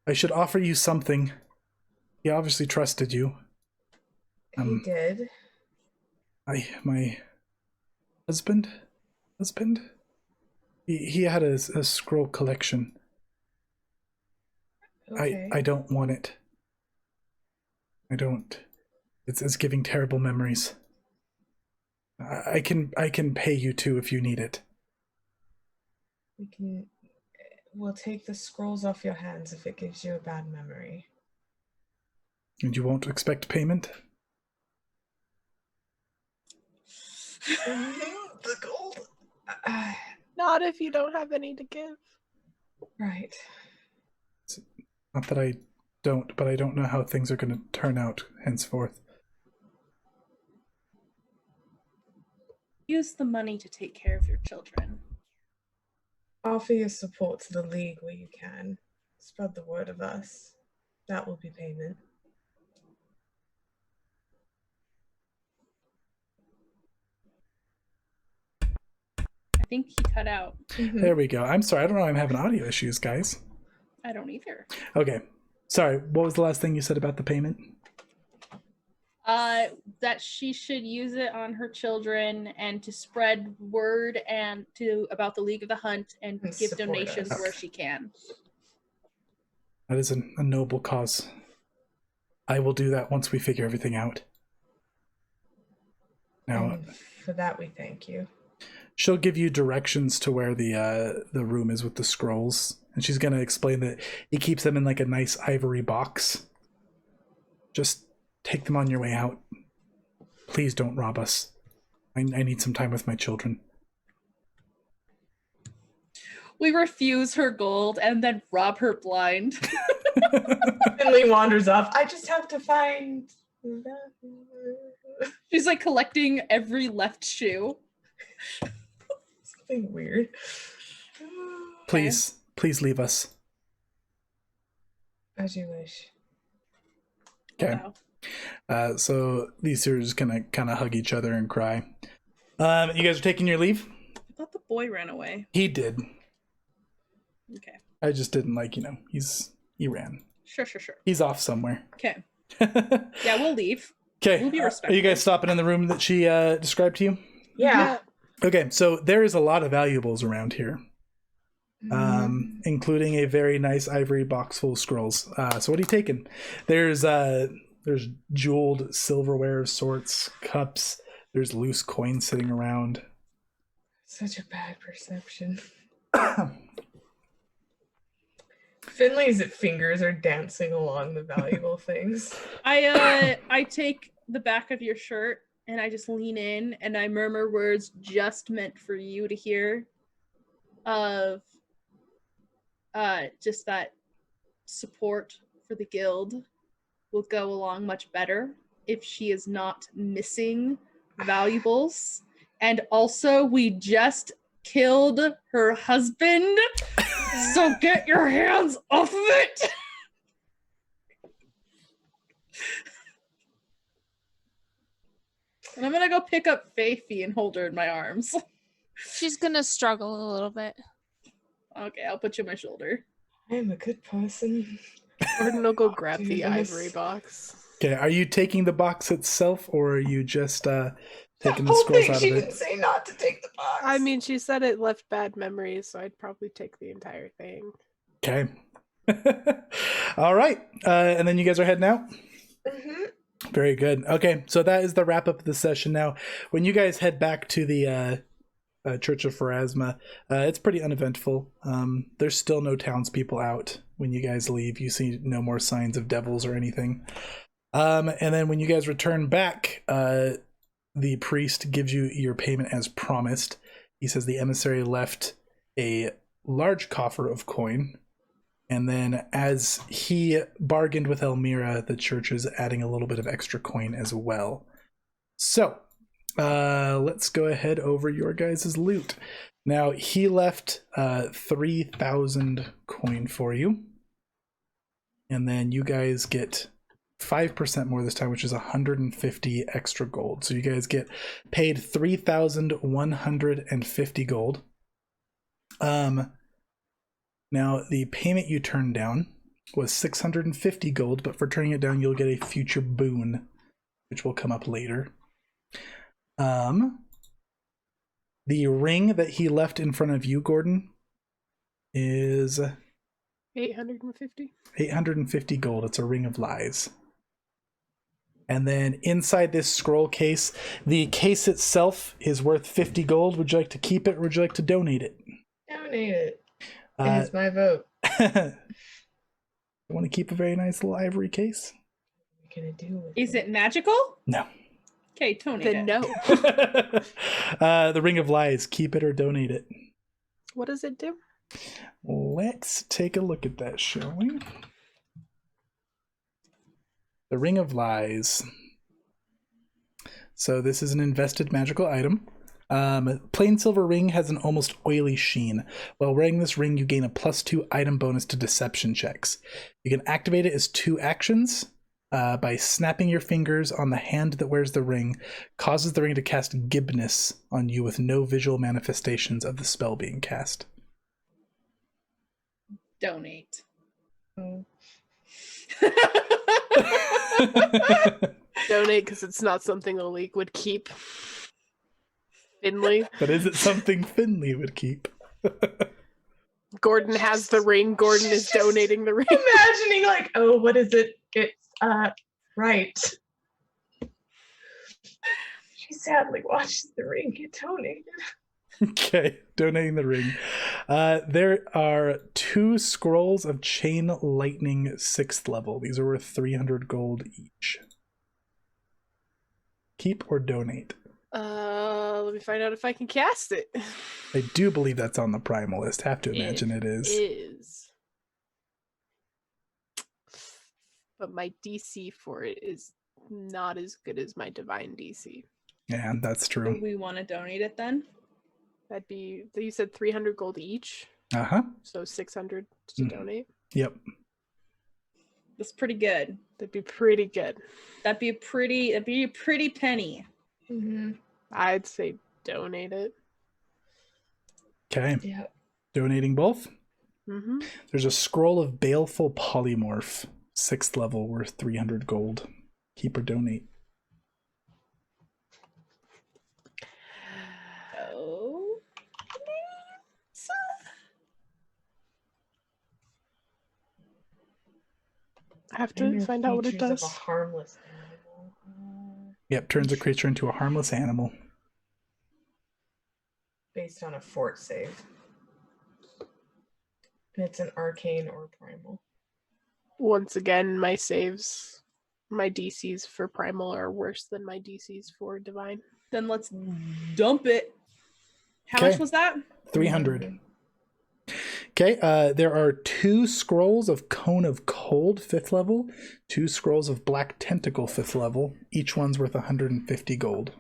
I should offer you something. He obviously trusted you. He did. My husband, he had a scroll collection. Okay. I don't want it. I don't. It's giving terrible memories. I can pay you too if you need it. We'll take the scrolls off your hands if it gives you a bad memory. And you won't expect payment? The gold. Not if you don't have any to give. Right. Not that I don't, but I don't know how things are going to turn out henceforth. Use the money to take care of your children. Offer your support to the League where you can. Spread the word of us. That will be payment. I think he cut out. There we go. I'm sorry. I don't know. I'm having audio issues, guys. I don't either. Okay. Sorry. What was the last thing you said about the payment? That she should use it on her children and to spread word and about the League of the Hunt and give support donations us. where she can. That is a noble cause. I will do that once we figure everything out. Now, And for that, we thank you. she'll give you directions to where the room is with the scrolls, and she's gonna explain that he keeps them in like a nice ivory box. Just take them on your way out. Please don't rob us. I need some time with my children. We refuse her gold and then rob her blind. Finley wanders off. I just have to find. She's like collecting every left shoe. Something weird. Please leave us. As you wish. Okay. Wow. So these two are just gonna kind of hug each other and cry. You guys are taking your leave? I thought the boy ran away. He did. Okay. I just didn't he ran. Sure. He's off somewhere. Okay. Okay. Yeah, we'll leave. We'll be Are respectful. you guys stopping in the room that she described to you? Yeah. Okay, so there is a lot of valuables around here, including a very nice ivory box full of scrolls. So what are you taking? There's jeweled silverware of sorts, cups. There's loose coins sitting around. Such a bad perception. Finley's fingers are dancing along the valuable things. I take the back of your shirt and I just lean in and I murmur words just meant for you to hear of just that support for the guild will go along much better if she is not missing valuables. And also we just killed her husband, so get your hands off of it. And I'm gonna go pick up Faithy and hold her in my arms. She's gonna struggle a little bit. Okay, I'll put you on my shoulder. I am a good person. Gordon will go grab Do the this. ivory box. Okay, are you taking the box itself, or are you just taking the whole scrolls thing, out she of didn't it? say not to take the box. I mean, she said it left bad memories, so I'd probably take the entire thing. Okay. All right, and then you guys are heading out? Very good. Okay, so that is the wrap up of the session. Now, when you guys head back to the Church of Pharasma, it's pretty uneventful. There's still no townspeople out when you guys leave. You see no more signs of devils or anything. And then when you guys return back, the priest gives you your payment as promised. He says the emissary left a large coffer of coin. And then as he bargained with Elmira, the church is adding a little bit of extra coin as well. So let's go ahead over your guys' loot. Now, he left 3,000 coin for you. And then you guys get 5% more this time, which is 150 extra gold. So you guys get paid 3,150 gold. Now, the payment you turned down was 650 gold, but for turning it down, you'll get a future boon, which will come up later. The ring that he left in front of you, Gordon, is 850? 850 gold. It's a ring of lies. And then inside this scroll case, the case itself is worth 50 gold. Would you like to keep it, or would you like to donate it? Donate it. It's my vote. I want to keep a very nice little ivory case. What are you gonna do with Is it magical? No. Okay, Tony. Then no. The Ring of Lies. Keep it or donate it. What does it do? Let's take a look at that, shall we? The Ring of Lies. So this is an invested magical item. Plain silver ring has an almost oily sheen. While wearing this ring, you gain a +2 item bonus to deception checks. You can activate it as 2 actions. By snapping your fingers on the hand that wears the ring, causes the ring to cast gibbness on you with no visual manifestations of the spell being cast. Donate. Donate because it's not something a league would keep. Finley. But is it something Finley would keep? Gordon has the ring. Gordon is donating the ring. Imagining like, oh, what is it? It's right. She sadly watches the ring get donated. Okay, donating the ring. There are 2 scrolls of chain lightning 6th level. These are worth 300 gold each. Keep or donate? Let me find out if I can cast it. I do believe that's on the primal list. Have to imagine it is. But my DC for it is not as good as my divine DC. Yeah, that's Do true. we want to donate it then? That'd be, you said 300 gold each, Uh-huh. so 600 to donate. Yep. That's pretty good. That'd be pretty good. That'd be a pretty penny. Mm-hmm. I'd say donate it. Okay. Yeah. Donating both. Mm-hmm. There's a scroll of baleful polymorph, 6th level, worth 300 gold. Keep or donate? Oh. I have to find out what it Features of does. a harmless animal. Yep, turns a creature into a harmless animal. Based on a fort save. And it's an arcane or primal. Once again, my saves, my DCs for primal are worse than my DCs for divine. Then let's dump it. How Okay. much was that? 300. Okay, there are 2 scrolls of Cone of Cold, 5th level, 2 scrolls of Black Tentacle, 5th level. Each one's worth 150 gold.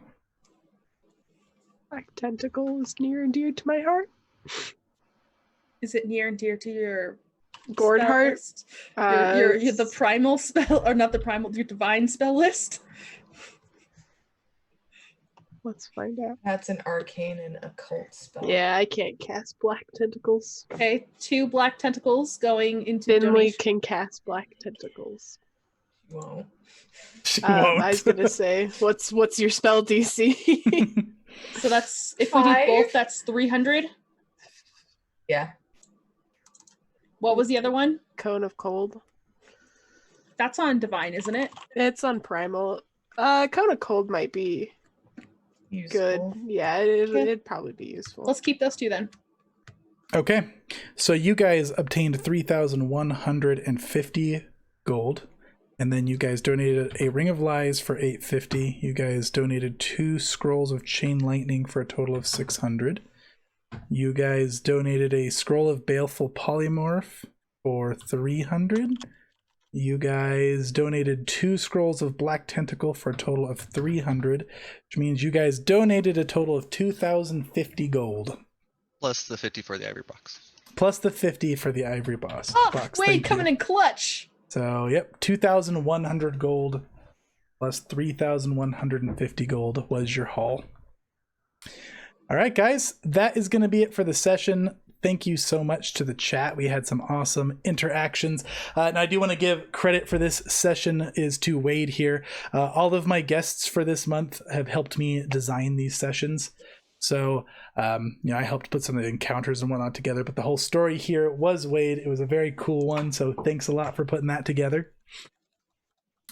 Black tentacle is near and dear to my heart. Is it near and dear to your Gourd spell heart. list? Your the primal spell, or not the primal, your divine spell list? Let's find out. That's an arcane and occult spell. Yeah, I can't cast black tentacles. Okay, 2 black tentacles going into Finley donation. can cast black tentacles. Won't. She won't. I was gonna say, what's your spell DC? So that's, if we do 5? both, that's 300. Yeah. What was the other one? Cone of Cold. That's on divine, isn't it? It's on primal. Cone of Cold might be good. Useful. Yeah, it'd probably be useful. Let's keep those 2 then. Okay, so you guys obtained 3,150 gold, and then you guys donated a Ring of Lies for 850. You guys donated 2 scrolls of Chain Lightning for a total of 600. You guys donated a scroll of Baleful Polymorph for 300. You guys donated 2 scrolls of Black Tentacle for a total of 300, which means you guys donated a total of 2,050 gold. Plus the 50 for the ivory box. Plus the 50 for the ivory box. Oh, box. wait, Thank you. coming in clutch. So, yep, 2,100 gold plus 3,150 gold was your haul. All right, guys, that is going to be it for the session. Thank you so much to the chat. We had some awesome interactions. And I do want to give credit for this session is to Wade here. All of my guests for this month have helped me design these sessions. So, I helped put some of the encounters and whatnot together, but the whole story here was Wade. It was a very cool one. So thanks a lot for putting that together.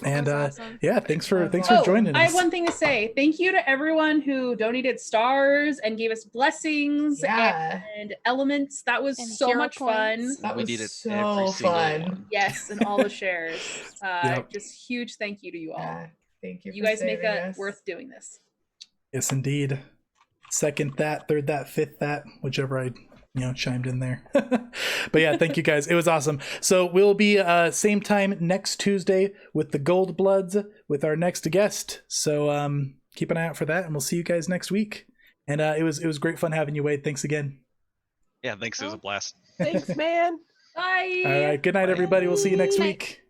And That's awesome. yeah, thanks for Oh, joining us. I have one thing to say. Thank you to everyone who donated stars and gave us blessings Yeah. and elements. That was And so hero much fun. points. That We was needed so every single fun. one. Yes, and all the shares. Yep. Just huge thank you to you all. Yeah. Thank you. You for guys make saving it us. worth doing this. Yes, indeed. Second that, third that, fifth that, whichever I chimed in there. But yeah, thank you guys. It was awesome. So we'll be same time next Tuesday with the Gold Bloods with our next guest. So keep an eye out for that, and we'll see you guys next week. And it was great fun having you, Wade. Thanks again. Yeah, thanks. It was a blast. Thanks, man. Bye. All right. Good night, Bye. everybody. We'll see you next Night. week.